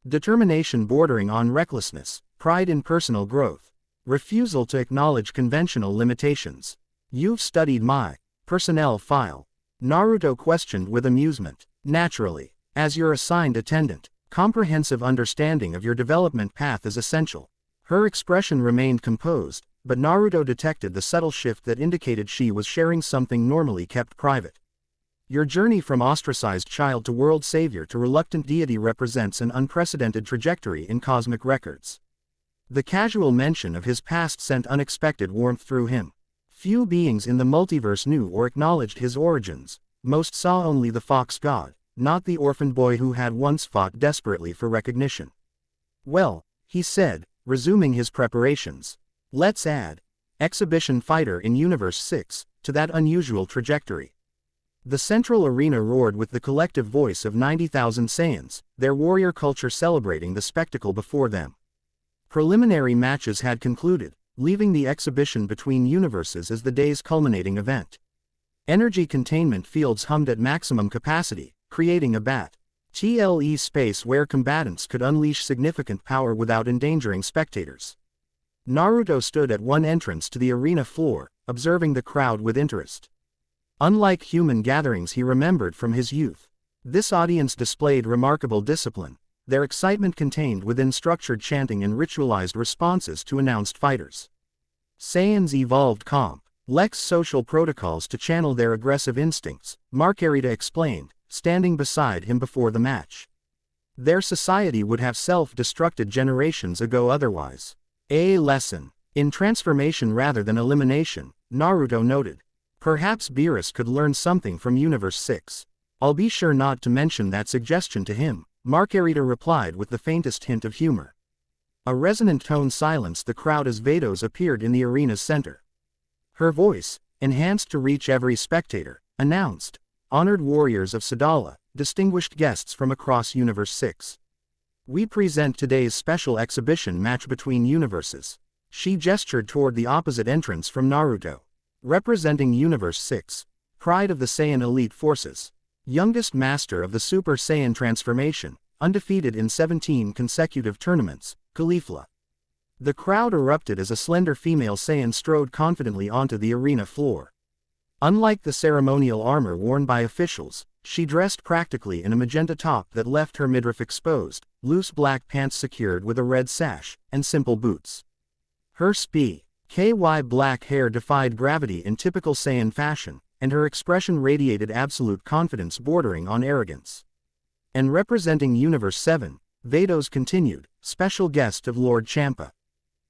Determination bordering on recklessness, pride in personal growth, refusal to acknowledge conventional limitations. You've studied my personnel file. Naruto questioned with amusement. Naturally, as your assigned attendant, comprehensive understanding of your development path is essential. Her expression remained composed, but Naruto detected the subtle shift that indicated she was sharing something normally kept private. Your journey from ostracized child to world savior to reluctant deity represents an unprecedented trajectory in cosmic records. The casual mention of his past sent unexpected warmth through him. Few beings in the multiverse knew or acknowledged his origins. Most saw only the fox god, not the orphan boy who had once fought desperately for recognition. Well, he said, resuming his preparations. Let's add exhibition fighter in Universe 6 to that unusual trajectory. The central arena roared with the collective voice of 90,000 Saiyans, their warrior culture celebrating the spectacle before them. Preliminary matches had concluded, leaving the exhibition between universes as the day's culminating event. Energy containment fields hummed at maximum capacity, creating a BATTLE space where combatants could unleash significant power without endangering spectators. Naruto stood at one entrance to the arena floor, observing the crowd with interest. Unlike human gatherings he remembered from his youth, this audience displayed remarkable discipline, their excitement contained within structured chanting and ritualized responses to announced fighters. Saiyans evolved complex social protocols to channel their aggressive instincts, Marcarita explained, standing beside him before the match. Their society would have self-destructed generations ago otherwise. A lesson in transformation rather than elimination, Naruto noted. Perhaps Beerus could learn something from Universe 6. I'll be sure not to mention that suggestion to him, Marcarita replied with the faintest hint of humor. A resonant tone silenced the crowd as Vados appeared in the arena's center. Her voice, enhanced to reach every spectator, announced, "Honored warriors of Sadala, distinguished guests from across Universe 6. We present today's special exhibition match between universes." She gestured toward the opposite entrance from Naruto. Representing Universe 6, pride of the Saiyan elite forces. Youngest master of the Super Saiyan transformation, undefeated in 17 consecutive tournaments, Caulifla. The crowd erupted as a slender female Saiyan strode confidently onto the arena floor. Unlike the ceremonial armor worn by officials, she dressed practically in a magenta top that left her midriff exposed, loose black pants secured with a red sash, and simple boots. Her KY black hair defied gravity in typical Saiyan fashion, and her expression radiated absolute confidence bordering on arrogance. And representing Universe 7, Vados continued, special guest of Lord Champa.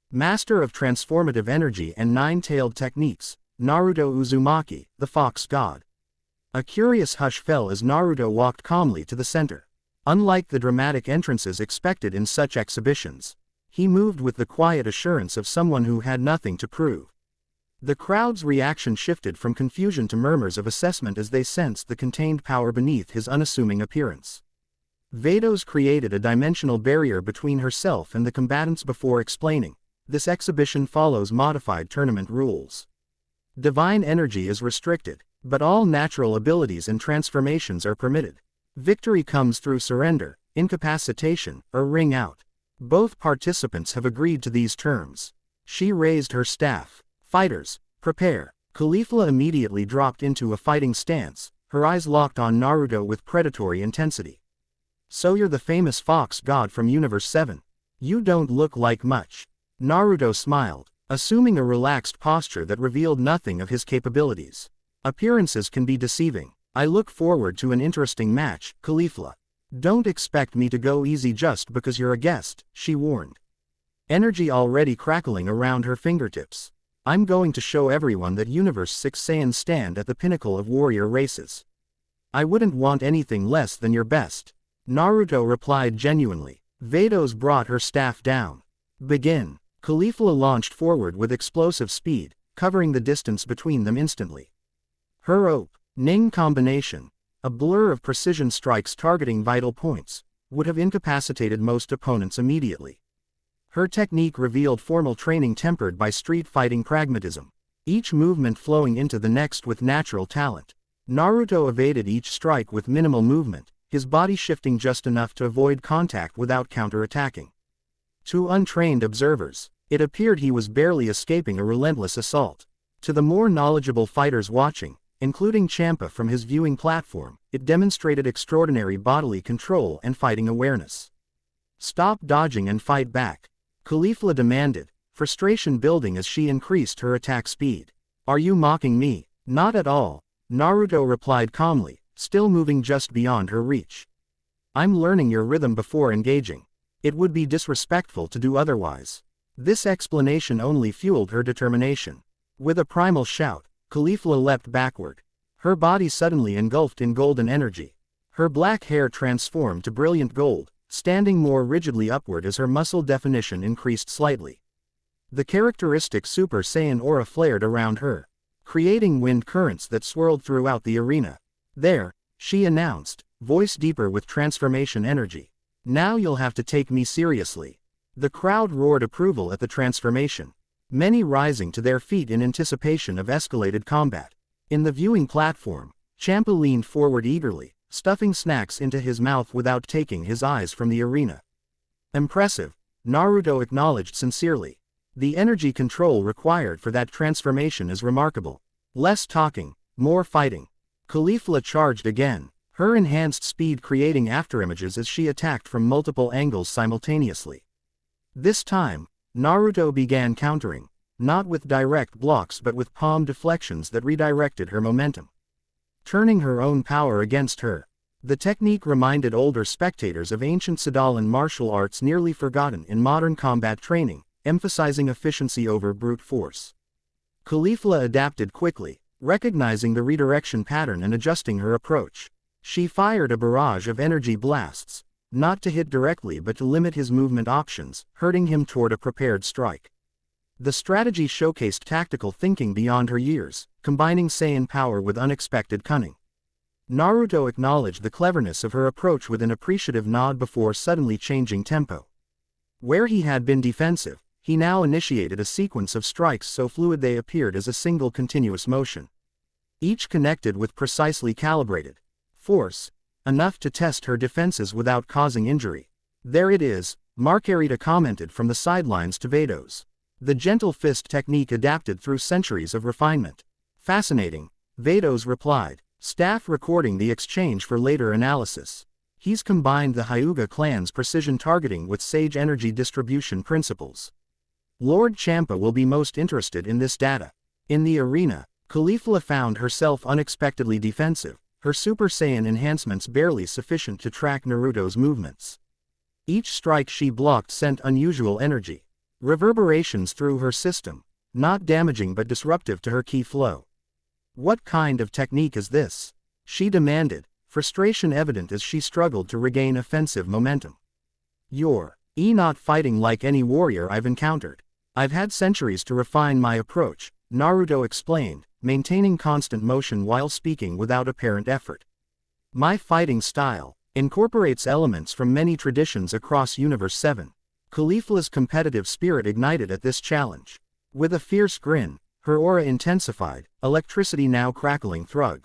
Master of transformative energy and nine-tailed techniques, Naruto Uzumaki, the fox god. A curious hush fell as Naruto walked calmly to the center. Unlike the dramatic entrances expected in such exhibitions, he moved with the quiet assurance of someone who had nothing to prove. The crowd's reaction shifted from confusion to murmurs of assessment as they sensed the contained power beneath his unassuming appearance. Vados created a dimensional barrier between herself and the combatants before explaining, "This exhibition follows modified tournament rules. Divine energy is restricted, but all natural abilities and transformations are permitted. Victory comes through surrender, incapacitation, or ring out. Both participants have agreed to these terms." She raised her staff. "Fighters, prepare." Caulifla immediately dropped into a fighting stance, her eyes locked on Naruto with predatory intensity. "So you're the famous fox god from Universe 7. You don't look like much." Naruto smiled, assuming a relaxed posture that revealed nothing of his capabilities. "Appearances can be deceiving. I look forward to an interesting match, Caulifla. Don't expect me to go easy just because you're a guest," she warned. Energy already crackling around her fingertips. "I'm going to show everyone that Universe 6 Saiyans stand at the pinnacle of warrior races. I wouldn't want anything less than your best." Naruto replied genuinely. Vados brought her staff down. "Begin." Caulifla launched forward with explosive speed, covering the distance between them instantly. Her Op-Ning combination, a blur of precision strikes targeting vital points, would have incapacitated most opponents immediately. Her technique revealed formal training tempered by street fighting pragmatism, each movement flowing into the next with natural talent. Naruto evaded each strike with minimal movement, his body shifting just enough to avoid contact without counterattacking. To untrained observers, it appeared he was barely escaping a relentless assault. To the more knowledgeable fighters watching, including Champa from his viewing platform, it demonstrated extraordinary bodily control and fighting awareness. "Stop dodging and fight back," Caulifla demanded, frustration building as she increased her attack speed. "Are you mocking me?" "Not at all," Naruto replied calmly, still moving just beyond her reach. "I'm learning your rhythm before engaging. It would be disrespectful to do otherwise." This explanation only fueled her determination. With a primal shout, Caulifla leapt backward. Her body suddenly engulfed in golden energy. Her black hair transformed to brilliant gold, standing more rigidly upward as her muscle definition increased slightly. The characteristic Super Saiyan aura flared around her, creating wind currents that swirled throughout the arena. "There," she announced, voice deeper with transformation energy. "Now you'll have to take me seriously." The crowd roared approval at the transformation, many rising to their feet in anticipation of escalated combat. In the viewing platform, Champa leaned forward eagerly, stuffing snacks into his mouth without taking his eyes from the arena. "Impressive," Naruto acknowledged sincerely. "The energy control required for that transformation is remarkable." Less talking, more fighting. Caulifla charged again, her enhanced speed creating afterimages as she attacked from multiple angles simultaneously. This time, Naruto began countering, not with direct blocks but with palm deflections that redirected her momentum, turning her own power against her. The technique reminded older spectators of ancient Sadalan martial arts nearly forgotten in modern combat training, emphasizing efficiency over brute force. Caulifla adapted quickly, recognizing the redirection pattern and adjusting her approach. She fired a barrage of energy blasts, not to hit directly but to limit his movement options, hurting him toward a prepared strike. The strategy showcased tactical thinking beyond her years, combining Saiyan power with unexpected cunning. Naruto acknowledged the cleverness of her approach with an appreciative nod before suddenly changing tempo. Where he had been defensive, he now initiated a sequence of strikes so fluid they appeared as a single continuous motion, each connected with precisely calibrated force, enough to test her defenses without causing injury. "There it is," Marcarita commented from the sidelines to Vados. "The gentle fist technique adapted through centuries of refinement." "Fascinating," Vados replied, staff recording the exchange for later analysis. "He's combined the Hyuga clan's precision targeting with sage energy distribution principles." Lord Champa will be most interested in this data. In the arena, Caulifla found herself unexpectedly defensive, her Super Saiyan enhancements barely sufficient to track Naruto's movements. Each strike she blocked sent unusual energy reverberations through her system, not damaging but disruptive to her ki flow. "What kind of technique is this?" she demanded, frustration evident as she struggled to regain offensive momentum. "You're not fighting like any warrior I've encountered. I've had centuries to refine my approach," Naruto explained, maintaining constant motion while speaking without apparent effort. "My fighting style incorporates elements from many traditions across Universe 7. Caulifla's competitive spirit ignited at this challenge. With a fierce grin, her aura intensified, electricity now crackling through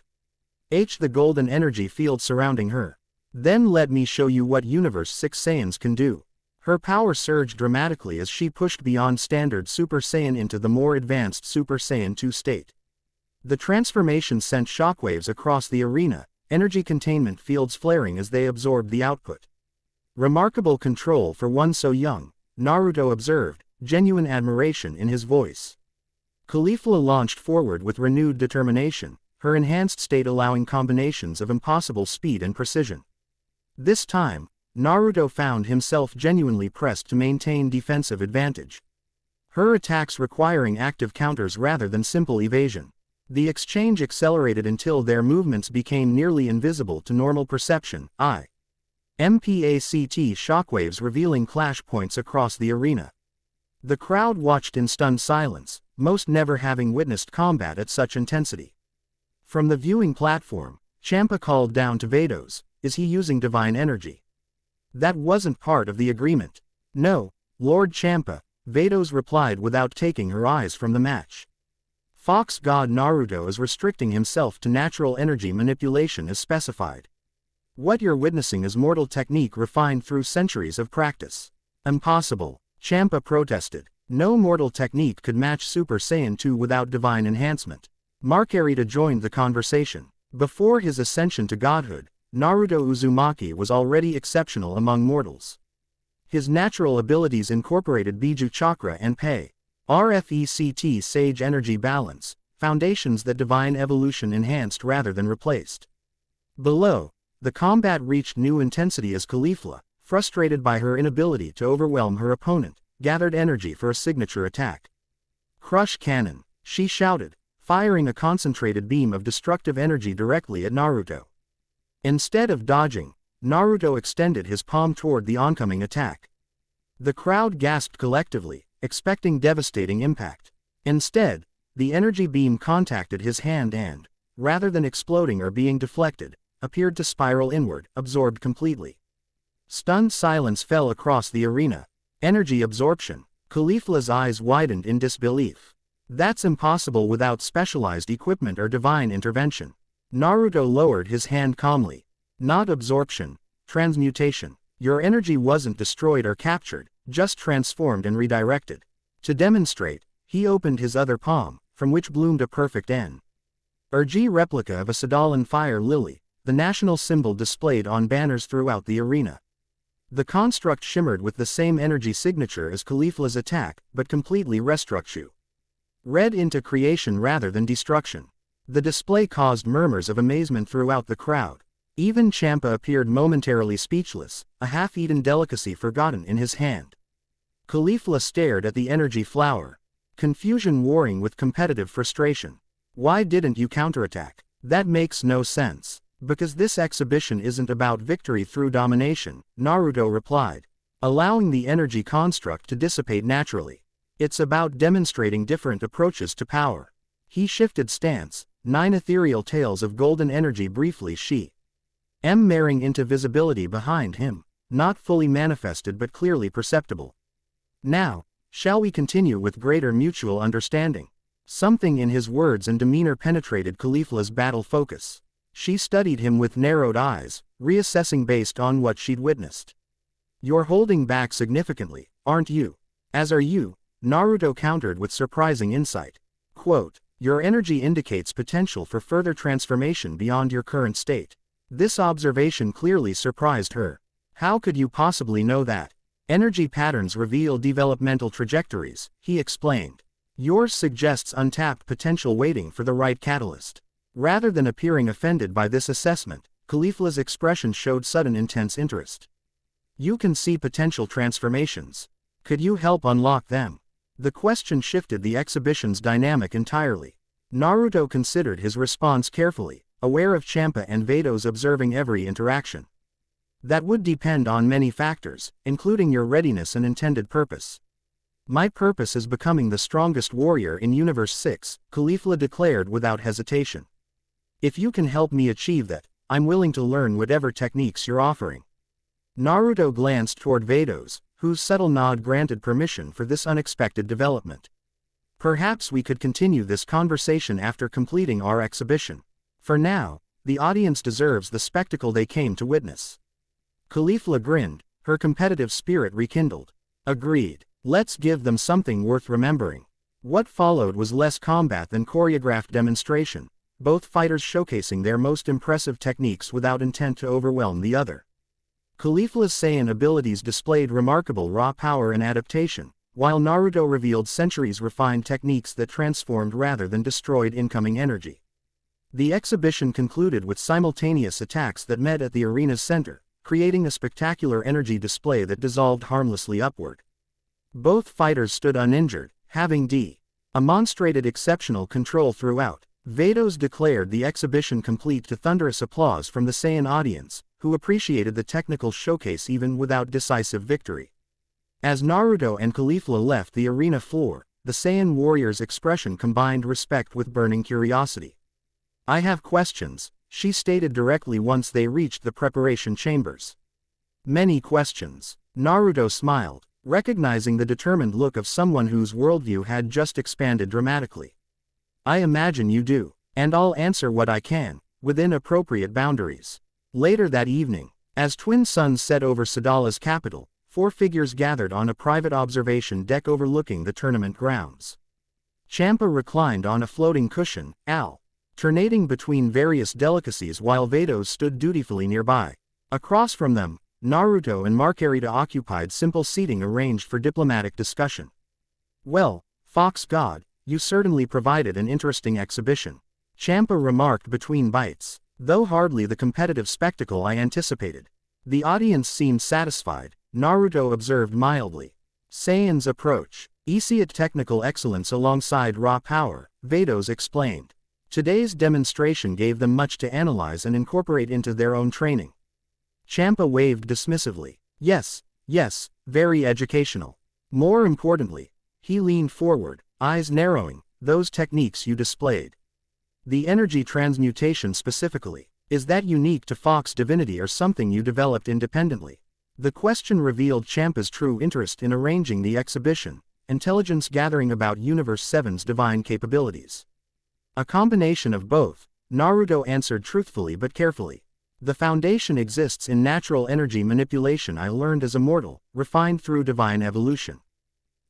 the golden energy field surrounding her. "Then let me show you what Universe 6 Saiyans can do." Her power surged dramatically as she pushed beyond standard Super Saiyan into the more advanced Super Saiyan 2 state. The transformation sent shockwaves across the arena, energy containment fields flaring as they absorbed the output. "Remarkable control for one so young," Naruto observed, genuine admiration in his voice. Caulifla launched forward with renewed determination, her enhanced state allowing combinations of impossible speed and precision. This time, Naruto found himself genuinely pressed to maintain defensive advantage, her attacks requiring active counters rather than simple evasion. The exchange accelerated until their movements became nearly invisible to normal perception. Impact shockwaves revealing clash points across the arena. The crowd watched in stunned silence, most never having witnessed combat at such intensity. From the viewing platform, Champa called down to Vados, "Is he using divine energy?" "That wasn't part of the agreement." "No, Lord Champa," Vados replied without taking her eyes from the match. "Fox God Naruto is restricting himself to natural energy manipulation as specified. What you're witnessing is mortal technique refined through centuries of practice." "Impossible," Champa protested. "No mortal technique could match Super Saiyan 2 without divine enhancement." Marcarita joined the conversation. Before his ascension to godhood, Naruto Uzumaki was already exceptional among mortals. His natural abilities incorporated Biju Chakra and Pei, RFECT Sage Energy Balance, foundations that divine evolution enhanced rather than replaced. Below, the combat reached new intensity as Caulifla, frustrated by her inability to overwhelm her opponent, gathered energy for a signature attack. "Crush Cannon," she shouted, firing a concentrated beam of destructive energy directly at Naruto. Instead of dodging, Naruto extended his palm toward the oncoming attack. The crowd gasped collectively, expecting devastating impact. Instead, the energy beam contacted his hand and, rather than exploding or being deflected, appeared to spiral inward, absorbed completely. Stunned silence fell across the arena. Energy absorption. Caulifla's eyes widened in disbelief. "That's impossible without specialized equipment or divine intervention." Naruto lowered his hand calmly. "Not absorption, transmutation. Your energy wasn't destroyed or captured, just transformed and redirected." To demonstrate, he opened his other palm, from which bloomed a perfect N.G. replica of a Sadalan fire lily, the national symbol displayed on banners throughout the arena. The construct shimmered with the same energy signature as Caulifla's attack, but completely restructured. Read into creation rather than destruction. The display caused murmurs of amazement throughout the crowd. Even Champa appeared momentarily speechless, a half-eaten delicacy forgotten in his hand. Caulifla stared at the energy flower. Confusion warring with competitive frustration. "Why didn't you counterattack?" "That makes no sense." "Because this exhibition isn't about victory through domination," Naruto replied, allowing the energy construct to dissipate naturally. "It's about demonstrating different approaches to power." He shifted stance, 9 ethereal tails of golden energy briefly marrying into visibility behind him, not fully manifested but clearly perceptible. "Now, shall we continue with greater mutual understanding?" Something in his words and demeanor penetrated Caulifla's battle focus. She studied him with narrowed eyes, reassessing based on what she'd witnessed. "You're holding back significantly, aren't you?" "As are you," Naruto countered with surprising insight. Quote, "Your energy indicates potential for further transformation beyond your current state." This observation clearly surprised her. "How could you possibly know that?" "Energy patterns reveal developmental trajectories," he explained. "Yours suggests untapped potential waiting for the right catalyst." Rather than appearing offended by this assessment, Caulifla's expression showed sudden intense interest. "You can see potential transformations. Could you help unlock them?" The question shifted the exhibition's dynamic entirely. Naruto considered his response carefully, aware of Champa and Vados observing every interaction. "That would depend on many factors, including your readiness and intended purpose." "My purpose is becoming the strongest warrior in Universe 6, Caulifla declared without hesitation. "If you can help me achieve that, I'm willing to learn whatever techniques you're offering." Naruto glanced toward Vados, whose subtle nod granted permission for this unexpected development. "Perhaps we could continue this conversation after completing our exhibition. For now, the audience deserves the spectacle they came to witness." Caulifla grinned, her competitive spirit rekindled. "Agreed. Let's give them something worth remembering." What followed was less combat than choreographed demonstration, both fighters showcasing their most impressive techniques without intent to overwhelm the other. Caulifla's Saiyan abilities displayed remarkable raw power and adaptation, while Naruto revealed centuries-refined techniques that transformed rather than destroyed incoming energy. The exhibition concluded with simultaneous attacks that met at the arena's center, creating a spectacular energy display that dissolved harmlessly upward. Both fighters stood uninjured, having demonstrated exceptional control throughout. Vados declared the exhibition complete to thunderous applause from the Saiyan audience, who appreciated the technical showcase even without decisive victory. As Naruto and Caulifla left the arena floor, the Saiyan warrior's expression combined respect with burning curiosity. "I have questions," she stated directly once they reached the preparation chambers. "Many questions." Naruto smiled, recognizing the determined look of someone whose worldview had just expanded dramatically. "I imagine you do, and I'll answer what I can, within appropriate boundaries." Later that evening, as twin suns set over Sadala's capital, 4 figures gathered on a private observation deck overlooking the tournament grounds. Champa reclined on a floating cushion, alternating between various delicacies while Vados stood dutifully nearby. Across from them, Naruto and Marcarita occupied simple seating arranged for diplomatic discussion. "Well, Fox God, you certainly provided an interesting exhibition," Champa remarked between bites, though hardly the competitive spectacle I anticipated. The audience seemed satisfied, Naruto observed mildly. "Saiyan's approach. Easy at technical excellence alongside raw power," Vados explained. "Today's demonstration gave them much to analyze and incorporate into their own training." Champa waved dismissively. Yes, very educational. More importantly," he leaned forward, eyes narrowing, "those techniques you displayed. The energy transmutation specifically, is that unique to Fox divinity or something you developed independently?" The question revealed Champa's true interest in arranging the exhibition, intelligence gathering about Universe 7's divine capabilities. "A combination of both," Naruto answered truthfully but carefully. "The foundation exists in natural energy manipulation I learned as a mortal, refined through divine evolution."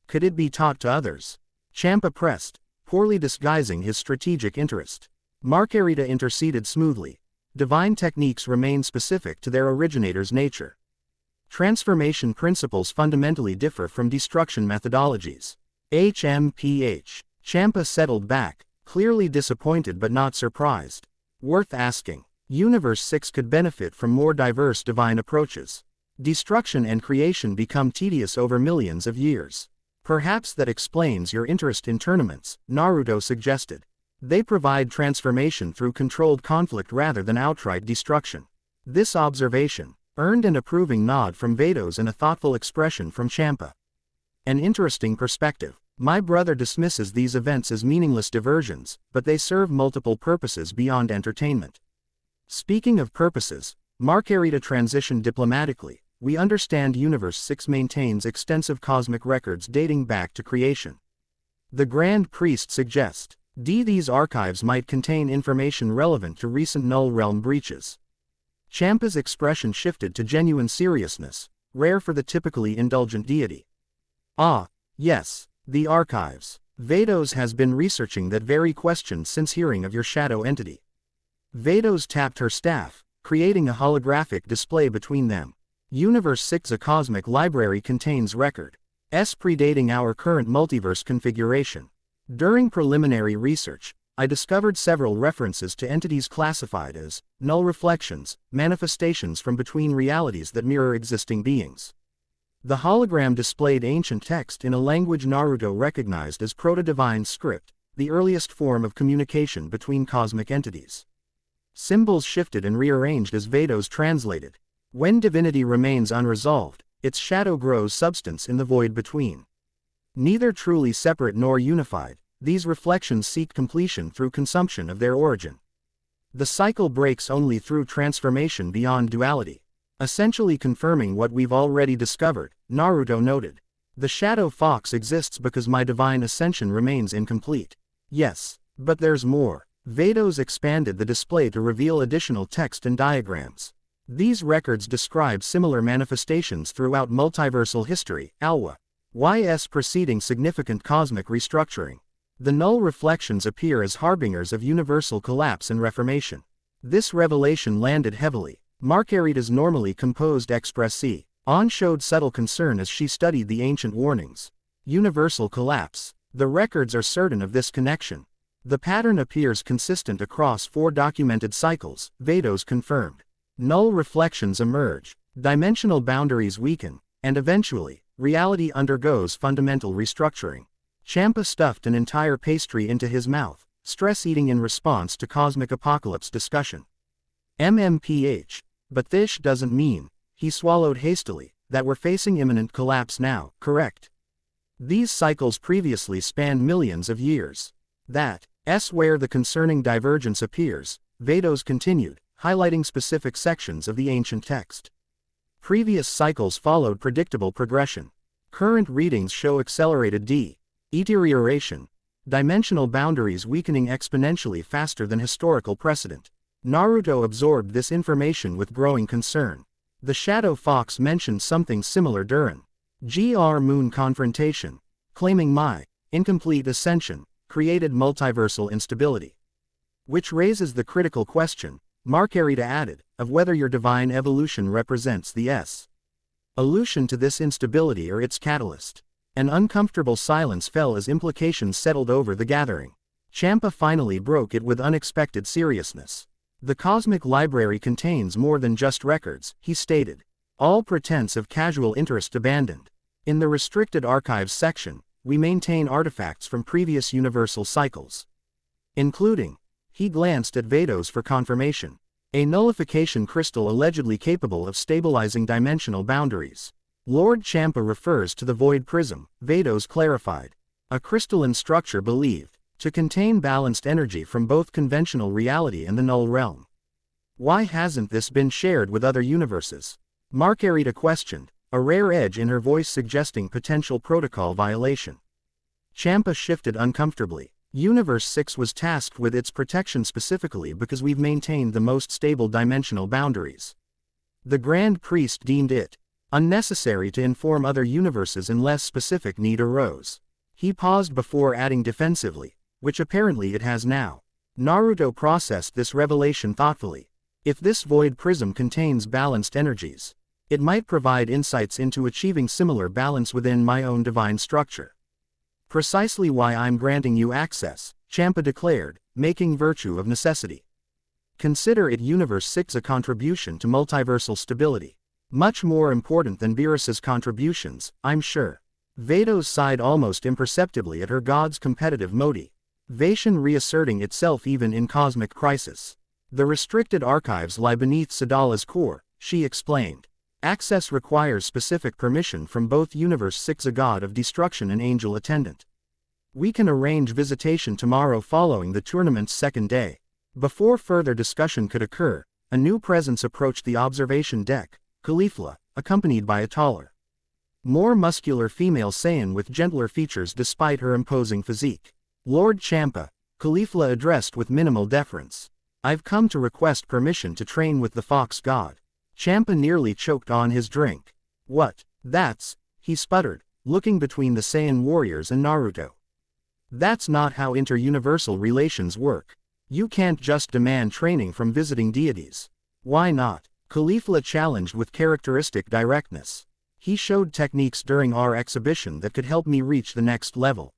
"Could it be taught to others?" Champa pressed, poorly disguising his strategic interest. Marcarita interceded smoothly. "Divine techniques remain specific to their originator's nature. Transformation principles fundamentally differ from destruction methodologies." Champa settled back, clearly disappointed but not surprised. "Worth asking. Universe 6 could benefit from more diverse divine approaches. Destruction and creation become tedious over millions of years. Perhaps that explains your interest in tournaments," Naruto suggested. "They provide transformation through controlled conflict rather than outright destruction." This observation earned an approving nod from Vados and a thoughtful expression from Champa. "An interesting perspective. My brother dismisses these events as meaningless diversions, but they serve multiple purposes beyond entertainment." Speaking of purposes, Marcarita transitioned diplomatically. "We understand Universe 6 maintains extensive cosmic records dating back to creation. The Grand Priest suggests these archives might contain information relevant to recent Null Realm breaches." Champa's expression shifted to genuine seriousness, rare for the typically indulgent deity. "Ah, yes, the archives. Vados has been researching that very question since hearing of your shadow entity." Vados tapped her staff, creating a holographic display between them. "Universe 6, a cosmic library, contains records predating our current multiverse configuration. During preliminary research, I discovered several references to entities classified as null reflections, manifestations from between realities that mirror existing beings." The hologram displayed ancient text in a language Naruto recognized as proto-divine script, the earliest form of communication between cosmic entities. Symbols shifted and rearranged as Vados translated. "When divinity remains unresolved, its shadow grows substance in the void between. Neither truly separate nor unified, these reflections seek completion through consumption of their origin. The cycle breaks only through transformation beyond duality." Essentially confirming what we've already discovered, Naruto noted. "The Shadow Fox exists because my divine ascension remains incomplete." "Yes, but there's more." Vados expanded the display to reveal additional text and diagrams. "These records describe similar manifestations throughout multiversal history, YS preceding significant cosmic restructuring. The null reflections appear as harbingers of universal collapse and reformation." This revelation landed heavily. Marcarita's normally composed expressee showed subtle concern as she studied the ancient warnings. "Universal collapse. The records are certain of this connection. The pattern appears consistent across 4 documented cycles," Vados confirmed. "Null reflections emerge, dimensional boundaries weaken, and eventually, reality undergoes fundamental restructuring." Champa stuffed an entire pastry into his mouth, stress eating in response to cosmic apocalypse discussion. But this doesn't mean," he swallowed hastily, "that we're facing imminent collapse now, correct?" These cycles previously spanned millions of years. That's where the concerning divergence appears, Vedos continued, highlighting specific sections of the ancient text. Previous cycles followed predictable progression. Current readings show accelerated deterioration, dimensional boundaries weakening exponentially faster than historical precedent. Naruto absorbed this information with growing concern. The Shadow Fox mentioned something similar during Gr Moon confrontation, claiming my incomplete ascension created multiversal instability. Which raises the critical question, Marcarita added, of whether your divine evolution represents the solution to this instability or its catalyst. An uncomfortable silence fell as implications settled over the gathering. Champa finally broke it with unexpected seriousness. The cosmic library contains more than just records, he stated. All pretense of casual interest abandoned. In the restricted archives section, we maintain artifacts from previous universal cycles. Including, he glanced at Vedos for confirmation, a nullification crystal allegedly capable of stabilizing dimensional boundaries. Lord Champa refers to the void prism, Vedos clarified. A crystalline structure believed to contain balanced energy from both conventional reality and the null realm. Why hasn't this been shared with other universes? Marcarita questioned, a rare edge in her voice suggesting potential protocol violation. Champa shifted uncomfortably. Universe 6 was tasked with its protection specifically because we've maintained the most stable dimensional boundaries. The Grand Priest deemed it unnecessary to inform other universes unless specific need arose. He paused before adding defensively, which apparently it has now. Naruto processed this revelation thoughtfully. If this void prism contains balanced energies, it might provide insights into achieving similar balance within my own divine structure. Precisely why I'm granting you access, Champa declared, making virtue of necessity. Consider it Universe 6 a contribution to multiversal stability. Much more important than Beerus's contributions, I'm sure. Vedos sighed almost imperceptibly at her god's competitive motivation reasserting itself even in cosmic crisis. The restricted archives lie beneath Sadala's core, she explained. Access requires specific permission from both Universe 6 a god of destruction and angel attendant. We can arrange visitation tomorrow following the tournament's second day. Before further discussion could occur, a new presence approached the observation deck, Caulifla, accompanied by a taller, more muscular female Saiyan with gentler features despite her imposing physique. Lord Champa, Caulifla addressed with minimal deference. I've come to request permission to train with the Fox God. Champa nearly choked on his drink. What? He sputtered, looking between the Saiyan warriors and Naruto. That's not how inter-universal relations work. You can't just demand training from visiting deities. Why not? Caulifla challenged with characteristic directness. He showed techniques during our exhibition that could help me reach the next level.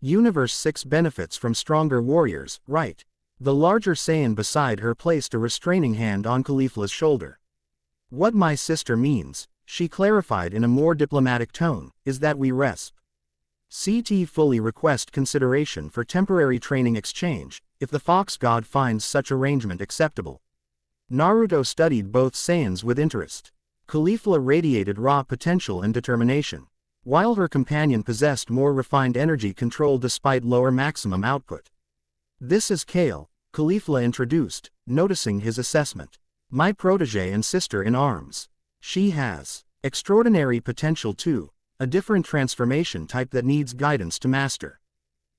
Universe 6 benefits from stronger warriors, right? The larger Saiyan beside her placed a restraining hand on Caulifla's shoulder. What my sister means, she clarified in a more diplomatic tone, is that we fully request consideration for temporary training exchange, if the Fox God finds such arrangement acceptable. Naruto studied both Saiyans with interest. Caulifla radiated raw potential and determination, while her companion possessed more refined energy control despite lower maximum output. This is Kale, Caulifla introduced, noticing his assessment. My protege and sister in arms. She has extraordinary potential too, a different transformation type that needs guidance to master.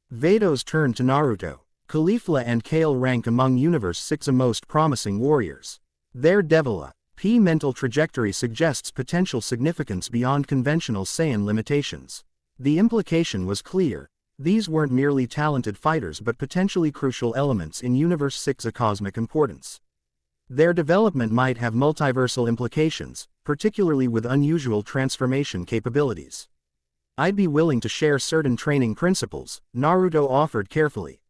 Vedos turned to Naruto. Caulifla and Kale rank among Universe 6's most promising warriors. Their Devil's mental trajectory suggests potential significance beyond conventional Saiyan limitations. The implication was clear. These weren't merely talented fighters but potentially crucial elements in Universe 6's cosmic importance. Their development might have multiversal implications, particularly with unusual transformation capabilities. I'd be willing to share certain training principles, Naruto offered carefully.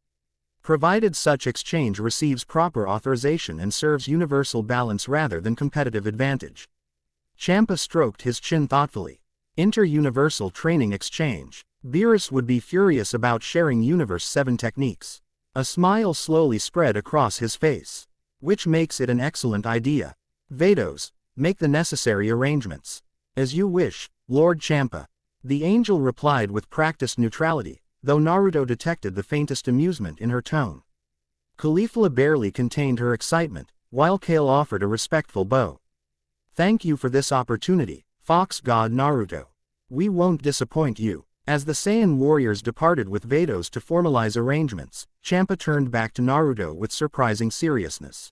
Provided such exchange receives proper authorization and serves universal balance rather than competitive advantage. Champa stroked his chin thoughtfully. Inter-universal training exchange. Beerus would be furious about sharing Universe 7 techniques. A smile slowly spread across his face. Which makes it an excellent idea. Vedos, make the necessary arrangements. As you wish, Lord Champa. The angel replied with practiced neutrality, though Naruto detected the faintest amusement in her tone. Caulifla barely contained her excitement, while Kale offered a respectful bow. "Thank you for this opportunity, Fox God Naruto. We won't disappoint you." As the Saiyan warriors departed with Vados to formalize arrangements, Champa turned back to Naruto with surprising seriousness.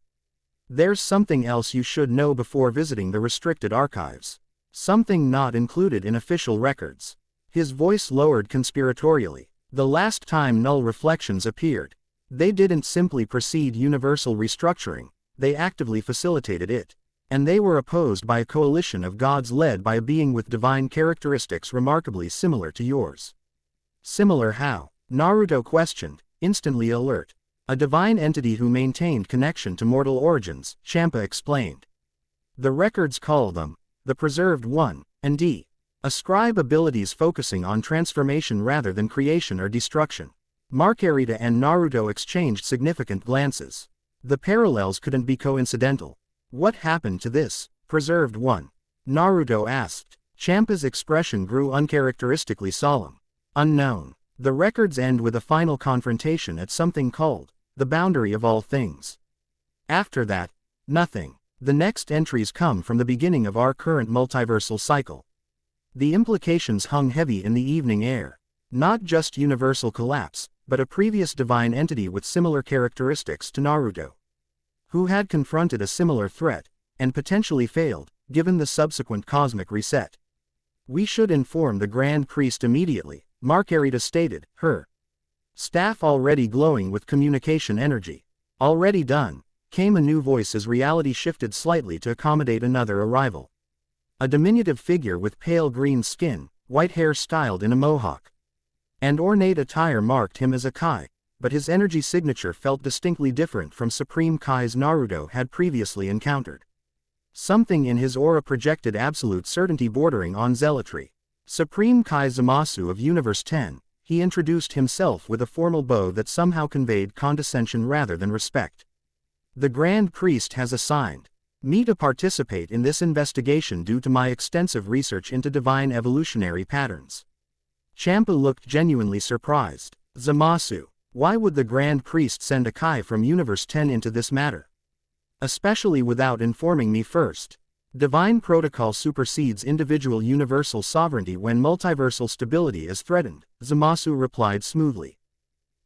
"There's something else you should know before visiting the restricted archives. Something not included in official records." His voice lowered conspiratorially. "The last time null reflections appeared, they didn't simply precede universal restructuring, they actively facilitated it. And they were opposed by a coalition of gods led by a being with divine characteristics remarkably similar to yours." "Similar how?" Naruto questioned, instantly alert. "A divine entity who maintained connection to mortal origins," Champa explained. "The records call them the Preserved One, and ascribe abilities focusing on transformation rather than creation or destruction." Marcarita and Naruto exchanged significant glances. The parallels couldn't be coincidental. "What happened to this Preserved One?" Naruto asked. Champa's expression grew uncharacteristically solemn. "Unknown. The records end with a final confrontation at something called the boundary of all things. After that, nothing. The next entries come from the beginning of our current multiversal cycle." The implications hung heavy in the evening air. Not just universal collapse, but a previous divine entity with similar characteristics to Naruto, who had confronted a similar threat, and potentially failed, given the subsequent cosmic reset. "We should inform the Grand Priest immediately," Marcarita stated, her staff already glowing with communication energy. "Already done," came a new voice as reality shifted slightly to accommodate another arrival. A diminutive figure with pale green skin, white hair styled in a mohawk, and ornate attire marked him as a Kai. But his energy signature felt distinctly different from Supreme Kai's Naruto had previously encountered. Something in his aura projected absolute certainty bordering on zealotry. "Supreme Kai Zamasu of Universe 10, he introduced himself with a formal bow that somehow conveyed condescension rather than respect. "The Grand Priest has assigned me to participate in this investigation due to my extensive research into divine evolutionary patterns." Champa looked genuinely surprised. "Zamasu? Why would the Grand Priest send a Kai from Universe 10 into this matter? Especially without informing me first. Divine protocol supersedes individual universal sovereignty when multiversal stability is threatened," Zamasu replied smoothly.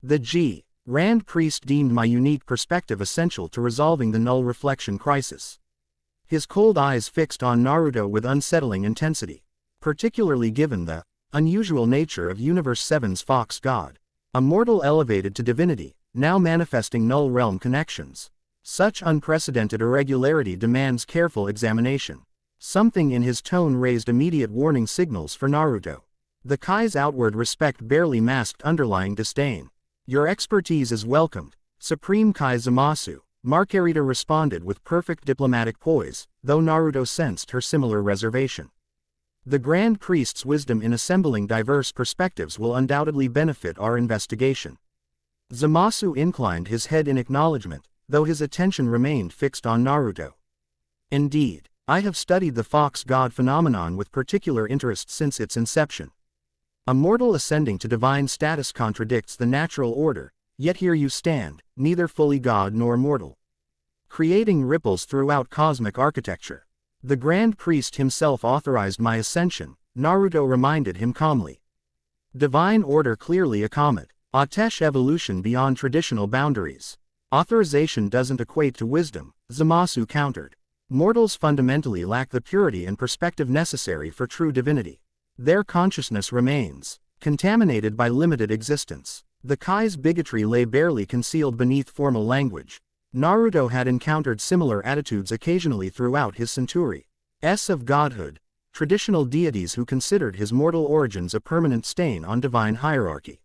"The Grand Priest deemed my unique perspective essential to resolving the null reflection crisis." His cold eyes fixed on Naruto with unsettling intensity, particularly given the unusual nature of Universe 7's Fox God. A mortal elevated to divinity, now manifesting null realm connections. Such unprecedented irregularity demands careful examination. Something in his tone raised immediate warning signals for Naruto. The Kai's outward respect barely masked underlying disdain. "Your expertise is welcomed, Supreme Kai Zamasu," Marcarita responded with perfect diplomatic poise, though Naruto sensed her similar reservation. "The Grand Priest's wisdom in assembling diverse perspectives will undoubtedly benefit our investigation." Zamasu inclined his head in acknowledgement, though his attention remained fixed on Naruto. "Indeed, I have studied the Fox God phenomenon with particular interest since its inception. A mortal ascending to divine status contradicts the natural order, yet here you stand, neither fully God nor mortal, creating ripples throughout cosmic architecture. The Grand Priest himself authorized my ascension," Naruto reminded him calmly. "Divine order clearly a comet. Atesh evolution beyond traditional boundaries. Authorization doesn't equate to wisdom," Zamasu countered. "Mortals fundamentally lack the purity and perspective necessary for true divinity. Their consciousness remains contaminated by limited existence." The Kai's bigotry lay barely concealed beneath formal language. Naruto had encountered similar attitudes occasionally throughout his centuries of godhood, traditional deities who considered his mortal origins a permanent stain on divine hierarchy.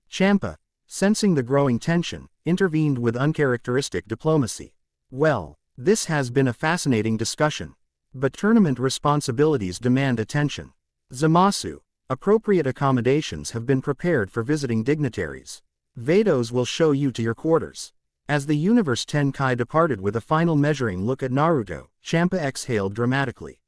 Champa, sensing the growing tension, intervened with uncharacteristic diplomacy. "Well, this has been a fascinating discussion, but tournament responsibilities demand attention. Zamasu, appropriate accommodations have been prepared for visiting dignitaries. Vados will show you to your quarters." As the Universe 10 Kai departed with a final measuring look at Naruto, Champa exhaled dramatically.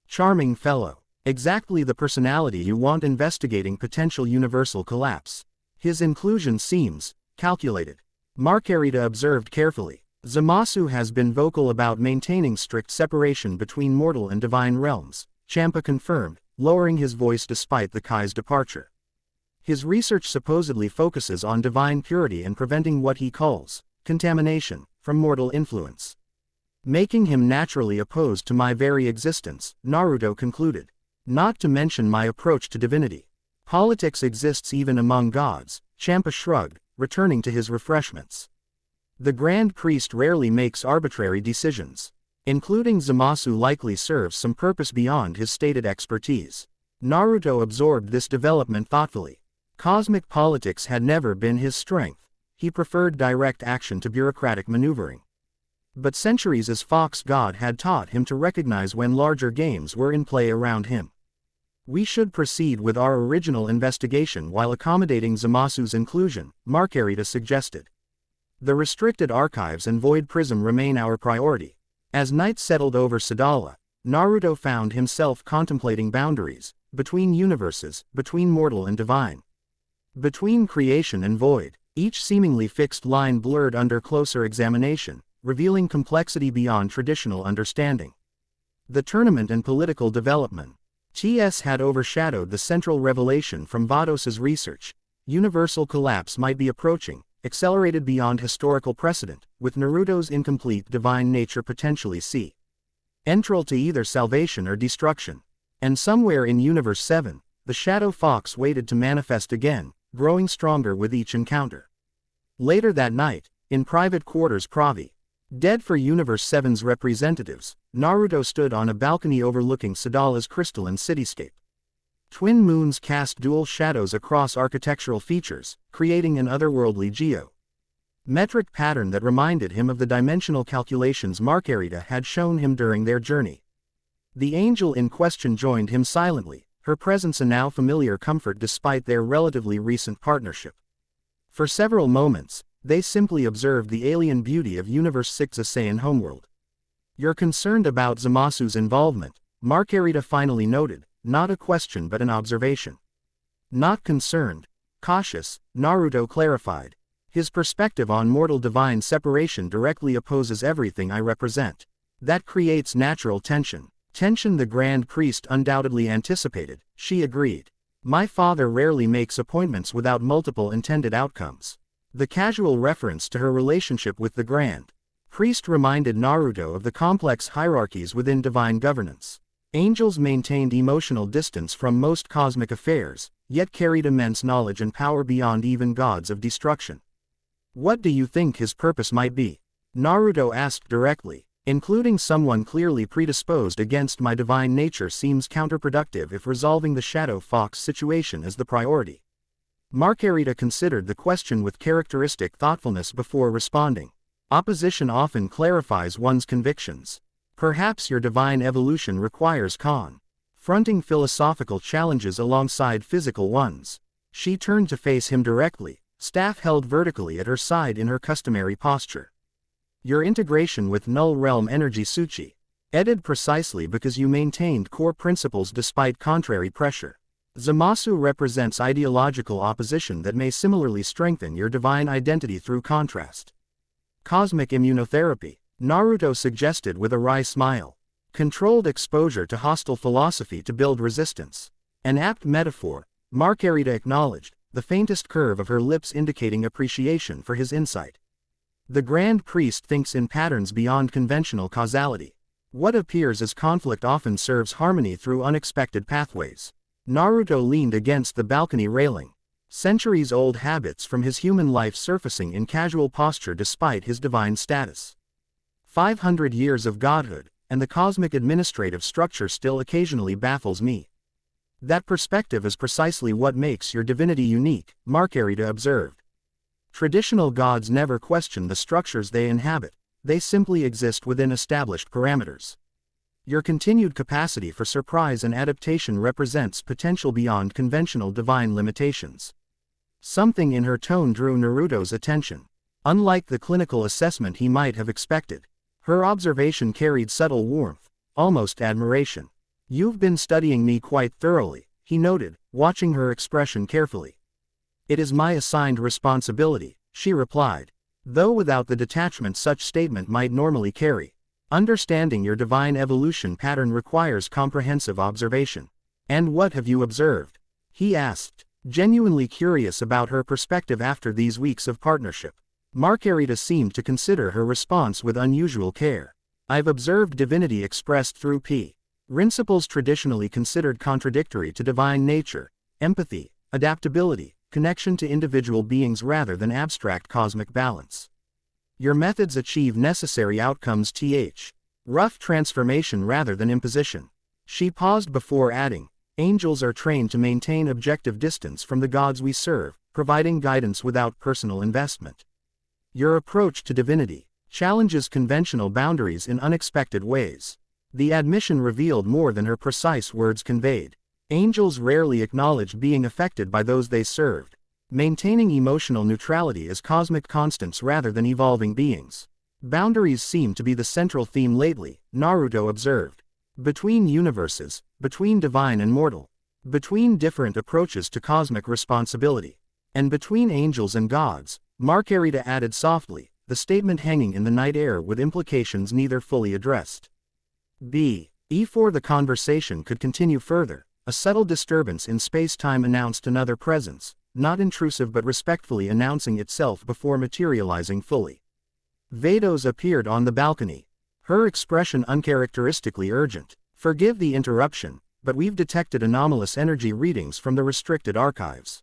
"Charming fellow. Exactly the personality you want investigating potential universal collapse. His inclusion seems calculated. Marcarita observed carefully. Zamasu has been vocal about maintaining strict separation between mortal and divine realms, Champa confirmed, lowering his voice despite the Kai's departure. His research supposedly focuses on divine purity and preventing what he calls contamination from mortal influence. Making him naturally opposed to my very existence, Naruto concluded. Not to mention my approach to divinity. Politics exists even among gods, Champa shrugged, returning to his refreshments. The Grand Priest rarely makes arbitrary decisions. Including Zamasu likely serves some purpose beyond his stated expertise. Naruto absorbed this development thoughtfully. Cosmic politics had never been his strength. He preferred direct action to bureaucratic maneuvering. But centuries as Fox God had taught him to recognize when larger games were in play around him. We should proceed with our original investigation while accommodating Zamasu's inclusion, Marcarita suggested. The restricted archives and void prism remain our priority. As night settled over Sadala, Naruto found himself contemplating boundaries, between universes, between mortal and divine. Between creation and void, each seemingly fixed line blurred under closer examination, revealing complexity beyond traditional understanding. The tournament and political development. TS had overshadowed the central revelation from Vados's research. Universal collapse might be approaching, accelerated beyond historical precedent, with Naruto's incomplete divine nature potentially central to either salvation or destruction. And somewhere in Universe 7, the Shadow Fox waited to manifest again, growing stronger with each encounter. Later that night, in private quarters Pravi, dead for Universe 7's representatives, Naruto stood on a balcony overlooking Sadala's crystalline cityscape. Twin moons cast dual shadows across architectural features, creating an otherworldly geometric pattern that reminded him of the dimensional calculations Marcarita had shown him during their journey. The angel in question joined him silently, her presence a now familiar comfort despite their relatively recent partnership. For several moments, they simply observed the alien beauty of Universe 6's Saiyan homeworld. You're concerned about Zamasu's involvement, Marcarita finally noted, not a question but an observation. Not concerned, cautious, Naruto clarified. His perspective on mortal-divine separation directly opposes everything I represent. That creates natural tension. Tension the Grand Priest undoubtedly anticipated, she agreed. My father rarely makes appointments without multiple intended outcomes. The casual reference to her relationship with the Grand Priest reminded Naruto of the complex hierarchies within divine governance. Angels maintained emotional distance from most cosmic affairs, yet carried immense knowledge and power beyond even gods of destruction. What do you think his purpose might be? Naruto asked directly. Including someone clearly predisposed against my divine nature seems counterproductive if resolving the Shadow Fox situation is the priority. Marcarita considered the question with characteristic thoughtfulness before responding. Opposition often clarifies one's convictions. Perhaps your divine evolution requires confronting philosophical challenges alongside physical ones. She turned to face him directly, staff held vertically at her side in her customary posture. Your integration with Null Realm Energy Suchi. Edited precisely because you maintained core principles despite contrary pressure. Zamasu represents ideological opposition that may similarly strengthen your divine identity through contrast. Cosmic immunotherapy. Naruto suggested with a wry smile. Controlled exposure to hostile philosophy to build resistance. An apt metaphor, Marcarita acknowledged, the faintest curve of her lips indicating appreciation for his insight. The Grand Priest thinks in patterns beyond conventional causality. What appears as conflict often serves harmony through unexpected pathways. Naruto leaned against the balcony railing. Centuries-old habits from his human life surfacing in casual posture despite his divine status. 500 years of godhood, and the cosmic administrative structure still occasionally baffles me. That perspective is precisely what makes your divinity unique, Marcarita observed. Traditional gods never question the structures they inhabit, they simply exist within established parameters. Your continued capacity for surprise and adaptation represents potential beyond conventional divine limitations. Something in her tone drew Naruto's attention. Unlike the clinical assessment he might have expected, her observation carried subtle warmth, almost admiration. You've been studying me quite thoroughly, he noted, watching her expression carefully. It is my assigned responsibility, she replied. Though without the detachment such statement might normally carry. Understanding your divine evolution pattern requires comprehensive observation. And what have you observed? He asked, genuinely curious about her perspective after these weeks of partnership. Marcarita seemed to consider her response with unusual care. I've observed divinity expressed through principles traditionally considered contradictory to divine nature: empathy, adaptability, connection to individual beings rather than abstract cosmic balance. Your methods achieve necessary outcomes, rough transformation rather than imposition. She paused before adding, angels are trained to maintain objective distance from the gods we serve, providing guidance without personal investment. Your approach to divinity challenges conventional boundaries in unexpected ways. The admission revealed more than her precise words conveyed. Angels rarely acknowledge being affected by those they served, maintaining emotional neutrality as cosmic constants rather than evolving beings. Boundaries seem to be the central theme lately, Naruto observed. Between universes, between divine and mortal, between different approaches to cosmic responsibility, and between angels and gods, Marcarita added softly, the statement hanging in the night air with implications neither fully addressed. Before the conversation could continue further, a subtle disturbance in space-time announced another presence, not intrusive but respectfully announcing itself before materializing fully. Vados appeared on the balcony, her expression uncharacteristically urgent. Forgive the interruption, but we've detected anomalous energy readings from the restricted archives.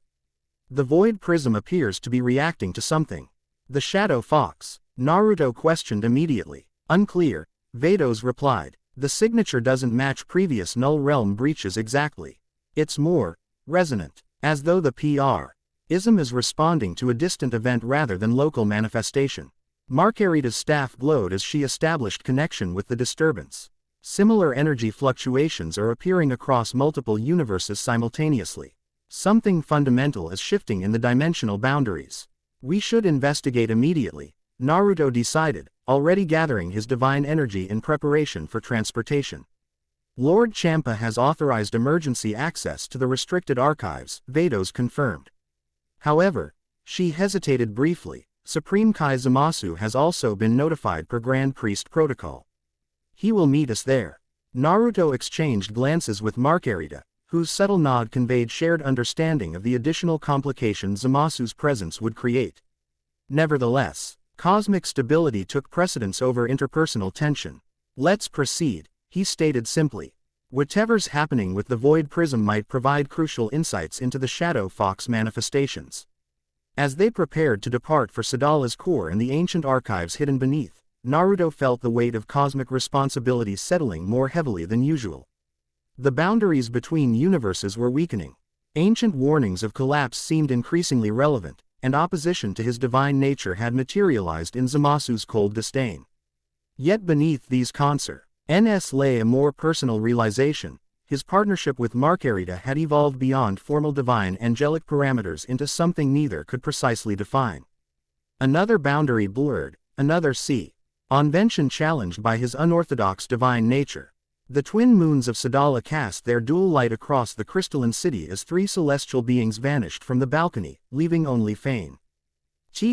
The void prism appears to be reacting to something. The shadow fox? Naruto questioned immediately. Unclear, Vados replied. The signature doesn't match previous null realm breaches exactly. It's more resonant, as though the PR-ism is responding to a distant event rather than local manifestation. Marcarita's staff glowed as she established connection with the disturbance. Similar energy fluctuations are appearing across multiple universes simultaneously. Something fundamental is shifting in the dimensional boundaries. We should investigate immediately, Naruto decided, already gathering his divine energy in preparation for transportation. Lord Champa has authorized emergency access to the restricted archives, Vados confirmed. However, she hesitated briefly. Supreme Kai Zamasu has also been notified per Grand Priest protocol. He will meet us there. Naruto exchanged glances with Marcarita, whose subtle nod conveyed shared understanding of the additional complications Zamasu's presence would create. Nevertheless, cosmic stability took precedence over interpersonal tension. Let's proceed, he stated simply. Whatever's happening with the void prism might provide crucial insights into the shadow fox manifestations. As they prepared to depart for Sadala's core and the ancient archives hidden beneath, Naruto felt the weight of cosmic responsibility settling more heavily than usual. The boundaries between universes were weakening. Ancient warnings of collapse seemed increasingly relevant, and opposition to his divine nature had materialized in Zamasu's cold disdain. Yet beneath these concerns lay a more personal realization. His partnership with Marcarita had evolved beyond formal divine angelic parameters into something neither could precisely define. Another boundary blurred, another convention challenged by his unorthodox divine nature. The twin moons of Sadala cast their dual light across the crystalline city as three celestial beings vanished from the balcony, leaving only faint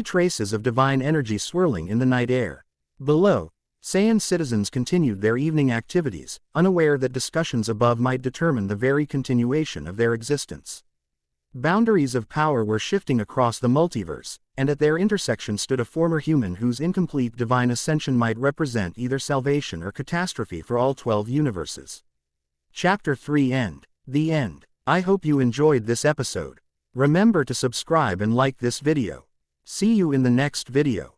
traces of divine energy swirling in the night air. Below, Saiyan citizens continued their evening activities, unaware that discussions above might determine the very continuation of their existence. Boundaries of power were shifting across the multiverse, and at their intersection stood a former human whose incomplete divine ascension might represent either salvation or catastrophe for all 12 universes. Chapter 3 End. The End. I hope you enjoyed this episode. Remember to subscribe and like this video. See you in the next video.